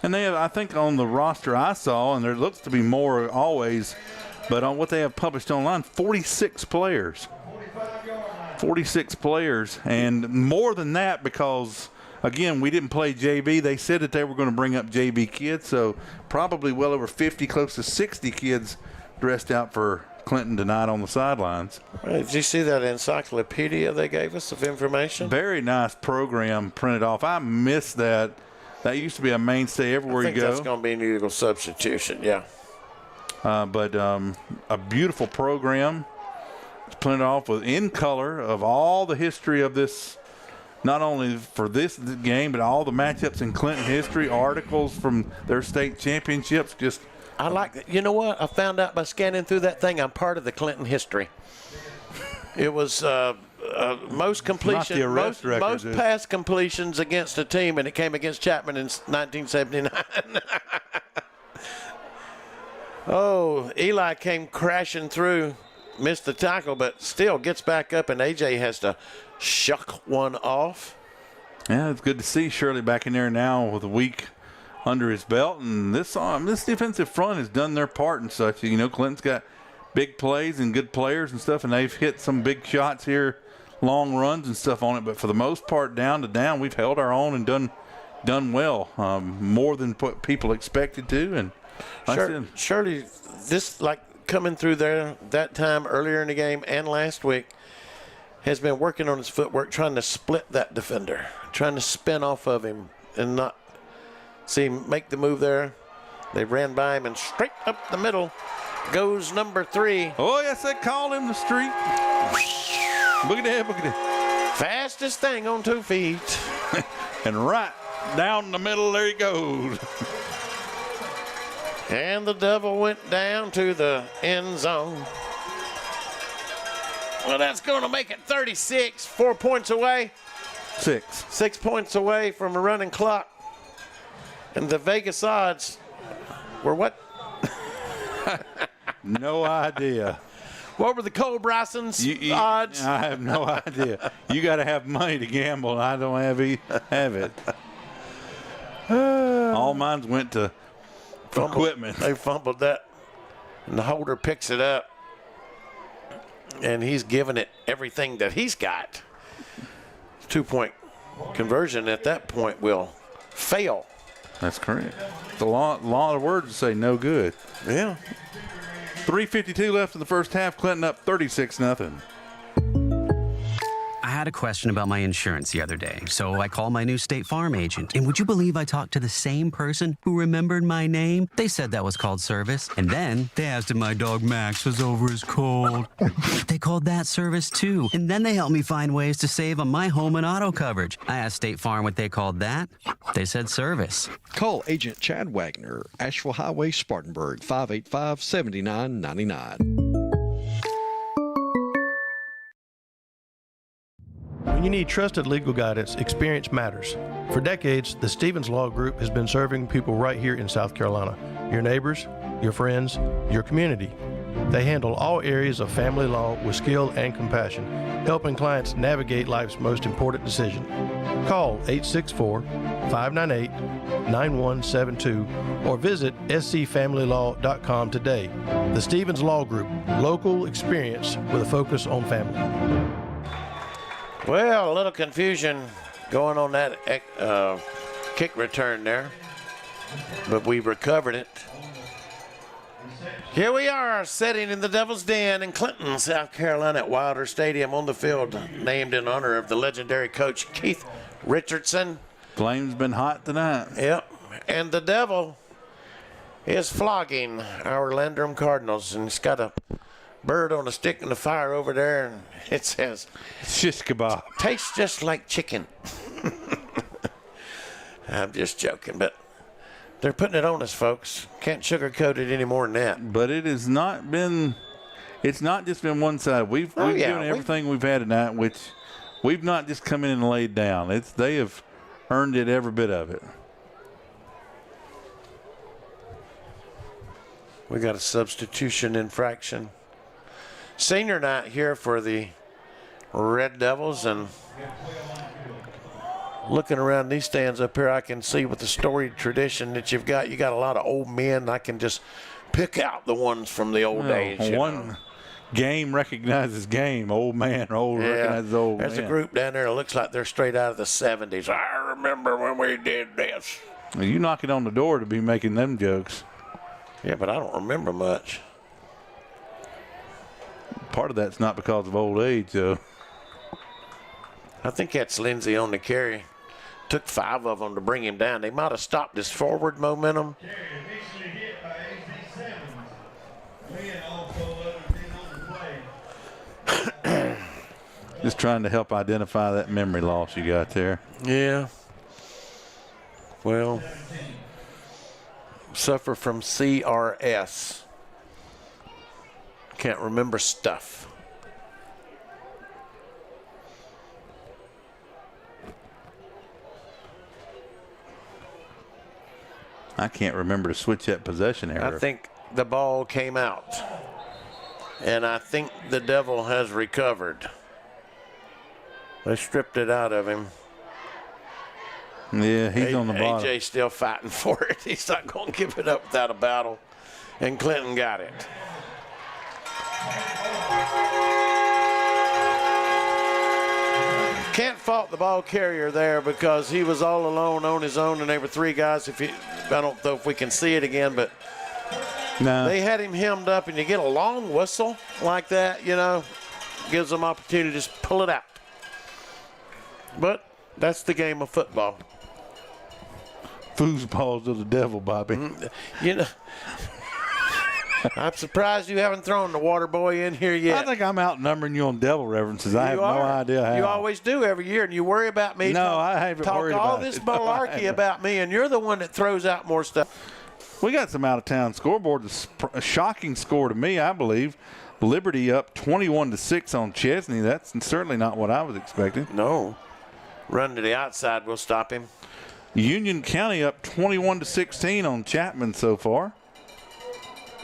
[SPEAKER 2] And they have, I think, on the roster I saw, and there looks to be more always, but on what they have published online, 46 players. 46 players, and more than that because, again, we didn't play JV. They said that they were going to bring up JV kids, so probably well over 50, close to 60 kids dressed out for Clinton tonight on the sidelines.
[SPEAKER 3] Did you see that encyclopedia they gave us of information?
[SPEAKER 2] Very nice program printed off. I miss that. That used to be a mainstay everywhere you go.
[SPEAKER 3] I think that's going to be an illegal substitution, yeah.
[SPEAKER 2] But a beautiful program. It's printed off with in color of all the history of this, not only for this game, but all the matchups in Clinton history, articles from their state championships, just
[SPEAKER 3] I like that. You know what? I found out by scanning through that thing, I'm part of the Clinton history. It was most completion, most pass completions against a team, and it came against Chapman in 1979. Oh, Eli came crashing through, missed the tackle, but still gets back up, and AJ has to shuck one off.
[SPEAKER 2] Yeah, it's good to see Shirley back in there now with a week under his belt, and this defensive front has done their part and such. You know, Clinton's got big plays and good players and stuff, and they've hit some big shots here, long runs and stuff on it. But for the most part, down to down, we've held our own and done well, more than what people expected to. And
[SPEAKER 3] Shirley, this like coming through there that time earlier in the game and last week, has been working on his footwork, trying to split that defender, trying to spin off of him and not see him make the move there. They ran by him, and straight up the middle goes number 3.
[SPEAKER 2] Oh, yes, they called him the street. Look at that, look at that.
[SPEAKER 3] Fastest thing on 2 feet.
[SPEAKER 2] And right down the middle, there he goes.
[SPEAKER 3] And the devil went down to the end zone. Well, that's going to make it 36. 4 points away. 6 points away from a running clock. And the Vegas odds were what?
[SPEAKER 2] No idea.
[SPEAKER 3] What were the Cole Bryson's odds?
[SPEAKER 2] I have no idea. You got to have money to gamble, and I don't have it. All mine went to equipment.
[SPEAKER 3] They fumbled that, and the holder picks it up, and he's giving it everything that he's got. 2-point conversion at that point will fail.
[SPEAKER 2] That's correct. It's a lot of words to say no good.
[SPEAKER 3] Yeah.
[SPEAKER 2] 3:52 left in the first half. Clinton up 36-0.
[SPEAKER 16] I had a question about my insurance the other day, so I called my new State Farm agent. And would you believe I talked to the same person who remembered my name? They said that was called service. And then they asked if my dog Max was over his cold. They called that service too. And then they helped me find ways to save on my home and auto coverage. I asked State Farm what they called that. They said service.
[SPEAKER 1] Call Agent Chad Wagner, Asheville Highway, Spartanburg, 585-7999.
[SPEAKER 10] When you need trusted legal guidance, experience matters. For decades, the Stevens Law Group has been serving people right here in South Carolina. your neighbors, your friends, your community. They handle all areas of family law with skill and compassion, helping clients navigate life's most important decision. Call 864-598-9172 or visit scfamilylaw.com today. The Stevens Law Group, local experience with a focus on family.
[SPEAKER 3] Well, a little confusion going on that kick return there, but we recovered it. Here we are, sitting in the Devil's Den in Clinton, South Carolina at Wilder Stadium on the field, named in honor of the legendary coach Keith Richardson.
[SPEAKER 2] Flame's been hot tonight.
[SPEAKER 3] Yep, and the Devil is flogging our Landrum Cardinals, and he's got a bird on a stick in the fire over there, and it says,
[SPEAKER 2] shish kebab.
[SPEAKER 3] Tastes just like chicken. I'm just joking, but they're putting it on us, folks. Can't sugarcoat it any more than that.
[SPEAKER 2] But it has not been, it's not just been one side. We've given everything we've had tonight, which we've not just come in and laid down. They have earned it, every bit of it.
[SPEAKER 3] We got a substitution infraction. Senior night here for the Red Devils, and looking around these stands up here, I can see with the storied tradition that you got a lot of old men. I can just pick out the ones from the old days.
[SPEAKER 2] One game recognizes game. Old man, recognizes old man.
[SPEAKER 3] There's a group down there that looks like they're straight out of the 70s. I remember when we did this.
[SPEAKER 2] Well, you knocking on the door to be making them jokes.
[SPEAKER 3] Yeah, but I don't remember much.
[SPEAKER 2] Part of that's not because of old age, though.
[SPEAKER 3] I think that's Lindsey on the carry. Took 5 of them to bring him down. They might have stopped his forward momentum.
[SPEAKER 2] Just trying to help identify that memory loss you got there.
[SPEAKER 3] Yeah. Well, suffer from CRS. Can't remember stuff.
[SPEAKER 2] I can't remember to switch that possession error.
[SPEAKER 3] I think the ball came out, and I think the Devil has recovered. They stripped it out of him.
[SPEAKER 2] Yeah, he's on the bottom.
[SPEAKER 3] AJ's still fighting for it. He's not going to give it up without a battle, and Clinton got it. Can't fault the ball carrier there because he was all alone on his own, and there were 3 guys. I don't know if we can see it again, but they had him hemmed up, and you get a long whistle like that, gives them opportunity to just pull it out. But that's the game of football.
[SPEAKER 2] Foosballs to the Devil, Bobby.
[SPEAKER 3] I'm surprised you haven't thrown the water boy in here yet.
[SPEAKER 2] I think I'm outnumbering you on Devil references. I have no idea how.
[SPEAKER 3] You always do every year, and you worry about me.
[SPEAKER 2] No, I haven't worried about it.
[SPEAKER 3] Talk all this malarkey about me, and you're the one that throws out more stuff.
[SPEAKER 2] We got some out-of-town scoreboard. A shocking score to me, I believe. Liberty up 21-6 on Chesney. That's certainly not what I was expecting.
[SPEAKER 3] No. Run to the outside, we'll stop him.
[SPEAKER 2] Union County up 21-16 on Chapman so far.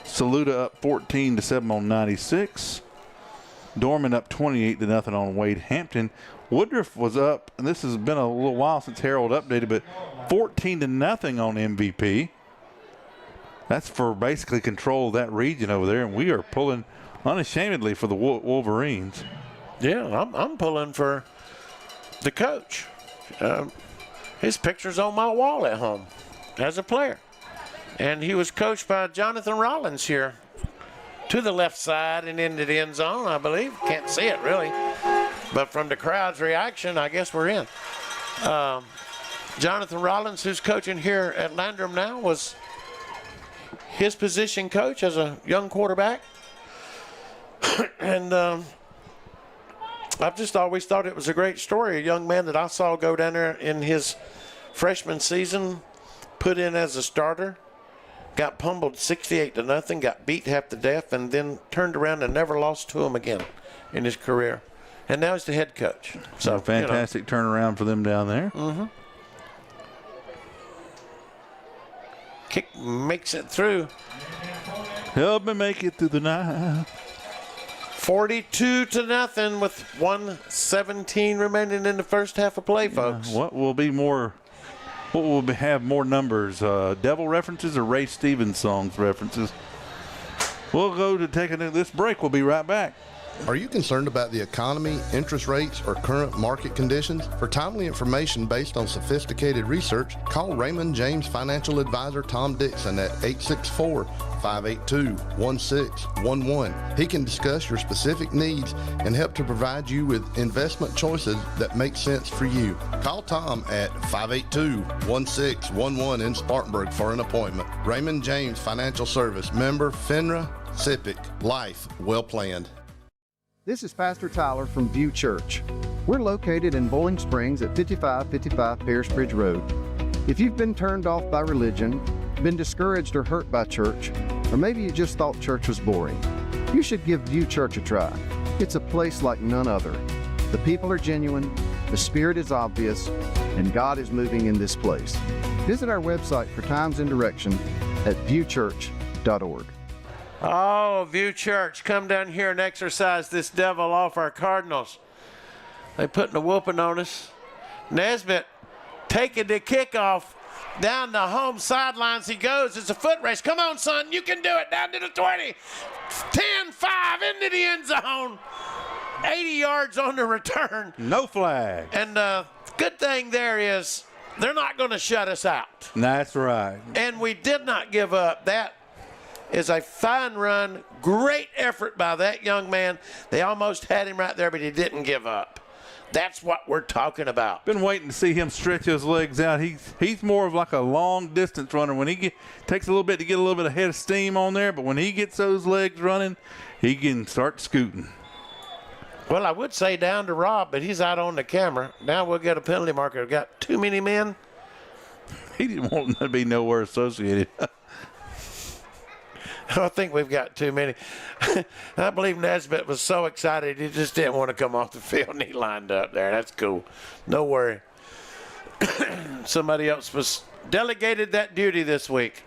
[SPEAKER 2] Saluda up 14-7 on 96. Dorman up 28-0 on Wade Hampton. Woodruff was up, and this has been a little while since Harold updated, but 14-0 on MVP. That's for basically control of that region over there, and we are pulling unashamedly for the Wolverines.
[SPEAKER 3] Yeah, I'm pulling for the coach. His picture's on my wall at home as a player. And he was coached by Jonathan Rollins here to the left side and into the end zone, I believe. Can't see it really. But from the crowd's reaction, I guess we're in. Jonathan Rollins, who's coaching here at Landrum now, was his position coach as a young quarterback. And I've just always thought it was a great story. A young man that I saw go down there in his freshman season, put in as a starter, got pummeled 68-0, got beat half to death, and then turned around and never lost to him again in his career. And now he's the head coach. So
[SPEAKER 2] a fantastic turnaround for them down there.
[SPEAKER 3] Mm-hmm. Kick makes it through.
[SPEAKER 2] Help me make it through the night.
[SPEAKER 3] 42-0 with 1:17 remaining in the first half of play, folks.
[SPEAKER 2] What will have more numbers? Devil references or Ray Stevens songs references? We'll go to take this break. We'll be right back.
[SPEAKER 9] Are you concerned about the economy, interest rates, or current market conditions? For timely information based on sophisticated research, call Raymond James Financial Advisor Tom Dixon at 864-582-1611. He can discuss your specific needs and help to provide you with investment choices that make sense for you. Call Tom at 582-1611 in Spartanburg for an appointment. Raymond James Financial Service, member FINRA, SIPC, life well planned.
[SPEAKER 12] This is Pastor Tyler from View Church. We're located in Bowling Springs at 5555 Pierce Bridge Road. If you've been turned off by religion, been discouraged or hurt by church, or maybe you just thought church was boring, you should give View Church a try. It's a place like none other. The people are genuine, the Spirit is obvious, and God is moving in this place. Visit our website for times and direction at viewchurch.org.
[SPEAKER 3] Oh, View Church, come down here and exercise this devil off our Cardinals. They putting a whooping on us. Nesbitt taking the kickoff down the home sidelines. He goes. It's a foot race. Come on, son. You can do it. Down to the 20. 10-5 into the end zone. 80 yards on the return.
[SPEAKER 2] No flag.
[SPEAKER 3] And good thing there is they're not going to shut us out.
[SPEAKER 2] That's right.
[SPEAKER 3] And we did not give up. That is a fine run. Great effort by that young man. They almost had him right there, but he didn't give up. That's what we're talking about.
[SPEAKER 2] Been waiting to see him stretch his legs out. He's more of like a long distance runner. When he takes a little bit to get a little bit of head of steam on there, but when he gets those legs running, he can start scooting.
[SPEAKER 3] Well, I would say down to Rob, but he's out on the camera. Now we'll get a penalty marker. We've got too many men.
[SPEAKER 2] He didn't want to be nowhere associated.
[SPEAKER 3] I think we've got too many. I believe Nesbitt was so excited he just didn't want to come off the field, and he lined up there. That's cool. No worry. Somebody else was delegated that duty this week.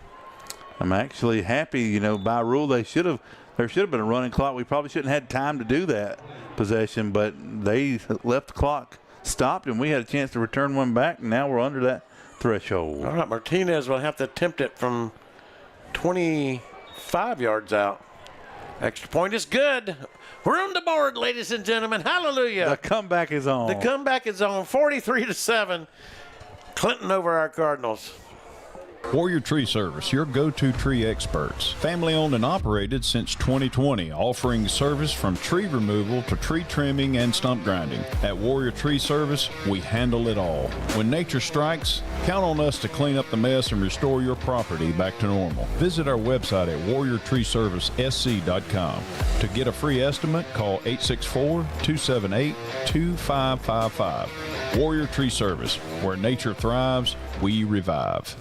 [SPEAKER 2] I'm actually happy. By rule, there should have been a running clock. We probably shouldn't have had time to do that possession, but they left the clock stopped, and we had a chance to return one back, and now we're under that threshold.
[SPEAKER 3] All right, Martinez will have to attempt it from 25 yards out. Extra point is good. We're on the board, ladies and gentlemen. Hallelujah.
[SPEAKER 2] The comeback is on.
[SPEAKER 3] The comeback is on. 43-7. Clinton over our Cardinals.
[SPEAKER 7] Warrior Tree Service, your go-to tree experts. Family owned and operated since 2020, offering service from tree removal to tree trimming and stump grinding. At Warrior Tree Service, we handle it all. When nature strikes, count on us to clean up the mess and restore your property back to normal. Visit our website at warriortreeservicesc.com. To get a free estimate, call 864-278-2555. Warrior Tree Service, where nature thrives, we revive.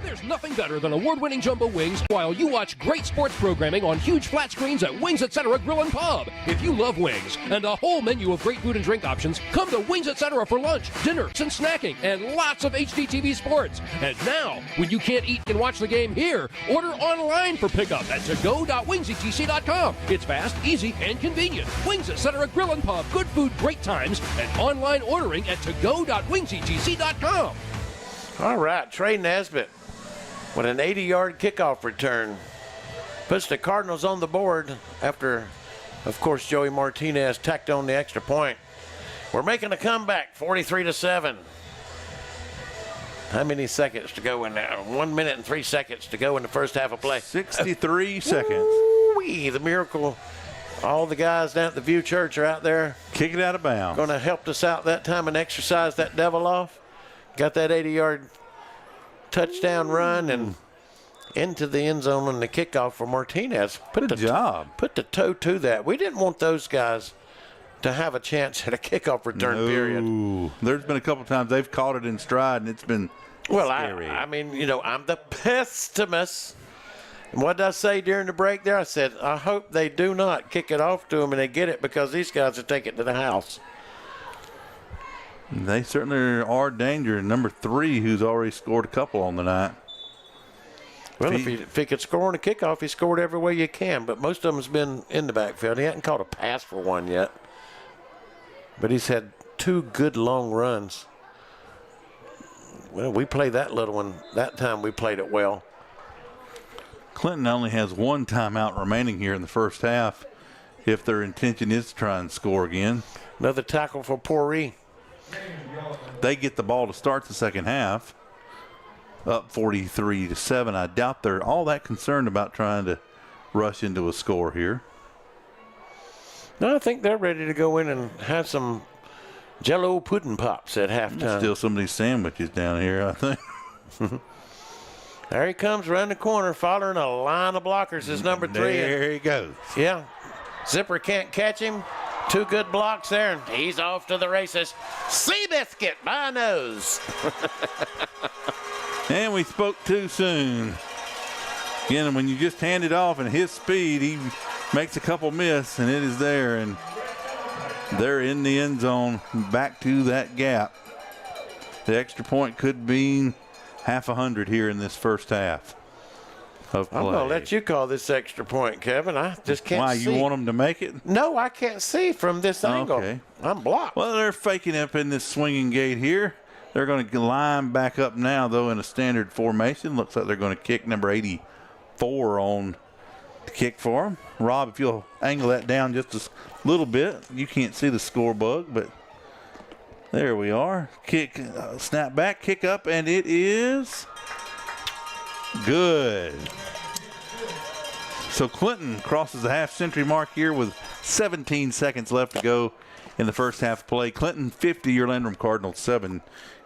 [SPEAKER 4] There's nothing better than award-winning jumbo wings while you watch great sports programming on huge flat screens at Wings Etc. Grill and Pub. If you love wings and a whole menu of great food and drink options, come to Wings Etc. for lunch, dinner, and snacking, and lots of HDTV sports. And now, when you can't eat and watch the game here, order online for pickup at togo.wingsetc.com. It's fast, easy, and convenient. Wings Etc. Grill and Pub. Good food, great times, and online ordering at togo.wingsetc.com.
[SPEAKER 3] All right, Trey Nesbitt with an 80-yard kickoff return puts the Cardinals on the board after, of course, Joey Martinez tacked on the extra point. We're making a comeback, 43-7. How many seconds to go in now? 1 minute and 3 seconds to go in the first half of play.
[SPEAKER 2] 63 seconds.
[SPEAKER 3] Woo-wee, the miracle. All the guys down at the View Church are out there.
[SPEAKER 2] Kick it out of bounds.
[SPEAKER 3] Going to help us out that time and exercise that devil off. Got that 80-yard touchdown run and into the end zone on the kickoff for Martinez.
[SPEAKER 2] Good job.
[SPEAKER 3] Put the toe to that. We didn't want those guys to have a chance at a kickoff return period.
[SPEAKER 2] There's been a couple times they've caught it in stride, and it's been scary.
[SPEAKER 3] I mean, I'm the pessimist. And what did I say during the break there? I said, I hope they do not kick it off to them and they get it, because these guys will take it to the house.
[SPEAKER 2] They certainly are danger. Number 3, who's already scored a couple on the night.
[SPEAKER 3] Well, if he could score on a kickoff, he scored every way you can, but most of them's been in the backfield. He hasn't caught a pass for one yet, but he's had 2 good long runs. Well, we played that little one. That time we played it well.
[SPEAKER 2] Clinton only has 1 timeout remaining here in the first half if their intention is to try and score again.
[SPEAKER 3] Another tackle for Poree.
[SPEAKER 2] They get the ball to start the second half, up 43-7. I doubt they're all that concerned about trying to rush into a score here.
[SPEAKER 3] No, I think they're ready to go in and have some Jell-O pudding pops at halftime.
[SPEAKER 2] Still some of these sandwiches down here, I think.
[SPEAKER 3] There he comes around the corner, following a line of blockers. Is number 3.
[SPEAKER 2] There he goes.
[SPEAKER 3] Yeah. Zipper can't catch him. 2 good blocks there, and he's off to the races. Seabiscuit by nose.
[SPEAKER 2] And we spoke too soon. Again, when you just hand it off and his speed, he makes a couple miss, and it is there. And they're in the end zone, back to that gap. The extra point could be half 100 here in this first half of play.
[SPEAKER 3] I'm going to let you call this extra point, Kevin. I just can't see.
[SPEAKER 2] Why, you want them to make it?
[SPEAKER 3] No, I can't see from this angle.
[SPEAKER 2] Okay.
[SPEAKER 3] I'm blocked.
[SPEAKER 2] Well, they're faking up in this swinging gate here. They're going to line back up now, though, in a standard formation. Looks like they're going to kick number 84 on the kick for them. Rob, if you'll angle that down just a little bit. You can't see the score bug, but there we are. Kick, snap back, kick up, and it is good. So Clinton crosses the half-century mark here with 17 seconds left to go in the first half of play. Clinton 50, your Landrum Cardinals 7.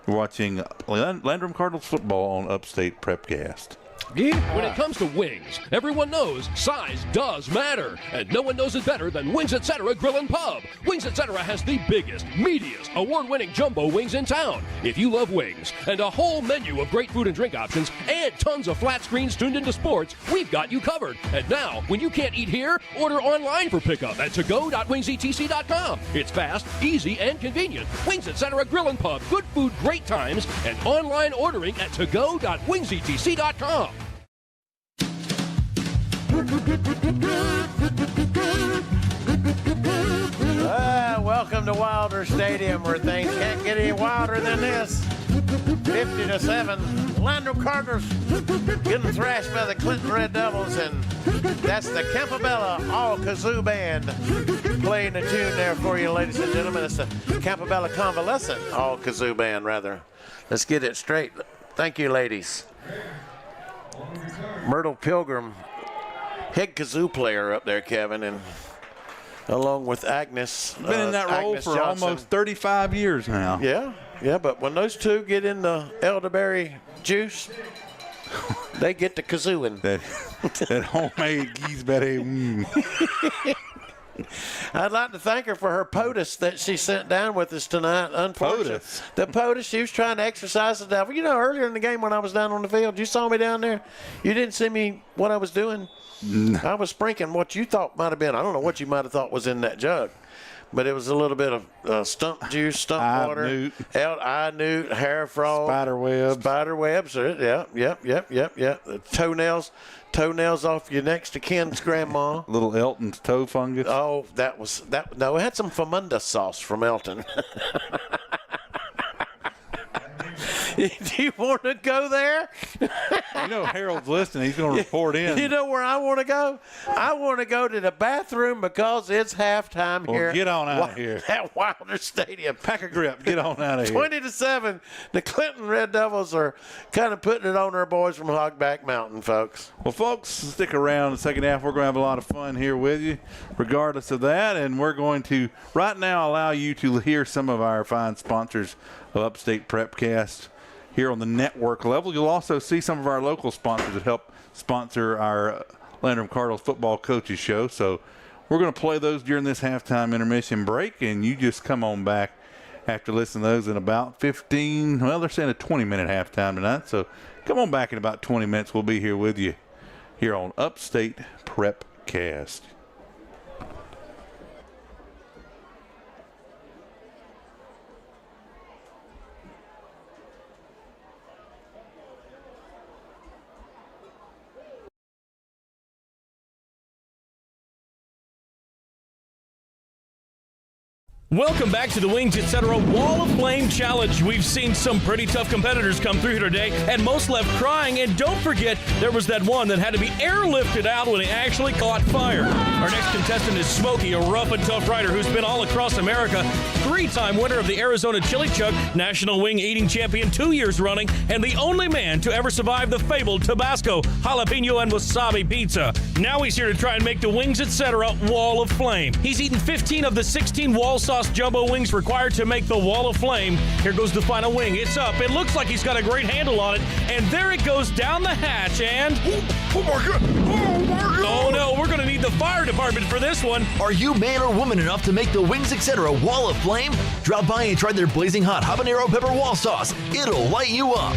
[SPEAKER 2] You're watching Landrum Cardinals football on Upstate Prepcast.
[SPEAKER 4] When it comes to wings, everyone knows size does matter, and no one knows it better than Wings Etc. Grill and Pub. Wings Etc. has the biggest, meatiest, award-winning jumbo wings in town. If you love wings and a whole menu of great food and drink options and tons of flat screens tuned into sports, we've got you covered. And now, when you can't eat here, order online for pickup at togo.wingsetc.com. It's fast, easy, and convenient. Wings Etc. Grill and Pub. Good food, great times, and online ordering at togo.wingsetc.com.
[SPEAKER 3] Welcome to Wilder Stadium, where things can't get any wilder than this. 50-7. Landrum Cardinals getting thrashed by the Clinton Red Devils, and that's the Campobella All Kazoo Band playing a tune there for you, ladies and gentlemen. It's the Campobella Convalescent All Kazoo Band, rather. Let's get it straight. Thank you, ladies. Myrtle Pilgrim, head kazoo player up there, Kevin, and along with Agnes.
[SPEAKER 2] Been in that role
[SPEAKER 3] Agnes
[SPEAKER 2] for
[SPEAKER 3] Johnson.
[SPEAKER 2] almost 35 years now.
[SPEAKER 3] Yeah, but when those two get in the elderberry juice, they get to kazooing.
[SPEAKER 2] That homemade geeseberry.
[SPEAKER 3] I'd like to thank her for her POTUS that she sent down with us tonight. Unfortunately, the POTUS, she was trying to exercise the devil. You know, earlier in the game when I was down on the field, you saw me down there. You didn't see me what I was doing. I was sprinkling what you thought might have been. I don't know what you might have thought was in that jug, but it was a little bit of stump juice, stump water, eye newt, hair frog, spider webs. Yep. Toenails off your next to kin's grandma.
[SPEAKER 2] Little Elton's toe fungus.
[SPEAKER 3] Oh, that. No, it had some Famunda sauce from Elton. Do you want to go there?
[SPEAKER 2] You know Harold's listening. He's going to report in.
[SPEAKER 3] You know where I want to go? I want to go to the bathroom because it's halftime here.
[SPEAKER 2] Get on out of here.
[SPEAKER 3] At Wilder Stadium.
[SPEAKER 2] Pack a grip. Get on out of here.
[SPEAKER 3] 20-7. The Clinton Red Devils are kind of putting it on our boys from Hogback Mountain, folks.
[SPEAKER 2] Well, folks, stick around in the second half. We're going to have a lot of fun here with you, regardless of that. And we're going to, right now, allow you to hear some of our fine sponsors of Upstate Prepcast here on the network level. You'll also see some of our local sponsors that help sponsor our Landrum Cardinals football coaches show. So we're going to play those during this halftime intermission break, and you just come on back after listening to those in about 15, well, they're saying a 20-minute halftime tonight. So come on back in about 20 minutes. We'll be here with you here on Upstate Prepcast.
[SPEAKER 17] Welcome back to the Wings Etc. Wall of Flame Challenge. We've seen some pretty tough competitors come through here today, and most left crying. And don't forget, there was that one that had to be airlifted out when he actually caught fire. Our next contestant is Smokey, a rough and tough rider who's been all across America, 3-time winner of the Arizona Chili Chuck, National Wing Eating Champion 2 years running, and the only man to ever survive the fabled Tabasco, jalapeno, and wasabi pizza. Now he's here to try and make the Wings Etc. Wall of Flame. He's eaten 15 of the 16 wall sauce jumbo wings required to make the Wall of Flame. Here goes the final wing. It's up. It looks like he's got a great handle on it. And there it goes down the hatch and... Oh my God! Oh my God! Oh no, we're going to need the fire department for this one.
[SPEAKER 18] Are you man or woman enough to make the Wings Etc. Wall of Flame? Drop by and try their blazing hot habanero pepper wall sauce. It'll light you up.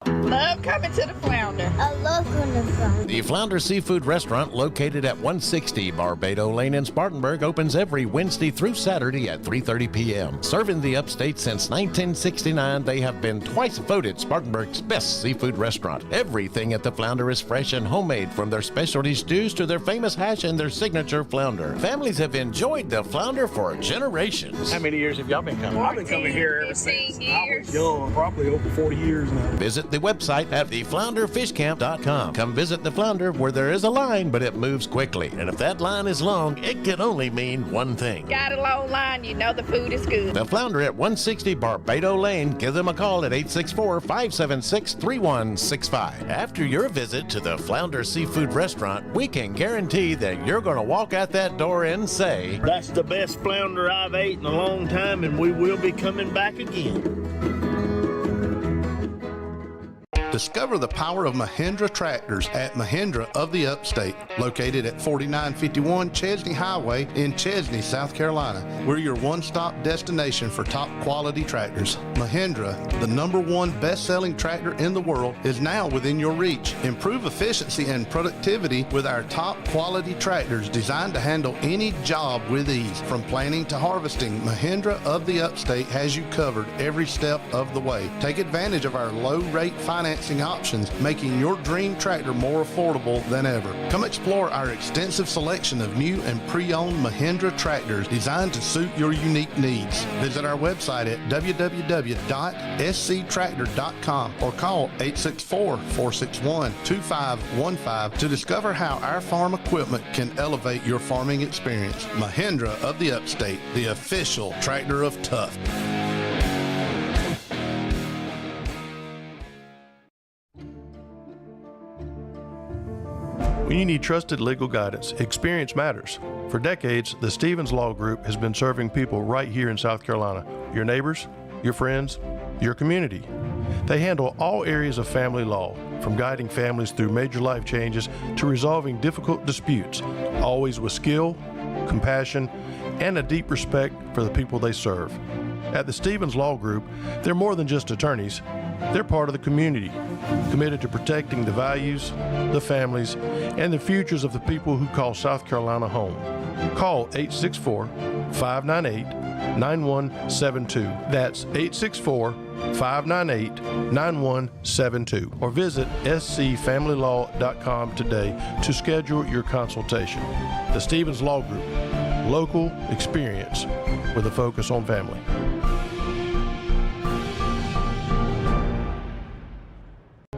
[SPEAKER 19] Love coming to the Flounder.
[SPEAKER 6] I love going to the Flounder. The Flounder Seafood Restaurant, located at 160 Barbado Lane in Spartanburg, opens every Wednesday through Saturday at 3:30 p.m. Serving the upstate since 1969, they have been twice voted Spartanburg's best seafood restaurant. Everything at the Flounder is fresh and homemade, from their specialty stews to their famous hash and their signature flounder. Families have enjoyed the Flounder for generations.
[SPEAKER 20] How many years have y'all been coming?
[SPEAKER 19] I've been coming here ever since I was young,
[SPEAKER 20] Probably over 40 years now.
[SPEAKER 6] Visit the website at theflounderfishcamp.com. Come visit the Flounder, where there is a line, but it moves quickly. And if that line is long, it can only mean one thing.
[SPEAKER 19] Got a long line, you know the food is good.
[SPEAKER 6] The Flounder at 160 Barbado Lane. Give them a call at 864-576-3165. After your visit to the Flounder Seafood Restaurant, we can guarantee that you're going to walk out that door and say,
[SPEAKER 20] That's the best flounder I've ate in a long time, and we will be coming back again.
[SPEAKER 9] Discover the power of Mahindra tractors at Mahindra of the Upstate, located at 4951 Chesney Highway in Chesney, South Carolina. We're your one-stop destination for top quality tractors. Mahindra, the #1 best-selling tractor in the world, is now within your reach. Improve efficiency and productivity with our top quality tractors designed to handle any job with ease. From planting to harvesting, Mahindra of the Upstate has you covered every step of the way. Take advantage of our low-rate financing options, making your dream tractor more affordable than ever. Come explore our extensive selection of new and pre-owned Mahindra tractors designed to suit your unique needs. Visit our website at www.sctractor.com or call 864-461-2515 to discover how our farm equipment can elevate your farming experience. Mahindra of the Upstate, the official tractor of tough.
[SPEAKER 10] When you need trusted legal guidance, experience matters. For decades, the Stevens Law Group has been serving people right here in South Carolina. Your neighbors, your friends, your community. They handle all areas of family law, from guiding families through major life changes to resolving difficult disputes, always with skill, compassion, and a deep respect for the people they serve. At the Stevens Law Group, they're more than just attorneys. They're part of the community, committed to protecting the values, the families, and the futures of the people who call South Carolina home. Call 864-598-9172. That's 864-598-9172. Or visit scfamilylaw.com today to schedule your consultation. The Stevens Law Group, local experience with a focus on family.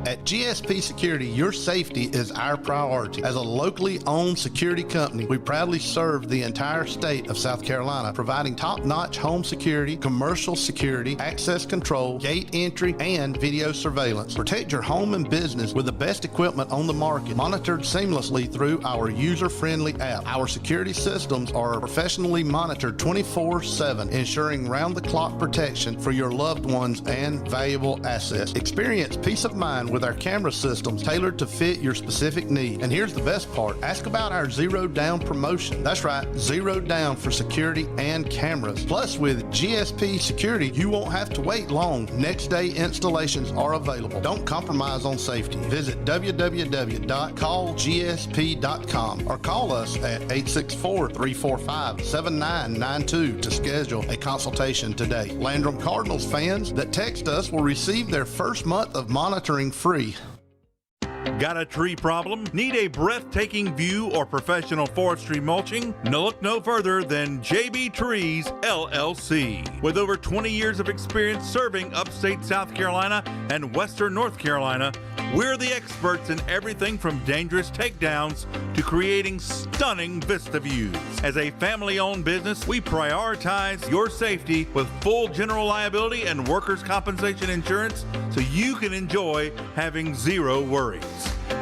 [SPEAKER 9] At GSP Security, your safety is our priority. As a locally owned security company, we proudly serve the entire state of South Carolina, providing top-notch home security, commercial security, access control, gate entry, and video surveillance. Protect your home and business with the best equipment on the market, monitored seamlessly through our user-friendly app. Our security systems are professionally monitored 24/7, ensuring round-the-clock protection for your loved ones and valuable assets. Experience peace of mind with our camera systems tailored to fit your specific needs. And here's the best part. Ask about our Zero Down promotion. That's right, Zero Down for security and cameras. Plus, with GSP Security, you won't have to wait long. Next day installations are available. Don't compromise on safety. Visit www.callgsp.com or call us at 864-345-7992 to schedule a consultation today. Landrum Cardinals fans that text us will receive their first month of monitoring free.
[SPEAKER 15] Got a tree problem? Need a breathtaking view or professional forestry mulching? No, look no further than JB Trees LLC. With over 20 years of experience serving upstate South Carolina and western North Carolina, we're the experts in everything from dangerous takedowns to creating stunning vista views. As a family-owned business, we prioritize your safety with full general liability and workers' compensation insurance so you can enjoy having zero worries.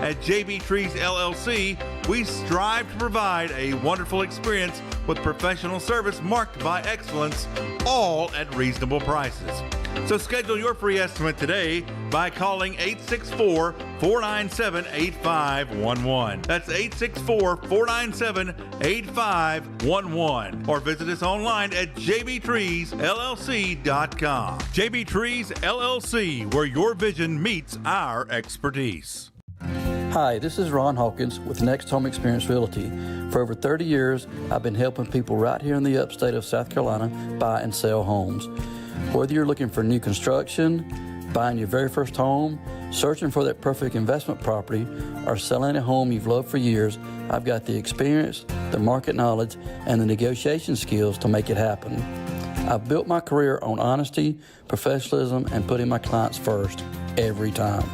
[SPEAKER 15] At JB Trees LLC, we strive to provide a wonderful experience with professional service marked by excellence, all at reasonable prices. So schedule your free estimate today by calling 864-497-8511. That's 864-497-8511. Or visit us online at jbtreesllc.com. JB Trees LLC, where your vision meets our expertise.
[SPEAKER 13] Hi, this is Ron Hawkins with Next Home Experience Realty. For over 30 years, I've been helping people right here in the upstate of South Carolina buy and sell homes. Whether you're looking for new construction, buying your very first home, searching for that perfect investment property, or selling a home you've loved for years, I've got the experience, the market knowledge, and the negotiation skills to make it happen. I've built my career on honesty, professionalism, and putting my clients first every time.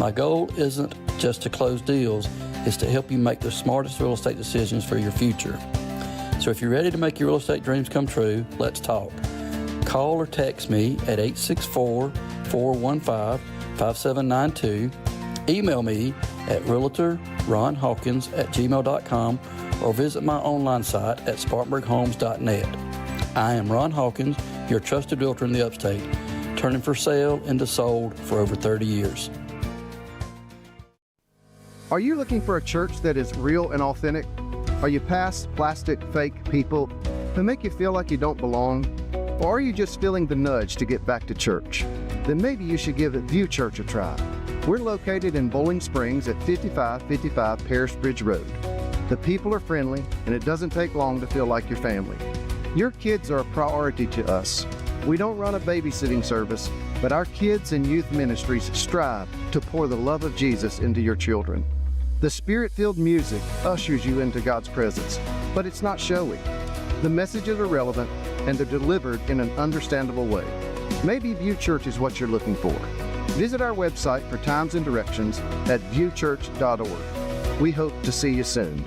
[SPEAKER 13] My goal isn't just to close deals, it's to help you make the smartest real estate decisions for your future. So if you're ready to make your real estate dreams come true, let's talk. Call or text me at 864-415-5792. Email me at realtorronhawkins@gmail.com or visit my online site at spartanburghomes.net. I am Ron Hawkins, your trusted realtor in the upstate, turning for sale into sold for over 30 years.
[SPEAKER 12] Are you looking for a church that is real and authentic? Are you past plastic, fake people who make you feel like you don't belong? Or are you just feeling the nudge to get back to church? Then maybe you should give View Church a try. We're located in Bowling Springs at 5555 Paris Bridge Road. The people are friendly, and it doesn't take long to feel like your family. Your kids are a priority to us. We don't run a babysitting service, but our kids and youth ministries strive to pour the love of Jesus into your children. The Spirit-filled music ushers you into God's presence, but it's not showy. The messages are relevant, and they're delivered in an understandable way. Maybe View Church is what you're looking for. Visit our website for times and directions at viewchurch.org. We hope to see you soon.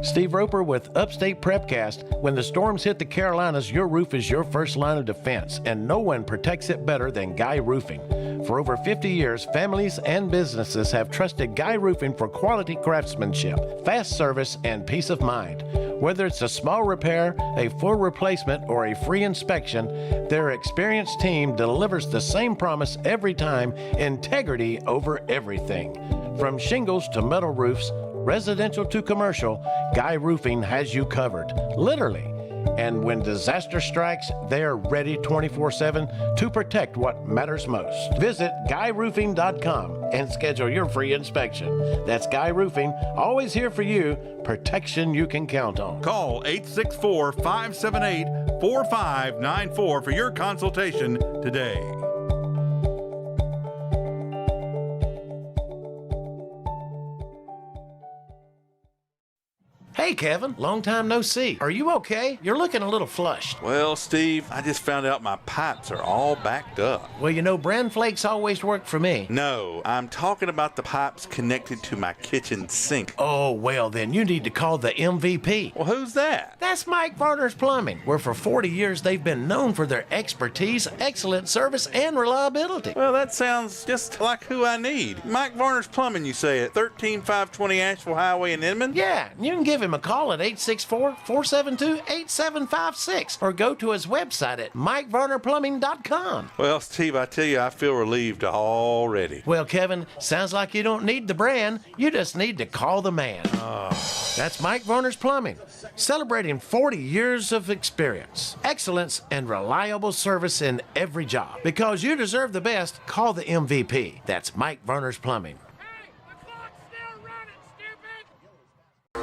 [SPEAKER 6] Steve Roper with Upstate Prepcast. When the storms hit the Carolinas, your roof is your first line of defense, and no one protects it better than Guy Roofing. For over 50 years, families and businesses have trusted Guy Roofing for quality craftsmanship, fast service, and peace of mind. Whether it's a small repair, a full replacement, or a free inspection, their experienced team delivers the same promise every time: integrity over everything. From shingles to metal roofs, residential to commercial, Guy Roofing has you covered, literally. And when disaster strikes, they are ready 24/7 to protect what matters most. Visit GuyRoofing.com and schedule your free inspection. That's Guy Roofing, always here for you, protection you can count on.
[SPEAKER 15] Call 864-578-4594 for your consultation today.
[SPEAKER 6] Hey, Kevin, long time no see. Are you okay? You're looking a little flushed.
[SPEAKER 2] Well, Steve, I just found out my pipes are all backed up.
[SPEAKER 6] Well, you know, bran flakes always work for me.
[SPEAKER 2] No, I'm talking about the pipes connected to my kitchen sink.
[SPEAKER 6] Oh, well, then you need to call the MVP.
[SPEAKER 2] Well, who's that?
[SPEAKER 6] That's Mike Varner's Plumbing, where for 40 years they've been known for their expertise, excellent service, and reliability.
[SPEAKER 2] Well, that sounds just like who I need. Mike Varner's Plumbing, you say, at 13520 Asheville Highway in Inman?
[SPEAKER 6] Yeah, you can give him a call at 864-472-8756 or go to his website at MikeVarnerPlumbing.com.
[SPEAKER 2] Well, Steve, I tell you, I feel relieved already.
[SPEAKER 6] Well, Kevin, sounds like you don't need the brand. You just need to call the man. That's Mike Varner's Plumbing, celebrating 40 years of experience, excellence, and reliable service in every job. Because you deserve the best, call the MVP. That's Mike Varner's Plumbing.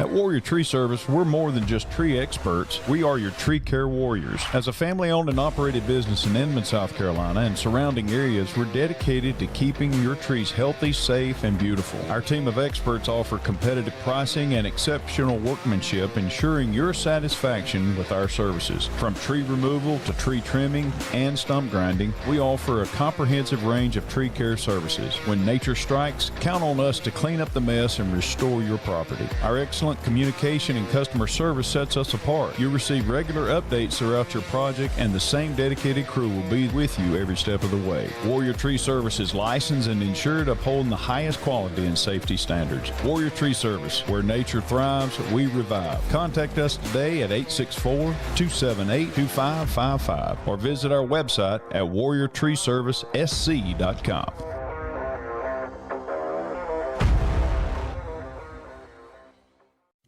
[SPEAKER 7] At Warrior Tree Service, we're more than just tree experts. We are your tree care warriors. As a family-owned and operated business in Inman, South Carolina, and surrounding areas, we're dedicated to keeping your trees healthy, safe, and beautiful. Our team of experts offer competitive pricing and exceptional workmanship, ensuring your satisfaction with our services. From tree removal to tree trimming and stump grinding, we offer a comprehensive range of tree care services. When nature strikes, count on us to clean up the mess and restore your property. Our excellent communication and customer service sets us apart. You'll receive regular updates throughout your project, and the same dedicated crew will be with you every step of the way. Warrior Tree Service is licensed and insured, upholding the highest quality and safety standards. Warrior Tree Service, where nature thrives, we revive. Contact us today at 864-278-2555 or visit our website at warriortreeservicesc.com.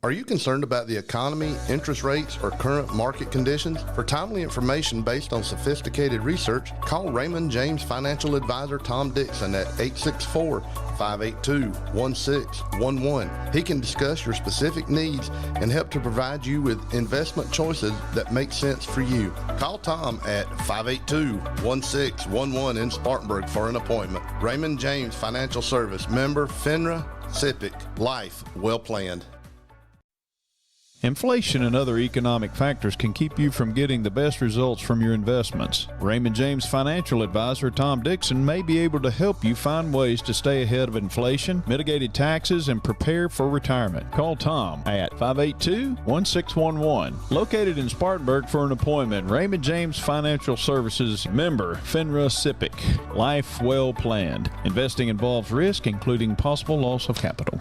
[SPEAKER 9] Are you concerned about the economy, interest rates, or current market conditions? For timely information based on sophisticated research, call Raymond James Financial Advisor Tom Dixon at 864-582-1611. He can discuss your specific needs and help to provide you with investment choices that make sense for you. Call Tom at 582-1611 in Spartanburg for an appointment. Raymond James Financial Service, member FINRA, SIPC, life well planned.
[SPEAKER 7] Inflation and other economic factors can keep you from getting the best results from your investments. Raymond James Financial Advisor Tom Dixon may be able to help you find ways to stay ahead of inflation, mitigated taxes, and prepare for retirement. Call Tom at 582-1611. Located in Spartanburg for an appointment, Raymond James Financial Services, member FINRA SIPC. Life well planned. Investing involves risk, including possible loss of capital.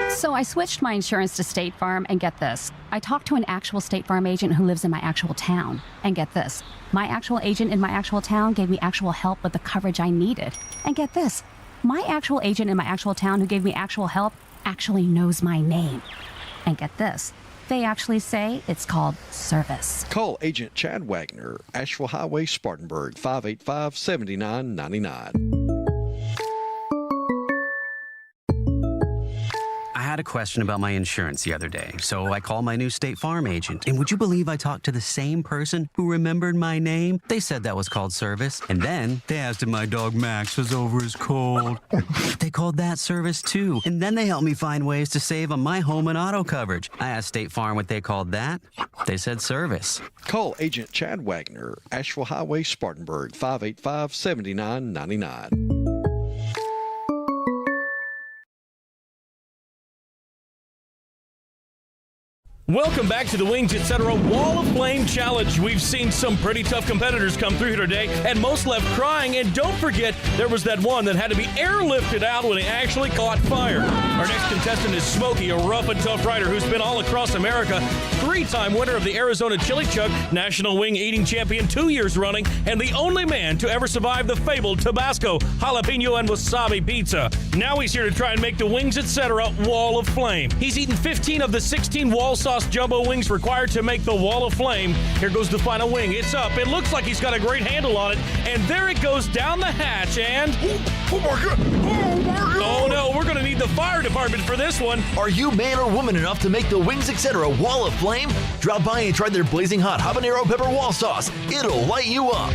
[SPEAKER 11] So I switched my insurance to State Farm, and get this. I talked to an actual State Farm agent who lives in my actual town. And get this. My actual agent in my actual town gave me actual help with the coverage I needed. And get this. My actual agent in my actual town who gave me actual help actually knows my name. And get this. They actually say it's called service.
[SPEAKER 1] Call Agent Chad Wagner, Asheville Highway, Spartanburg, 585-7999.
[SPEAKER 16] I had a question about my insurance the other day, so I called my new State Farm agent. And would you believe I talked to the same person who remembered my name? They said that was called service. And then they asked if my dog Max was over his cold. They called that service too. And then they helped me find ways to save on my home and auto coverage. I asked State Farm what they called that. They said service.
[SPEAKER 1] Call Agent Chad Wagner, Asheville Highway, Spartanburg, 585-7999.
[SPEAKER 17] Welcome back to the Wings Etc. Wall of Flame Challenge. We've seen some pretty tough competitors come through here today, and most left crying. And don't forget, there was that one that had to be airlifted out when he actually caught fire. Our next contestant is Smokey, a rough and tough rider who's been all across America, 3-time winner of the Arizona Chili Chuck, National Wing Eating Champion 2 years running, and the only man to ever survive the fabled Tabasco, jalapeno, and wasabi pizza. Now he's here to try and make the Wings Etc. Wall of Flame. He's eaten 15 of the 16 wall sauce jumbo wings required to make the Wall of Flame. Here goes the final wing. It's up. It looks like he's got a great handle on it. And there it goes down the hatch and...
[SPEAKER 18] Oh my God! Oh my God!
[SPEAKER 17] Oh no, we're going to need the fire department for this one.
[SPEAKER 18] Are you man or woman enough to make the Wings Etc. Wall of Flame? Drop by and try their blazing hot habanero pepper wall sauce. It'll light you up.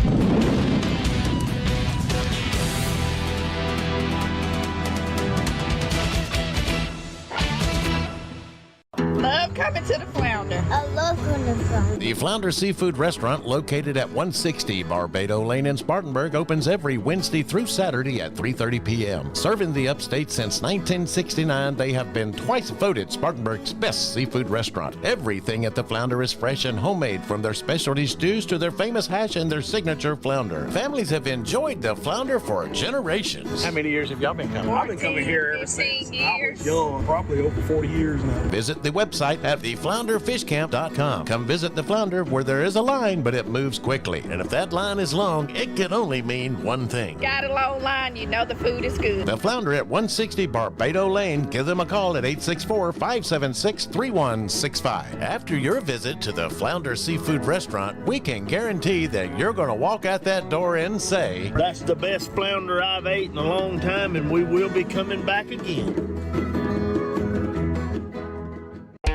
[SPEAKER 19] Love coming to the Flounder.
[SPEAKER 6] I love going to the Flounder. The Flounder Seafood Restaurant, located at 160 Barbado Lane in Spartanburg, opens every Wednesday through Saturday at 3:30 p.m. Serving the upstate since 1969, they have been twice voted Spartanburg's best seafood restaurant. Everything at the Flounder is fresh and homemade, from their specialty stews to their famous hash and their signature flounder. Families have enjoyed the Flounder for generations.
[SPEAKER 20] How many years have y'all been coming?
[SPEAKER 19] I've
[SPEAKER 20] been coming here ever
[SPEAKER 19] 15
[SPEAKER 20] since
[SPEAKER 19] years.
[SPEAKER 20] I was young, probably over 40 years now.
[SPEAKER 6] Visit the website at theflounderfishcamp.com. Come visit the Flounder where there is a line, but it moves quickly. And if that line is long, it can only mean one thing.
[SPEAKER 19] Got a long line, you know the food is good.
[SPEAKER 6] The Flounder at 160 Barbado Lane. Give them a call at 864-576-3165. After your visit to the Flounder Seafood Restaurant, we can guarantee that you're going to walk out that door and say,
[SPEAKER 20] "That's the best flounder I've ate in a long time, and we will be coming back again."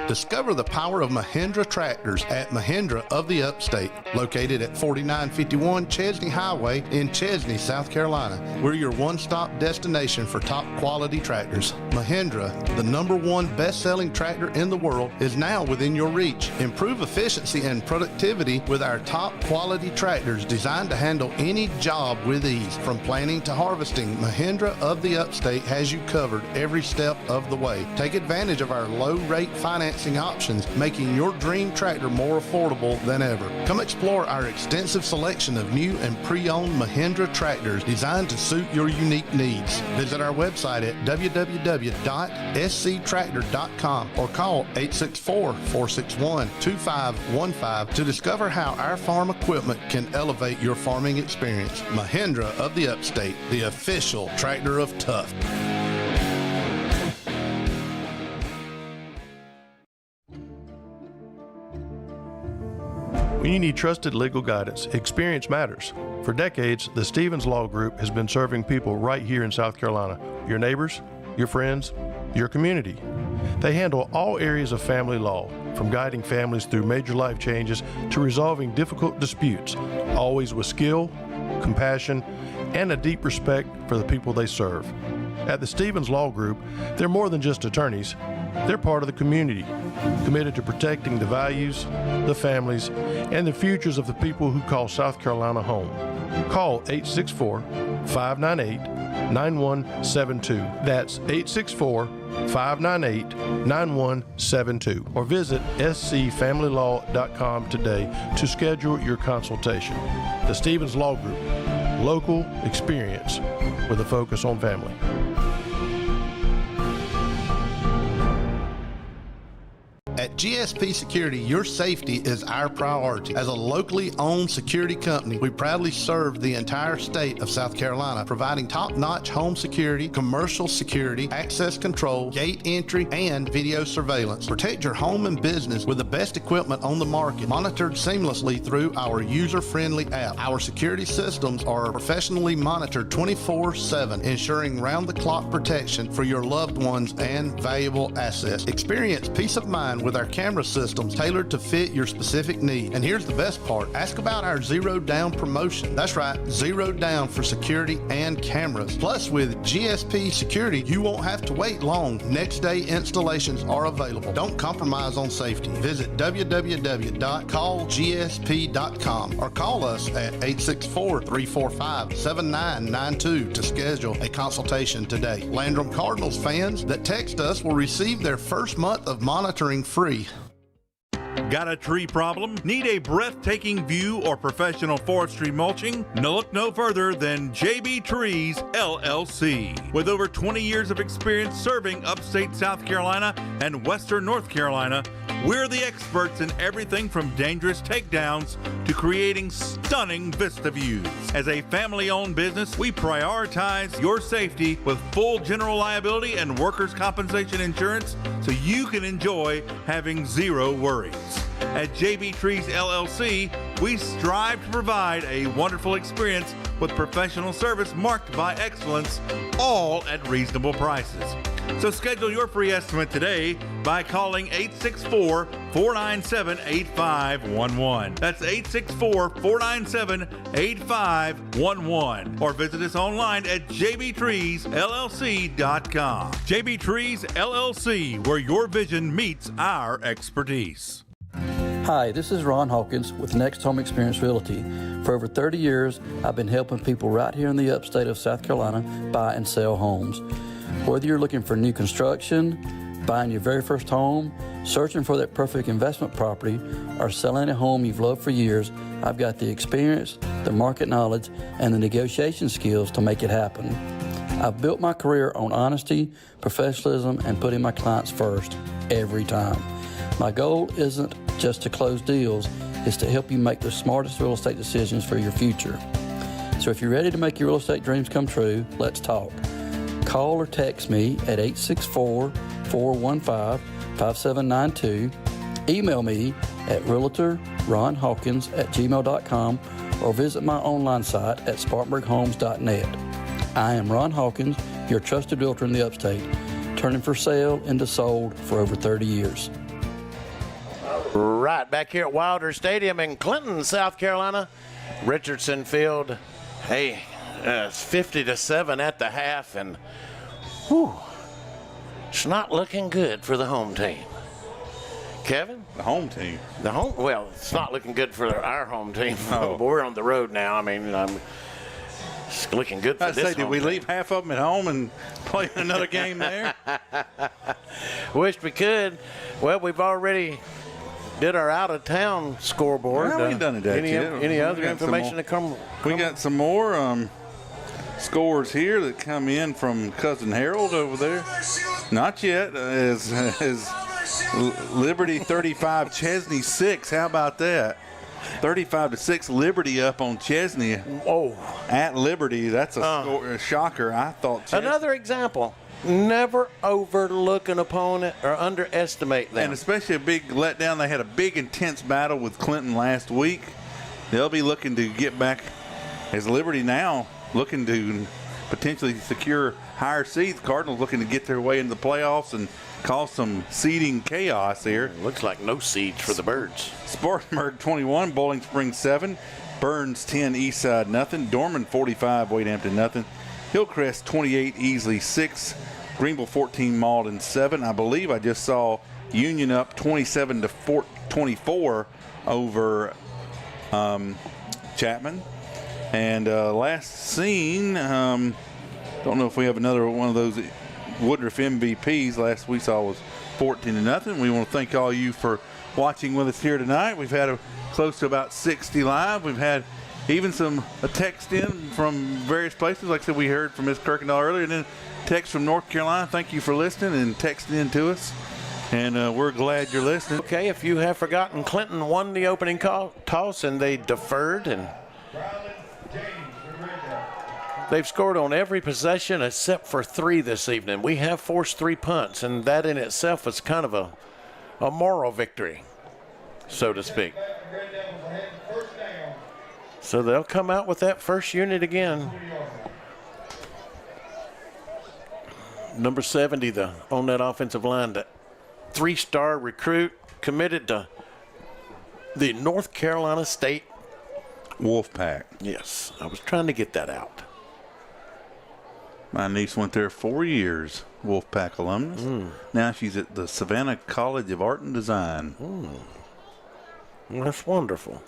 [SPEAKER 9] Discover the power of Mahindra tractors at Mahindra of the Upstate, located at 4951 Chesney Highway in Chesney, South Carolina. We're your one-stop destination for top quality tractors. Mahindra, the #1 best-selling tractor in the world, is now within your reach. Improve efficiency and productivity with our top quality tractors designed to handle any job with ease. From planting to harvesting, Mahindra of the Upstate has you covered every step of the way. Take advantage of our low-rate financing options, making your dream tractor more affordable than ever. Come explore our extensive selection of new and pre-owned Mahindra tractors designed to suit your unique needs. Visit our website at www.sctractor.com or call 864-461-2515 to discover how our farm equipment can elevate your farming experience. Mahindra of the Upstate, the official tractor of tough.
[SPEAKER 10] When you need trusted legal guidance, experience matters. For decades, the Stevens Law Group has been serving people right here in South Carolina. Your neighbors, your friends, your community. They handle all areas of family law, from guiding families through major life changes to resolving difficult disputes, always with skill, compassion, and a deep respect for the people they serve. At the Stevens Law Group, they're more than just attorneys. They're part of the community, committed to protecting the values, the families, and the futures of the people who call South Carolina home. Call 864-598-9172. That's 864-598-9172. Or visit scfamilylaw.com today to schedule your consultation. The Stevens Law Group, local experience with a focus on family.
[SPEAKER 9] At GSP Security, your safety is our priority. As a locally owned security company, we proudly serve the entire state of South Carolina, providing top-notch home security, commercial security, access control, gate entry, and video surveillance. Protect your home and business with the best equipment on the market, monitored seamlessly through our user-friendly app. Our security systems are professionally monitored 24/7, ensuring round-the-clock protection for your loved ones and valuable assets. Experience peace of mind with our camera systems tailored to fit your specific need. And here's the best part. Ask about our Zero Down promotion. That's right, Zero Down for security and cameras. Plus, with GSP Security, you won't have to wait long. Next day installations are available. Don't compromise on safety. Visit www.callgsp.com or call us at 864-345-7992 to schedule a consultation today. Landrum Cardinals fans that text us will receive their first month of monitoring free.
[SPEAKER 15] Got a tree problem? Need a breathtaking view or professional forestry mulching? Look no further than JB Trees, LLC. With over 20 years of experience serving upstate South Carolina and western North Carolina, we're the experts in everything from dangerous takedowns to creating stunning vista views. As a family-owned business, we prioritize your safety with full general liability and workers' compensation insurance so you can enjoy having zero worries. At JB Trees LLC, we strive to provide a wonderful experience with professional service marked by excellence, all at reasonable prices. So schedule your free estimate today by calling 864-497-8511. That's 864-497-8511. Or visit us online at jbtreesllc.com. JB Trees LLC, where your vision meets our expertise.
[SPEAKER 13] Hi, this is Ron Hawkins with Next Home Experience Realty. For over 30 years, I've been helping people right here in the upstate of South Carolina buy and sell homes. Whether you're looking for new construction, buying your very first home, searching for that perfect investment property, or selling a home you've loved for years, I've got the experience, the market knowledge, and the negotiation skills to make it happen. I've built my career on honesty, professionalism, and putting my clients first every time. My goal isn't just to close deals, it's to help you make the smartest real estate decisions for your future. So if you're ready to make your real estate dreams come true, let's talk. Call or text me at 864-415-5792. Email me at realtorronhawkins@gmail.com or visit my online site at spartanburghomes.net. I am Ron Hawkins, your trusted realtor in the upstate, turning for sale into sold for over 30 years.
[SPEAKER 3] Right back here at Wilder Stadium in Clinton, South Carolina. Richardson Field, hey, it's 50-7 at the half, and whew, it's not looking good for the home team. Kevin?
[SPEAKER 2] The home team?
[SPEAKER 3] Well, it's not looking good for our home team. Oh. But we're on the road now. I mean, it's looking good for this home
[SPEAKER 2] did we
[SPEAKER 3] team.
[SPEAKER 2] leave half of them at home and play another game there?
[SPEAKER 3] Wish we could. Well, we've already did our out-of-town scoreboard.
[SPEAKER 2] No, we ain't done it yet.
[SPEAKER 3] Any other information to come?
[SPEAKER 2] We got some more scores here that come in from Cousin Harold over there. Not yet. As Liberty 35, Chesney 6. How about that? 35-6, Liberty up on Chesney.
[SPEAKER 3] Oh,
[SPEAKER 2] at Liberty. That's a shocker. I thought Chesney.
[SPEAKER 3] Another example. Never overlook an opponent or underestimate them.
[SPEAKER 2] And especially a big letdown. They had a big, intense battle with Clinton last week. They'll be looking to get back as Liberty now looking to potentially secure higher seeds. Cardinals looking to get their way into the playoffs and cause some seeding chaos here.
[SPEAKER 3] Looks like no seeds for the Birds.
[SPEAKER 2] Spartanburg 21, Bowling Springs 7, Burns 10, Eastside nothing, Dorman 45, Wade Hampton nothing, Hillcrest 28, Easley 6, Greenville 14, Malden 7. I believe I just saw Union up 27-24 over Chapman. And last seen, don't know if we have another one of those Woodruff MVPs. Last we saw was 14-0. We want to thank all you for watching with us here tonight. We've had close to about 60 live. We've had even a text in from various places. Like I said, we heard from Ms. Kirkendall earlier, and then text from North Carolina. Thank you for listening and texting in to us. And we're glad you're listening.
[SPEAKER 3] Okay, if you have forgotten, Clinton won the opening toss, and they deferred, and they've scored on every possession except for 3 this evening. We have forced 3 punts, and that in itself is kind of a moral victory, so to speak. So they'll come out with that first unit again. Number 70 on that offensive line, the 3-star recruit committed to the North Carolina State
[SPEAKER 2] Wolfpack.
[SPEAKER 3] Yes, I was trying to get that out.
[SPEAKER 2] My niece went there 4 years, Wolfpack alumnus. Now she's at the Savannah College of Art and Design.
[SPEAKER 3] That's wonderful.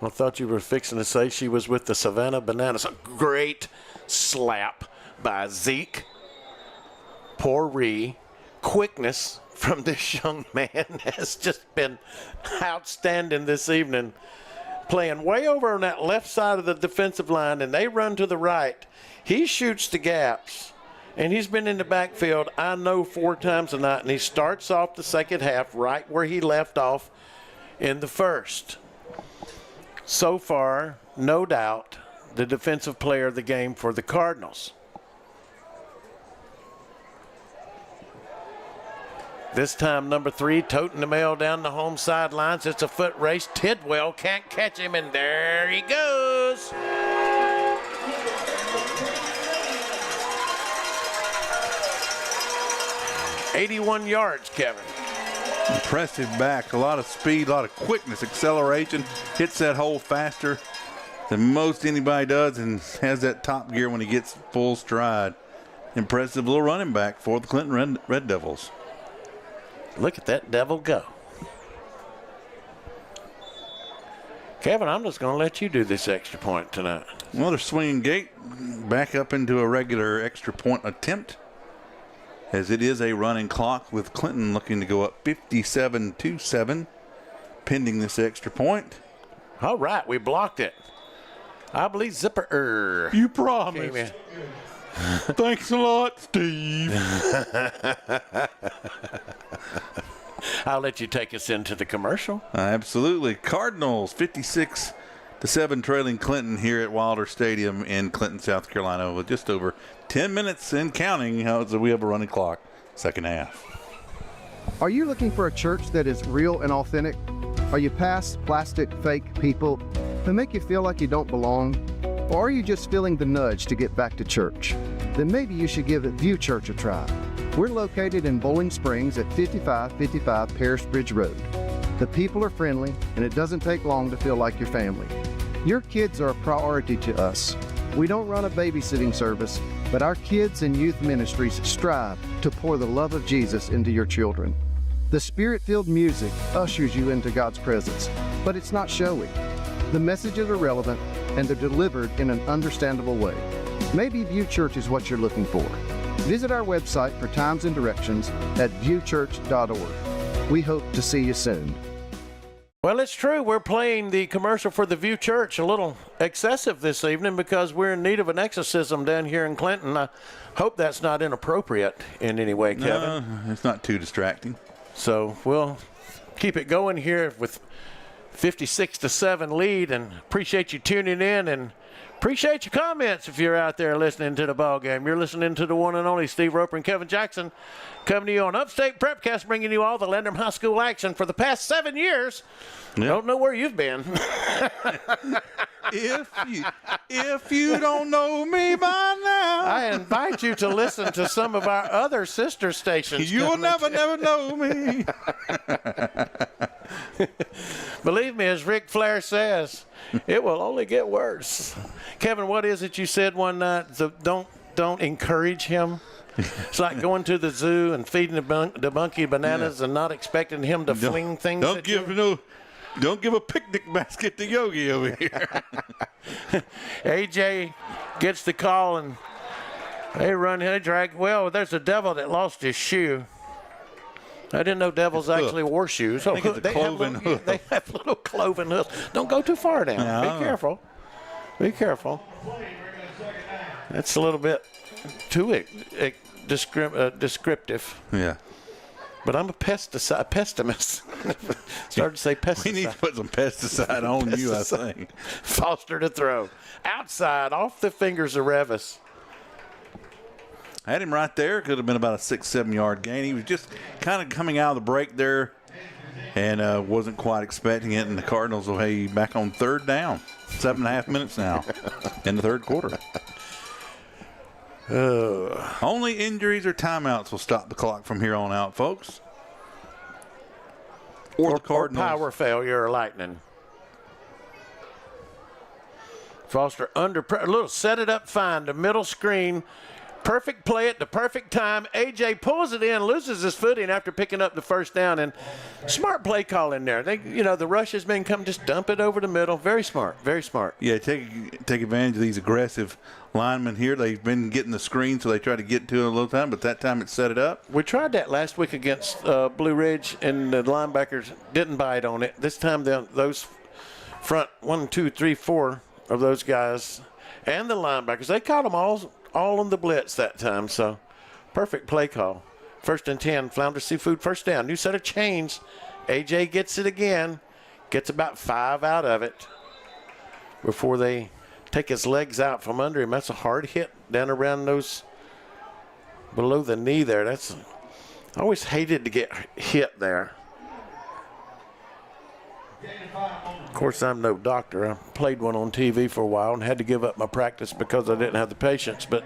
[SPEAKER 3] I thought you were fixing to say she was with the Savannah Bananas. A great slap by Zeke. Poiree. Quickness from this young man has just been outstanding this evening. Playing way over on that left side of the defensive line, and they run to the right. He shoots the gaps, and he's been in the backfield, I know, 4 times tonight, and he starts off the second half right where he left off in the first. So far, no doubt, the defensive player of the game for the Cardinals. This time, number 3, toting the mail down the home sidelines. It's a foot race. Tidwell can't catch him, and there he goes. "81 yards, Kevin."
[SPEAKER 2] Impressive back, a lot of speed, a lot of quickness, acceleration, hits that hole faster than most anybody does, and has that top gear when he gets full stride. Impressive little running back for the Clinton Red Devils.
[SPEAKER 3] Look at that devil go. Kevin, I'm just going to let you do this extra point tonight.
[SPEAKER 2] Well, they're swinging gate back up into a regular extra point attempt, as it is a running clock with Clinton looking to go up 57-7, pending this extra point.
[SPEAKER 3] All right, we blocked it. I believe Zipper.
[SPEAKER 2] You promised. Thanks a lot, Steve.
[SPEAKER 3] I'll let you take us into the commercial.
[SPEAKER 2] Absolutely. Cardinals 56-7 trailing Clinton here at Wilder Stadium in Clinton, South Carolina, with just over 10 minutes and counting. We have a running clock. Second half.
[SPEAKER 12] Are you looking for a church that is real and authentic? Are you past plastic, fake people who make you feel like you don't belong? Or are you just feeling the nudge to get back to church? Then maybe you should give View Church a try. We're located in Bowling Springs at 5555 Paris Bridge Road. The people are friendly, and it doesn't take long to feel like your family. Your kids are a priority to us. We don't run a babysitting service, but our kids and youth ministries strive to pour the love of Jesus into your children. The Spirit-filled music ushers you into God's presence, but it's not showy. The messages are relevant, and they're delivered in an understandable way. Maybe View Church is what you're looking for. Visit our website for times and directions at viewchurch.org. We hope to see you soon.
[SPEAKER 3] Well, it's true. We're playing the commercial for the View Church a little excessive this evening because we're in need of an exorcism down here in Clinton. I hope that's not inappropriate in any way, Kevin.
[SPEAKER 2] No, it's not too distracting.
[SPEAKER 3] So we'll keep it going here with 56-7 lead, and appreciate you tuning in and appreciate your comments if you're out there listening to the ball game. You're listening to the one and only Steve Roper and Kevin Jackson coming to you on Upstate Prepcast, bringing you all the Landrum High School action for the past 7 years. Yep. Don't know where you've been.
[SPEAKER 2] If you don't know me by now,
[SPEAKER 3] I invite you to listen to some of our other sister stations.
[SPEAKER 2] You'll never know me.
[SPEAKER 3] Believe me, as Ric Flair says, it will only get worse. Kevin, what is it you said one night? Don't encourage him. It's like going to the zoo and feeding the monkey bananas and not expecting him to fling things at you.
[SPEAKER 2] Don't give a picnic basket to Yogi over here.
[SPEAKER 3] AJ gets the call and they drag. Well, there's a devil that lost his shoe. I didn't know devils actually wore shoes.
[SPEAKER 2] I think it's a cloven hoof.
[SPEAKER 3] They have little cloven hoofs. Don't go too far down.
[SPEAKER 2] No.
[SPEAKER 3] Be careful. Be careful. That's a little bit too descriptive.
[SPEAKER 2] Yeah.
[SPEAKER 3] But I'm a pessimist. Started to say pesticide.
[SPEAKER 2] We need to put some pesticide on you, I think.
[SPEAKER 3] Foster to throw. Outside, off the fingers of Revis.
[SPEAKER 2] I had him right there. Could have been about a 6-7 yard gain. He was just kind of coming out of the break there and wasn't quite expecting it. And the Cardinals will have back on third down. 7.5 minutes now in the third quarter. Only injuries or timeouts will stop the clock from here on out, folks. Or the Cardinals.
[SPEAKER 3] Or power failure or lightning. Foster under pressure. A little set it up fine. The middle screen. Perfect play at the perfect time. AJ pulls it in, loses his footing after picking up the first down, and smart play call in there. The rush has been come, just dump it over the middle. Very smart, very smart.
[SPEAKER 2] Yeah, take advantage of these aggressive linemen here. They've been getting the screen, so they try to get to it a little time, but that time it set it up.
[SPEAKER 3] We tried that last week against Blue Ridge, and the linebackers didn't bite on it. This time, those front 1, 2, 3, 4 of those guys and the linebackers, they caught them all on the blitz that time, so perfect play call. 1st and 10, Flounder Seafood first down. New set of chains. AJ gets it again, gets about 5 out of it before they take his legs out from under him. That's a hard hit down around those below the knee there. I always hated to get hit there. Of course, I'm no doctor. I played one on TV for a while and had to give up my practice because I didn't have the patience, but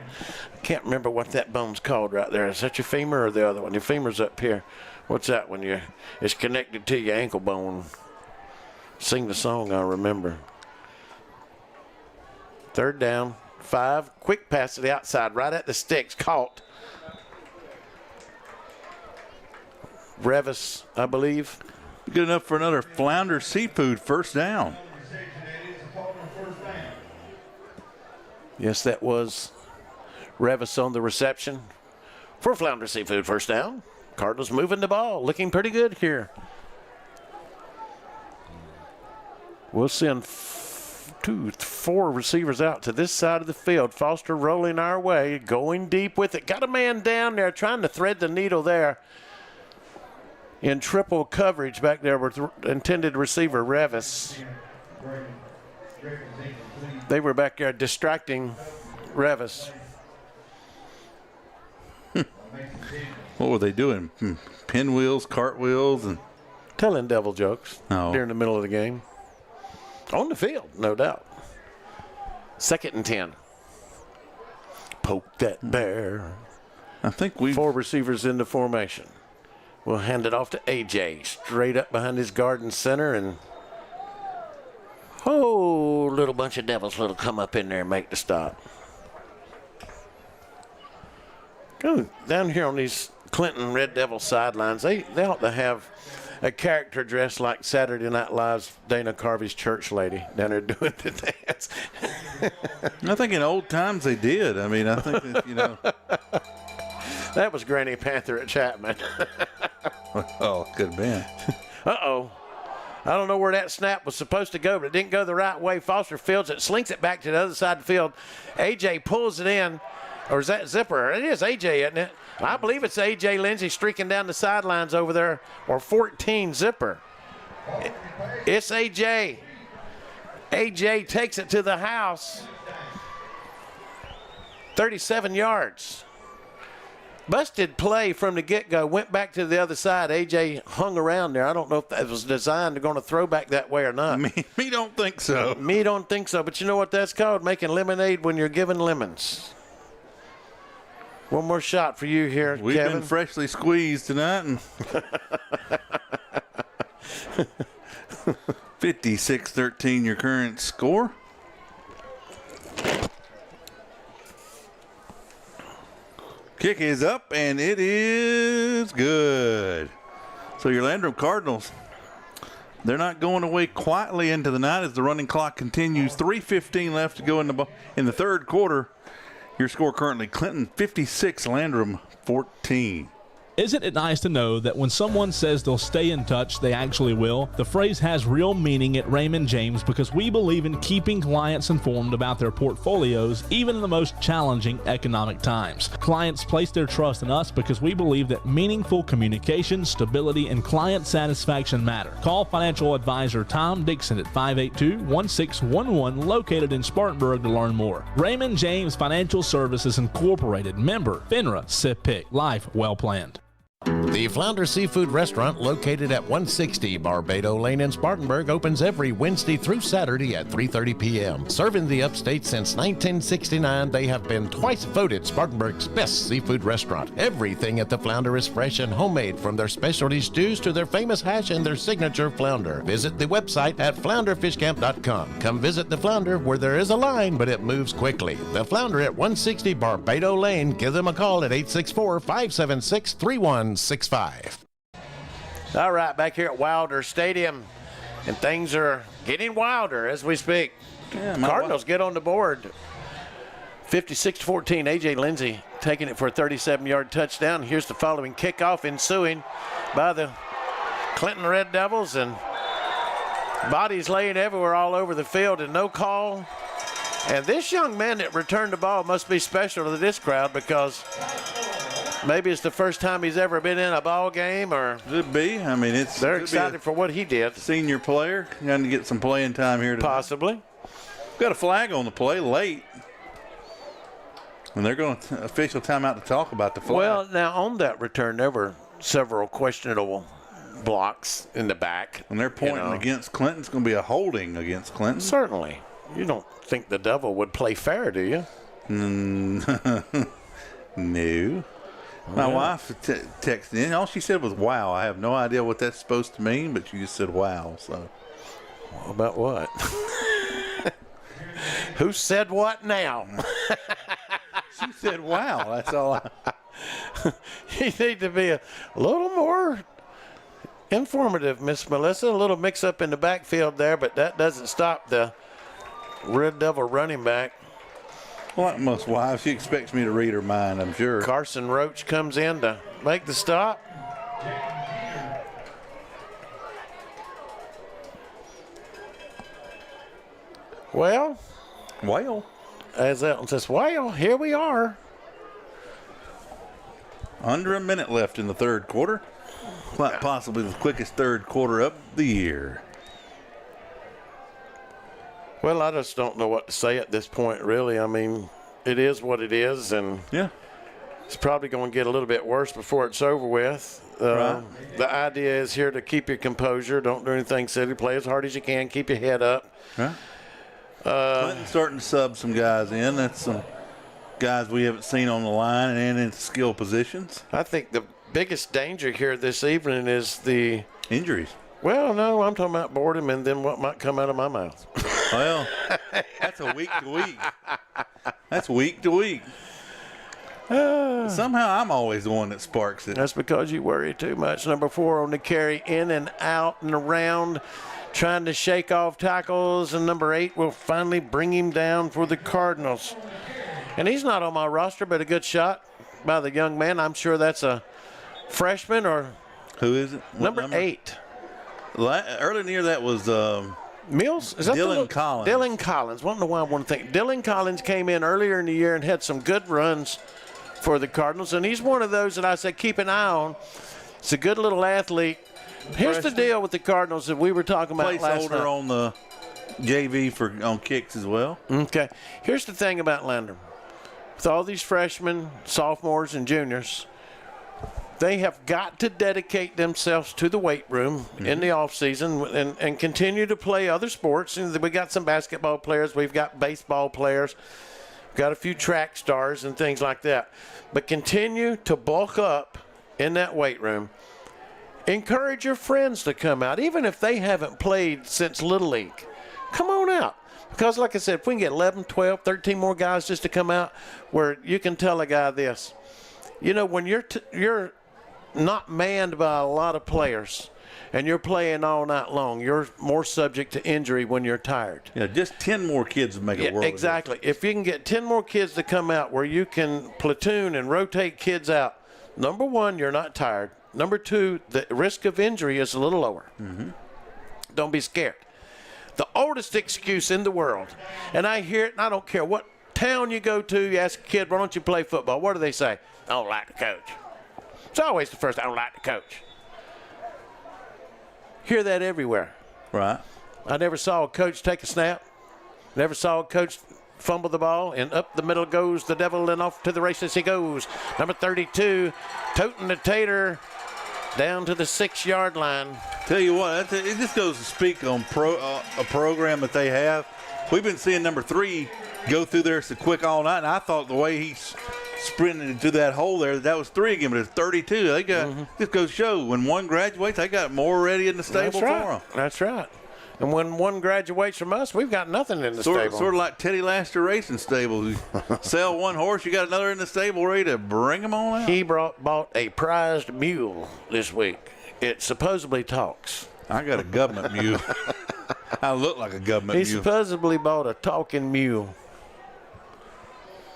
[SPEAKER 3] I can't remember what that bone's called right there. Is that your femur or the other one? Your femur's up here. What's that when it's connected to your ankle bone? Sing the song, I remember. 3rd down, 5. Quick pass to the outside, right at the sticks. Caught. Revis, I believe.
[SPEAKER 2] Good enough for another Flounder Seafood first down.
[SPEAKER 3] Yes, that was Revis on the reception for Flounder Seafood first down. Cardinals moving the ball, looking pretty good here. We'll send 4 receivers out to this side of the field. Foster rolling our way, going deep with it. Got a man down there trying to thread the needle there. in triple coverage back there with intended receiver Revis. They were back there distracting Revis.
[SPEAKER 2] What were they doing? Pinwheels, cartwheels, and
[SPEAKER 3] telling devil jokes during the middle of the game. On the field, no doubt. 2nd and 10. Poke that bear.
[SPEAKER 2] I think
[SPEAKER 3] 4 receivers in the formation. We'll hand it off to AJ, straight up behind his garden center, and little bunch of devils will come up in there and make the stop. Go down here on these Clinton Red Devil sidelines. They ought to have a character dressed like Saturday Night Live's Dana Carvey's church lady down there doing the dance.
[SPEAKER 2] I think in old times they did. I mean, I think that,
[SPEAKER 3] That was Granny Panther at Chapman.
[SPEAKER 2] Oh, good man.
[SPEAKER 3] Uh-oh. I don't know where that snap was supposed to go, but it didn't go the right way. Foster fields it, slinks it back to the other side of the field. AJ pulls it in. Or is that Zipper? It is AJ, isn't it? I believe it's AJ Lindsey streaking down the sidelines over there, or 14 Zipper. It's AJ. AJ takes it to the house. 37 yards. Busted play from the get-go. Went back to the other side. AJ hung around there. I don't know if that was designed to go on a throwback that way or not.
[SPEAKER 2] Me don't think so.
[SPEAKER 3] Me don't think so. But you know what that's called? Making lemonade when you're giving lemons. One more shot for you here,
[SPEAKER 2] We've
[SPEAKER 3] Kevin.
[SPEAKER 2] been freshly squeezed tonight. And 56-13 your current score. Kick is up, and it is good. So your Landrum Cardinals, they're not going away quietly into the night as the running clock continues. 3:15 left to go in the third quarter. Your score currently, Clinton 56, Landrum 14.
[SPEAKER 5] Isn't it nice to know that when someone says they'll stay in touch, they actually will? The phrase has real meaning at Raymond James because we believe in keeping clients informed about their portfolios, even in the most challenging economic times. Clients place their trust in us because we believe that meaningful communication, stability, and client satisfaction matter. Call financial advisor Tom Dixon at 582-1611, located in Spartanburg, to learn more. Raymond James Financial Services Incorporated, member FINRA, SIPC. Life well planned.
[SPEAKER 6] The Flounder Seafood Restaurant, located at 160 Barbado Lane in Spartanburg, opens every Wednesday through Saturday at 3:30 p.m. Serving the upstate since 1969, they have been twice voted Spartanburg's best seafood restaurant. Everything at the Flounder is fresh and homemade, from their specialty stews to their famous hash and their signature flounder. Visit the website at flounderfishcamp.com. Come visit the Flounder, where there is a line, but it moves quickly. The Flounder at 160 Barbado Lane. Give them a call at 864-576-3165.
[SPEAKER 3] All right, back here at Wilder Stadium, and things are getting wilder as we speak. Cardinals get on the board. 56-14, A.J. Lindsey taking it for a 37-yard touchdown. Here's the following kickoff ensuing by the Clinton Red Devils, and bodies laying everywhere all over the field and no call. And this young man that returned the ball must be special to this crowd, because maybe it's the first time he's ever been in a ball game, or
[SPEAKER 2] could be. I mean,
[SPEAKER 3] they're excited for what he did.
[SPEAKER 2] Senior player, going to get some playing time here tonight.
[SPEAKER 3] Possibly.
[SPEAKER 2] Got a flag on the play late, and they're going to official timeout to talk about the flag.
[SPEAKER 3] Well, now on that return, there were several questionable blocks in the back,
[SPEAKER 2] and they're pointing against Clinton. It's going to be a holding against Clinton.
[SPEAKER 3] Certainly. You don't think the Devil would play fair, do you?
[SPEAKER 2] No. My wife texted in. All she said was, wow. I have no idea what that's supposed to mean, but she just said, wow. So,
[SPEAKER 3] about what? Who said what now?
[SPEAKER 2] She said, wow. That's all.
[SPEAKER 3] You need to be a little more informative, Miss Melissa. A little mix-up in the backfield there, but that doesn't stop the Red Devil running back.
[SPEAKER 2] Like most wives, she expects me to read her mind, I'm sure.
[SPEAKER 3] Carson Roach comes in to make the stop. Well, as Elton says, well, here we are.
[SPEAKER 2] Under a minute left in the third quarter. quite possibly the quickest third quarter of the year.
[SPEAKER 3] Well, I just don't know what to say at this point, really. I mean, it is what it is, and it's probably going to get a little bit worse before it's over with.
[SPEAKER 2] Right.
[SPEAKER 3] The idea is here to keep your composure. Don't do anything silly. Play as hard as you can. Keep your head up.
[SPEAKER 2] Right. Clinton's starting to sub some guys in. That's some guys we haven't seen on the line and in skill positions.
[SPEAKER 3] I think the biggest danger here this evening is the
[SPEAKER 2] injuries.
[SPEAKER 3] Well, no, I'm talking about boredom and then what might come out of my mouth.
[SPEAKER 2] Well, that's a week to week. That's week to week. Somehow I'm always the one that sparks it.
[SPEAKER 3] That's because you worry too much. Number 4 on the carry, in and out and around, trying to shake off tackles. And number 8 will finally bring him down for the Cardinals. And he's not on my roster, but a good shot by the young man. I'm sure that's a freshman or.
[SPEAKER 2] Who is it?
[SPEAKER 3] Number 8.
[SPEAKER 2] Earlier near that was
[SPEAKER 3] Mills? Is that
[SPEAKER 2] Dylan Collins.
[SPEAKER 3] Dylan Collins. I don't know why I want to think. Dylan Collins came in earlier in the year and had some good runs for the Cardinals, and he's one of those that I say keep an eye on. It's a good little athlete. Here's the deal with the Cardinals that we were talking about last night.
[SPEAKER 2] Placeholder on the JV on kicks as well.
[SPEAKER 3] Okay. Here's the thing about Landrum. With all these freshmen, sophomores, and juniors, they have got to dedicate themselves to the weight room in the offseason and continue to play other sports. And we got some basketball players. We've got baseball players. We've got a few track stars and things like that. But continue to bulk up in that weight room. Encourage your friends to come out, even if they haven't played since Little League. Come on out. Because, like I said, if we can get 11, 12, 13 more guys just to come out where you can tell a guy this. You know, when you're not manned by a lot of players and you're playing all night long, you're more subject to injury when you're tired.
[SPEAKER 2] Yeah, just 10 more kids would make a world
[SPEAKER 3] exactly. If you can get 10 more kids to come out where you can platoon and rotate kids out, number 1, you're not tired. Number 2, the risk of injury is a little lower. Don't be scared. The oldest excuse in the world, and I hear it, and I don't care what town you go to, you ask a kid, why don't you play football? What do they say? I don't like the coach. It's always the first, I don't like the coach. Hear that everywhere.
[SPEAKER 2] Right.
[SPEAKER 3] I never saw a coach take a snap. Never saw a coach fumble the ball, and up the middle goes the devil, and off to the races he goes. Number 32, toting the tater down to the 6-yard line.
[SPEAKER 2] Tell you what, it just goes to speak on a program that they have. We've been seeing number 3 go through there so quick all night, and I thought the way he's sprinted into that hole there, that was 3 again, but it's 32. They got just goes to show when one graduates, they got more ready in the stable for them.
[SPEAKER 3] That's right. And when one graduates from us, we've got nothing in the stable.
[SPEAKER 2] Sort of like Teddy Laster Racing Stable. You sell one horse, you got another in the stable ready to bring them on out.
[SPEAKER 3] He bought a prized mule this week. It supposedly talks.
[SPEAKER 2] I got a government mule. I look like a government mule.
[SPEAKER 3] He supposedly bought a talking mule.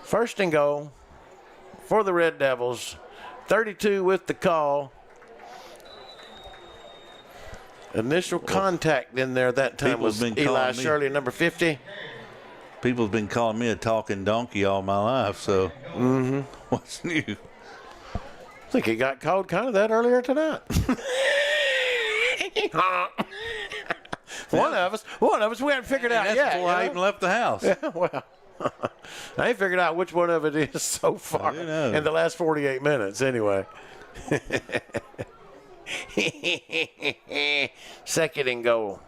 [SPEAKER 3] First and goal for the Red Devils. 32 with the call. Initial contact in there that time was Eli Shirley, number 50.
[SPEAKER 2] People have been calling me a talking donkey all my life, so what's new?
[SPEAKER 3] I think he got called kind of that earlier tonight. One of us, we haven't figured out yet.
[SPEAKER 2] Before I even left the house.
[SPEAKER 3] Yeah, well, I ain't figured out which one of it is so far in the last 48 minutes, anyway. Second and goal.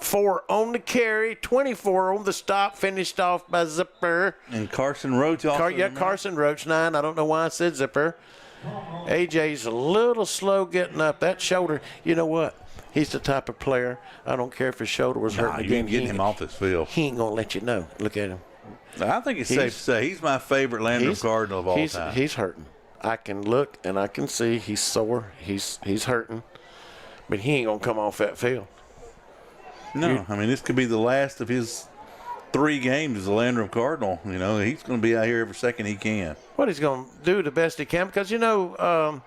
[SPEAKER 3] 4 on the carry, 24 on the stop, finished off by Zipper.
[SPEAKER 2] And Carson Roach also.
[SPEAKER 3] Carson Roach, 9. I don't know why I said Zipper. AJ's a little slow getting up. That shoulder, you know what? He's the type of player, I don't care if his shoulder was hurting again.
[SPEAKER 2] You ain't getting him off this field.
[SPEAKER 3] He ain't going to let you know. Look at him.
[SPEAKER 2] I think it's safe to say he's my favorite Landrum Cardinal of all time.
[SPEAKER 3] He's hurting. I can look and I can see he's sore. He's hurting. But he ain't going to come off that field.
[SPEAKER 2] No, I mean, this could be the last of his 3 games as a Landrum Cardinal. You know, he's going to be out here every second he can.
[SPEAKER 3] What he's going to do the best he can because, you know,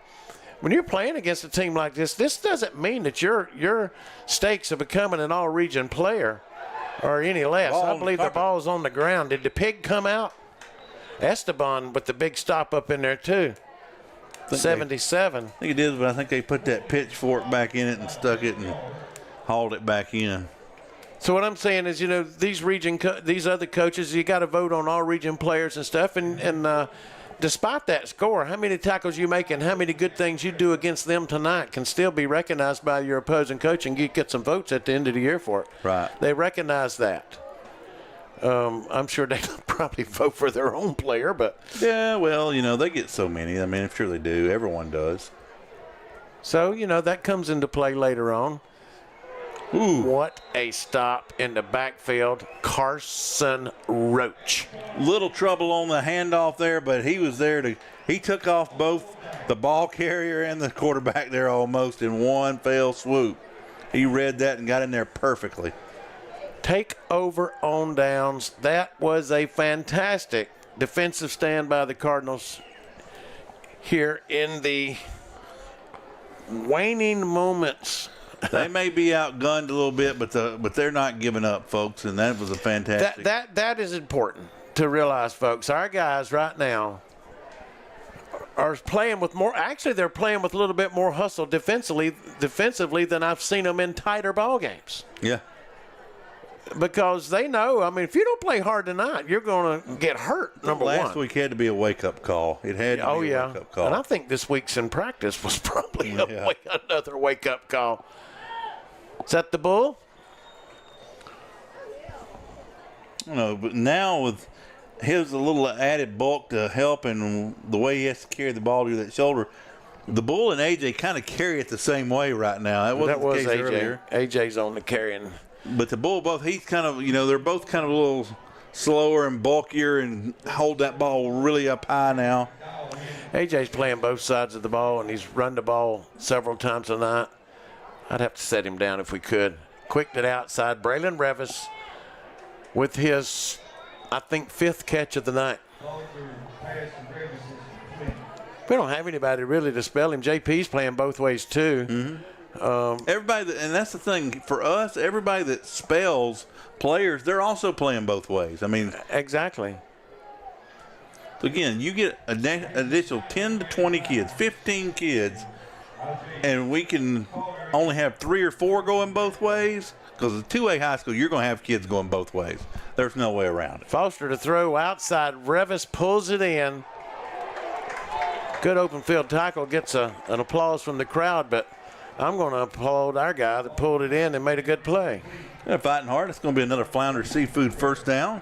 [SPEAKER 3] when you're playing against a team like this doesn't mean that your stakes of becoming an all-region player are any less. I believe the ball's on the ground. Did the pig come out? Esteban with the big stop up in there, too. 77.
[SPEAKER 2] I think it is, but I think they put that pitchfork back in it and stuck it and hauled it back in.
[SPEAKER 3] So what I'm saying is, these other coaches, you got to vote on all region players and stuff. And despite that score, how many tackles you make and how many good things you do against them tonight can still be recognized by your opposing coach and get some votes at the end of the year for it.
[SPEAKER 2] Right.
[SPEAKER 3] They recognize that. I'm sure they probably vote for their own player, but.
[SPEAKER 2] Yeah, well, they get so many. I mean, I'm sure they do. Everyone does.
[SPEAKER 3] So, that comes into play later on.
[SPEAKER 2] Ooh.
[SPEAKER 3] What a stop in the backfield. Carson Roach.
[SPEAKER 2] Little trouble on the handoff there, but he was there he took off both the ball carrier and the quarterback there almost in one fell swoop. He read that and got in there perfectly.
[SPEAKER 3] Take over on downs. That was a fantastic defensive stand by the Cardinals here in the waning moments.
[SPEAKER 2] They may be outgunned a little bit, but they're not giving up, folks, and that was a fantastic.
[SPEAKER 3] That is important to realize, folks. Our guys right now are playing with more. Actually, they're playing with a little bit more hustle defensively than I've seen them in tighter ball games.
[SPEAKER 2] Yeah.
[SPEAKER 3] Because they know, if you don't play hard tonight, you're going to get hurt, number one.
[SPEAKER 2] Last week had to be a wake-up call. It had to be a wake-up call.
[SPEAKER 3] And I think this week's in practice was probably another wake-up call. Is that the bull?
[SPEAKER 2] No, but now with his a little added bulk to help and the way he has to carry the ball to that shoulder, the bull and AJ kind of carry it the same way right now. That was the case
[SPEAKER 3] AJ.
[SPEAKER 2] earlier.
[SPEAKER 3] AJ's on the carrying.
[SPEAKER 2] But the bull, he's kind of, they're both kind of a little slower and bulkier and hold that ball really up high now.
[SPEAKER 3] AJ's playing both sides of the ball, and he's run the ball several times tonight. I'd have to set him down if we could. Quick to the outside. Braylon Revis with his, I think, 5th catch of the night. We don't have anybody really to spell him. JP's playing both ways, too.
[SPEAKER 2] Mm-hmm. Everybody, and that's the thing. For us, everybody that spells players, they're also playing both ways.
[SPEAKER 3] Exactly.
[SPEAKER 2] Again, you get an additional 10 to 20 kids, 15 kids, and we can only have 3 or 4 going both ways. Because at 2A high school, you're going to have kids going both ways. There's no way around it.
[SPEAKER 3] Foster to throw outside. Revis pulls it in. Good open field tackle, gets an applause from the crowd, but I'm going to applaud our guy that pulled it in and made a good play.
[SPEAKER 2] They're fighting hard. It's going to be another Flounder Seafood first down.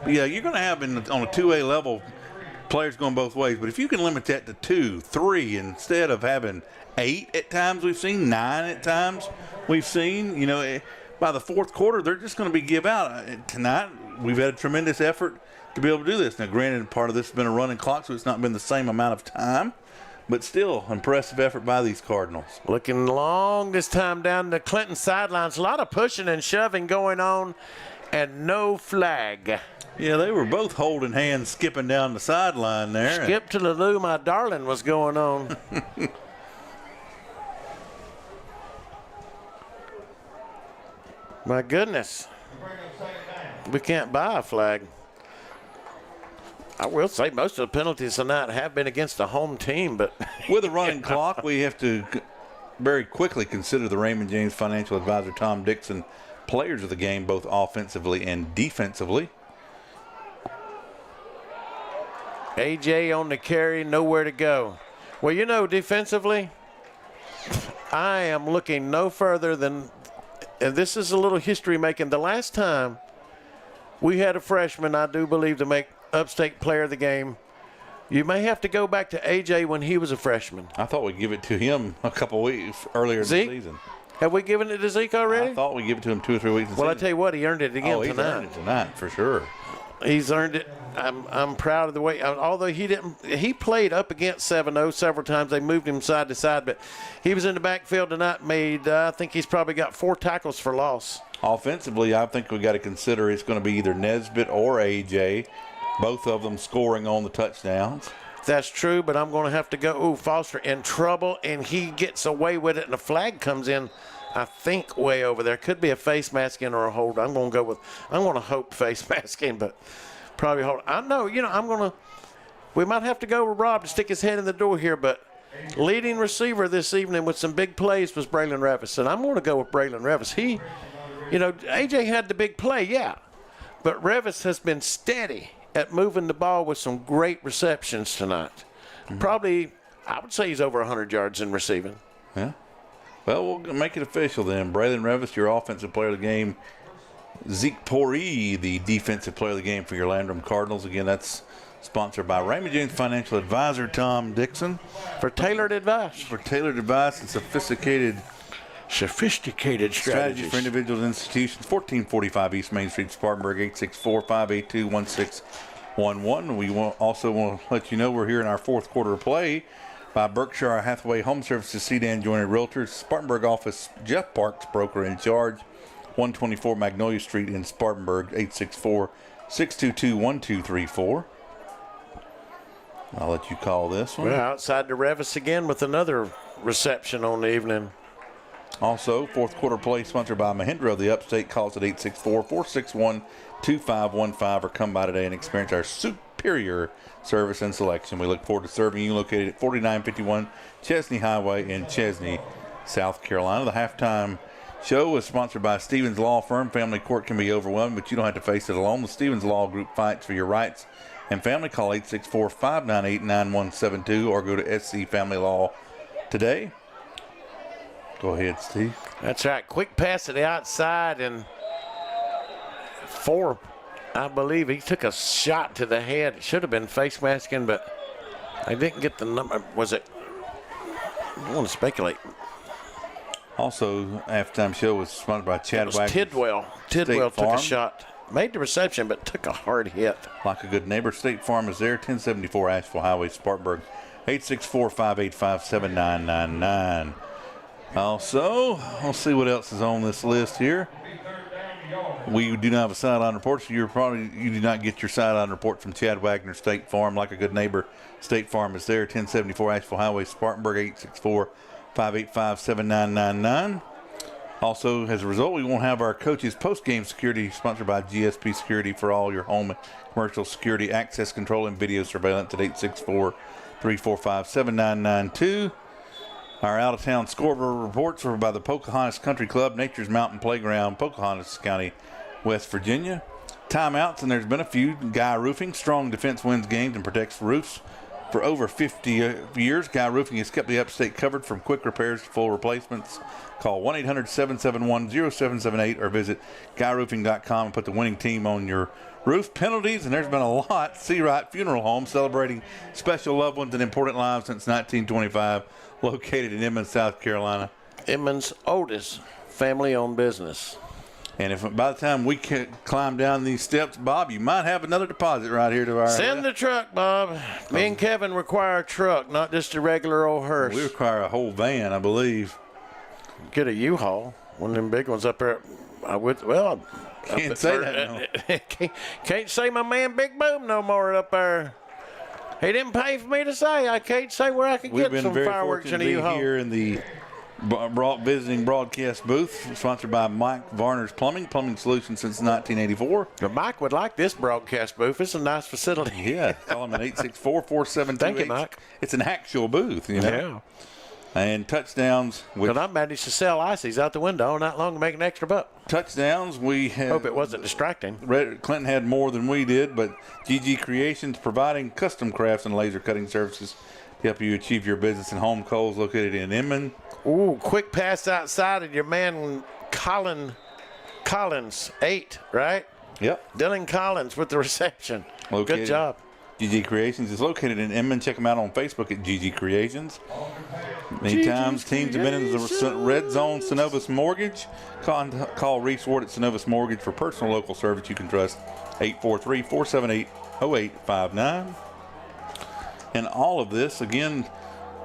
[SPEAKER 2] But yeah, you're going to have on a 2A level players going both ways. But if you can limit that to 2, 3, instead of having 8 at times we've seen, 9 at times we've seen, by the 4th quarter, they're just going to be give out. Tonight, we've had a tremendous effort to be able to do this. Now, granted, part of this has been a running clock, so it's not been the same amount of time. But still, impressive effort by these Cardinals.
[SPEAKER 3] Looking long this time down the Clinton sidelines. A lot of pushing and shoving going on, and no flag.
[SPEAKER 2] Yeah, they were both holding hands, skipping down the sideline there.
[SPEAKER 3] Skip to the loo, my darling, was going on. My goodness. We can't buy a flag. I will say most of the penalties tonight have been against the home team, but
[SPEAKER 2] with a running clock, we have to very quickly consider the Raymond James financial advisor Tom Dixon players of the game, both offensively and defensively.
[SPEAKER 3] AJ on the carry, nowhere to go. Well, defensively, I am looking no further than, and this is a little history making. The last time we had a freshman, I do believe, to make Upstate player of the game, you may have to go back to AJ when he was a freshman.
[SPEAKER 2] I thought we'd give it to him a couple weeks earlier in the season.
[SPEAKER 3] Have we given it to Zeke already?
[SPEAKER 2] I thought we'd give it to him 2 or 3 weeks.
[SPEAKER 3] Well, I tell you what, he earned it again tonight.
[SPEAKER 2] He's earned it tonight for sure.
[SPEAKER 3] He's earned it. I'm proud of the way. Although he played up against 7-0 several times. They moved him side to side, but he was in the backfield tonight. I think he's probably got 4 tackles for loss.
[SPEAKER 2] Offensively, I think we got to consider it's going to be either Nesbitt or AJ. Both of them scoring on the touchdowns.
[SPEAKER 3] That's true, but I'm going to have to go. Foster in trouble, and he gets away with it, and a flag comes in, I think, way over there. Could be a face masking or a hold. I'm going to hope face masking, but probably hold. I know, we might have to go with Rob to stick his head in the door here, but leading receiver this evening with some big plays was Braylon Revis, and I'm going to go with Braylon Revis. He, AJ had the big play, yeah, but Revis has been steady at moving the ball with some great receptions tonight. Probably, I would say he's over 100 yards in receiving.
[SPEAKER 2] Yeah. Well, we'll make it official then. Braylon Revis, your offensive player of the game. Zeke Poree, the defensive player of the game for your Landrum Cardinals. Again, that's sponsored by Raymond James Financial Advisor Tom Dixon.
[SPEAKER 3] For tailored advice.
[SPEAKER 2] For tailored advice and sophisticated strategies for individuals and institutions. 1445 East Main Street, Spartanburg, 864-582-1611. We also want to let you know we're here in our fourth quarter of play by Berkshire Hathaway Home Services, Sedan Joinery Realtors, Spartanburg office, Jeff Parks, broker in charge, 124 Magnolia Street in Spartanburg, 864-622-1234. I'll let you call this one.
[SPEAKER 3] Well, outside the Revis again with another reception on the evening.
[SPEAKER 2] Also, fourth quarter play sponsored by Mahindra of the Upstate. Call us at 864-461-2515 or come by today and experience our superior service and selection. We look forward to serving you, located at 4951 Chesney Highway in Chesney, South Carolina. The halftime show is sponsored by Stevens Law Firm. Family court can be overwhelming, but you don't have to face it alone. The Stevens Law Group fights for your rights and family. Call 864-598-9172 or go to SC Family Law today. Go ahead, Steve.
[SPEAKER 3] That's right. Quick pass to the outside, and I believe he took a shot to the head. It should have been face masking, but I didn't get the number. Was it? I don't want to speculate.
[SPEAKER 2] Also, halftime show was sponsored by Chad Wagner.
[SPEAKER 3] Tidwell. Tidwell took a shot. Made the reception, but took a hard hit.
[SPEAKER 2] Like a good neighbor, State Farm is there. 1074 Asheville Highway, Spartanburg. 864-585-7999. Also, we'll see what else is on this list here. We do not have a sideline report, so you do not get your sideline report from Chad Wagner, State Farm. Like a good neighbor, State Farm is there. 1074 Asheville Highway, Spartanburg. 864-585-7999. Also, as a result, we won't have our coaches post-game security, sponsored by GSP Security, for all your home and commercial security, access control, and video surveillance at 864-345-7992. Our out-of-town scoreboard reports were by the Pocahontas Country Club, Nature's Mountain Playground, Pocahontas County, West Virginia. Timeouts, and there's been a few. Guy Roofing, strong defense wins games and protects roofs. For over 50 years, Guy Roofing has kept the upstate covered from quick repairs to full replacements. Call 1-800-771-0778 or visit GuyRoofing.com and put the winning team on your roof. Penalties, and there's been a lot. Seawright Funeral Home, celebrating special loved ones and important lives since 1925, located in Emmons, South Carolina.
[SPEAKER 3] Emmons' oldest family-owned business.
[SPEAKER 2] And if by the time we climb down these steps, Bob, you might have another deposit right here to our...
[SPEAKER 3] Send the truck, Bob. Me and Kevin require a truck, not just a regular old hearse.
[SPEAKER 2] We require a whole van, I believe.
[SPEAKER 3] Get a U-Haul, one of them big ones up there.
[SPEAKER 2] Can't say that. No.
[SPEAKER 3] Can't say my man Big Boom no more up there. He didn't pay for me to say. I can't say where I can get some fireworks in a U-Haul.
[SPEAKER 2] We've been very fortunate to be here in the visiting broadcast booth, sponsored by Mike Varner's Plumbing Solutions since 1984.
[SPEAKER 3] But Mike would like this broadcast booth. It's a nice facility.
[SPEAKER 2] Yeah, call him at 864-472.
[SPEAKER 3] Thank you, Mike.
[SPEAKER 2] It's an actual booth, you know.
[SPEAKER 3] Yeah.
[SPEAKER 2] And touchdowns.
[SPEAKER 3] But I managed to sell ices out the window all night long to make an extra buck.
[SPEAKER 2] Touchdowns, we had.
[SPEAKER 3] Hope it wasn't distracting.
[SPEAKER 2] Clinton had more than we did, but GG Creations providing custom crafts and laser cutting services to help you achieve your business and home. Coles located in Inman.
[SPEAKER 3] Ooh, quick pass outside of your man Collins, 8, right?
[SPEAKER 2] Yep.
[SPEAKER 3] Dylan Collins with the reception.
[SPEAKER 2] Located.
[SPEAKER 3] Good job.
[SPEAKER 2] GG Creations is located in Inman. Check them out on Facebook at GG Creations. Many times teams have been in the red zone. Synovus Mortgage. Call Reese Ward at Synovus Mortgage for personal local service you can trust. 843-478-0859. And all of this, again,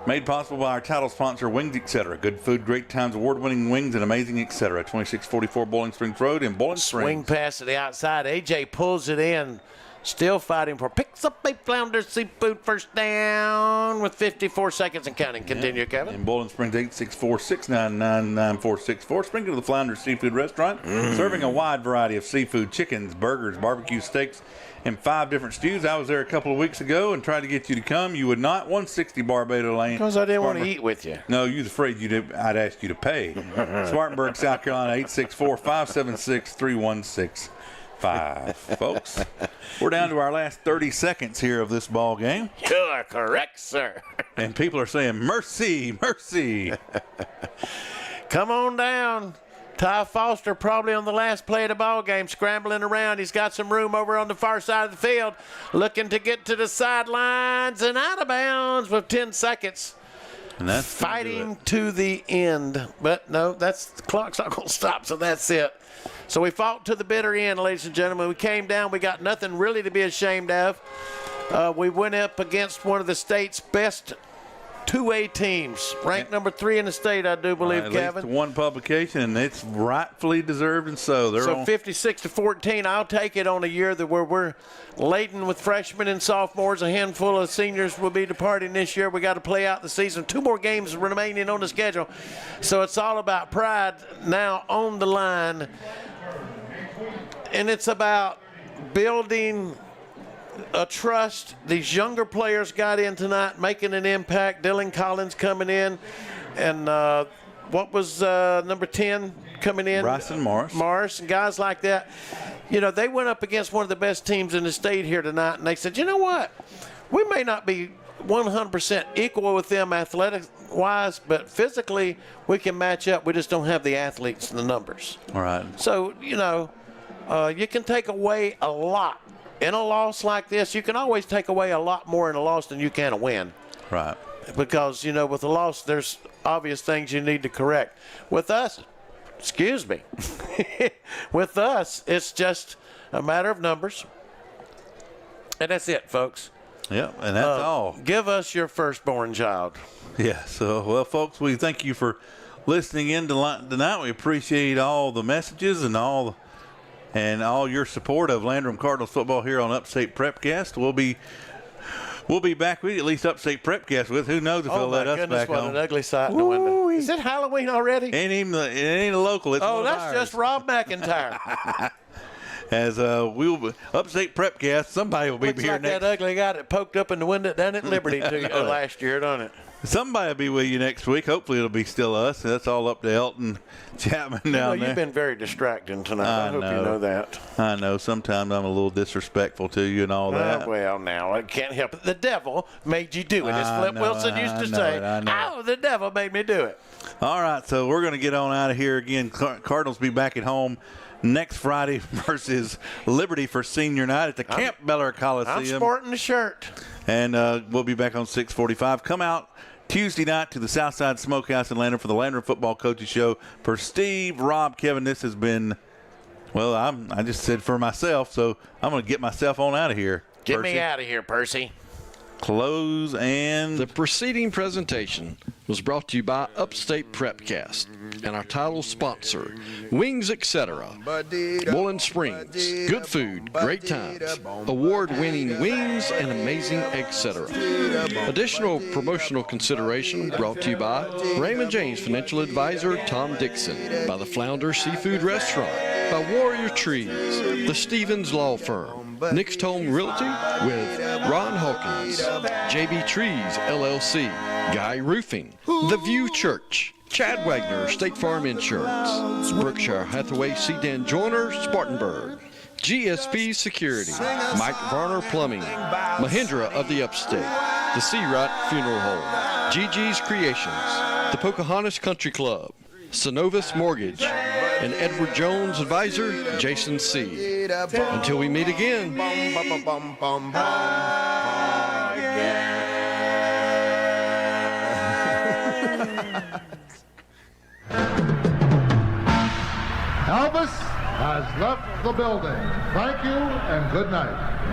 [SPEAKER 2] made possible by our title sponsor, Wings Etc. Good food, great times, award-winning wings, and amazing Etc. 2644 Bowling Springs Road in Bowling Springs.
[SPEAKER 3] Swing pass to the outside. AJ pulls it in. still fighting for picks up a Flounder Seafood first down with 54 seconds and counting. Continue, Kevin.
[SPEAKER 2] In Bowling Springs, 864-699-9464. Spring to the Flounder Seafood Restaurant, serving a wide variety of seafood, chickens, burgers, barbecue steaks, and 5 different stews. I was there a couple of weeks ago and tried to get you to come. You would not. 160 Barbados Lane.
[SPEAKER 3] Because I didn't want to eat with you.
[SPEAKER 2] No, you was afraid I'd ask you to pay. Spartanburg, South Carolina, 864-576-3165. Folks, we're down to our last 30 seconds here of this ball game.
[SPEAKER 3] You are correct, sir.
[SPEAKER 2] And people are saying, mercy, mercy.
[SPEAKER 3] Come on down. Ty Foster probably on the last play of the ball game, scrambling around. He's got some room over on the far side of the field, looking to get to the sidelines and out of bounds with 10 seconds.
[SPEAKER 2] And that's
[SPEAKER 3] fighting to the end. But no, the clock's not going to stop, so that's it. So we fought to the bitter end, ladies and gentlemen. We came down. We got nothing really to be ashamed of. We went up against one of the state's best 2A teams, ranked number 3 in the state, I do believe,
[SPEAKER 2] at
[SPEAKER 3] Kevin.
[SPEAKER 2] Least one publication, and it's rightfully deserved, and so they're on.
[SPEAKER 3] 56-14. I'll take it on a year where we're laden with freshmen and sophomores. A handful of seniors will be departing this year. We got to play out the season. 2 more games remaining on the schedule, so it's all about pride now on the line, and it's about building a trust. These younger players got in tonight, making an impact. Dylan Collins coming in, and what was number 10 coming in?
[SPEAKER 2] Bryson Morris.
[SPEAKER 3] Morris and guys like that. You know, they went up against one of the best teams in the state here tonight, and they said, you know what? We may not be 100% equal with them athletic-wise, but physically we can match up. We just don't have the athletes and the numbers.
[SPEAKER 2] All right.
[SPEAKER 3] So, you know, you can take away a lot. In a loss like this, you can always take away a lot more in a loss than you can a win.
[SPEAKER 2] Right.
[SPEAKER 3] Because, you know, with a loss, there's obvious things you need to correct. With us, with us, it's just a matter of numbers. And that's it, folks.
[SPEAKER 2] Yep, and that's all.
[SPEAKER 3] Give us your firstborn child.
[SPEAKER 2] Yeah, so, well, folks, we thank you for listening in tonight. We appreciate all the messages and all your support of Landrum Cardinals football here on Upstate Prepcast. We'll be back with you, at least Upstate Prepcast with. Who knows if they'll let us back
[SPEAKER 3] what
[SPEAKER 2] on.
[SPEAKER 3] An ugly sight in the window. Is it Halloween already?
[SPEAKER 2] It ain't a local. It's
[SPEAKER 3] that's just Rob McIntyre.
[SPEAKER 2] As Upstate Prepcast, somebody will be
[SPEAKER 3] Looks
[SPEAKER 2] here
[SPEAKER 3] like
[SPEAKER 2] next.
[SPEAKER 3] that ugly guy that poked up in the window down at Liberty last year, don't it?
[SPEAKER 2] Somebody will be with you next week. Hopefully it'll be still us. That's all up to Elton Chapman down there.
[SPEAKER 3] You've been very distracting tonight. I hope you know that.
[SPEAKER 2] I know. Sometimes I'm a little disrespectful to you and all that.
[SPEAKER 3] Well, now, I can't help it. The devil made you do it. As Flip Wilson used to say, the devil made me do it.
[SPEAKER 2] All right, so we're going to get on out of here again. Cardinals be back at home next Friday versus Liberty for senior night at the Camp Beller Coliseum.
[SPEAKER 3] I'm sporting the shirt.
[SPEAKER 2] And we'll be back on 6:45. Come out Tuesday night to the Southside Smokehouse in Landrum for the Landrum Football Coaches Show. For Steve, Rob, Kevin, this has been, well, I just said for myself, so I'm going to get myself on out of here.
[SPEAKER 3] Get me out of here, Percy.
[SPEAKER 2] Close and...
[SPEAKER 1] The preceding presentation was brought to you by Upstate Prepcast and our title sponsor, Wings Etc. Bowling Springs, good food, great times, award-winning wings, and amazing etc. Additional promotional consideration brought to you by Raymond James Financial Advisor Tom Dixon, by the Flounder Seafood Restaurant, by Warrior Trees, the Stevens Law Firm, Nick's Home Realty with Ron Hawkins, JB Trees LLC, Guy Roofing, The View Church, Chad Wagner State Farm Insurance, Berkshire Hathaway Sedan Joiner Spartanburg, GSP Security, Mike Varner Plumbing, Mahindra of the Upstate, the Seawright Funeral Home, Gigi's Creations, the Pocahontas Country Club, Synovus Mortgage, and Edward Jones Advisor Jason C. Until we meet again.
[SPEAKER 21] Elvis has left the building. Thank you and good night.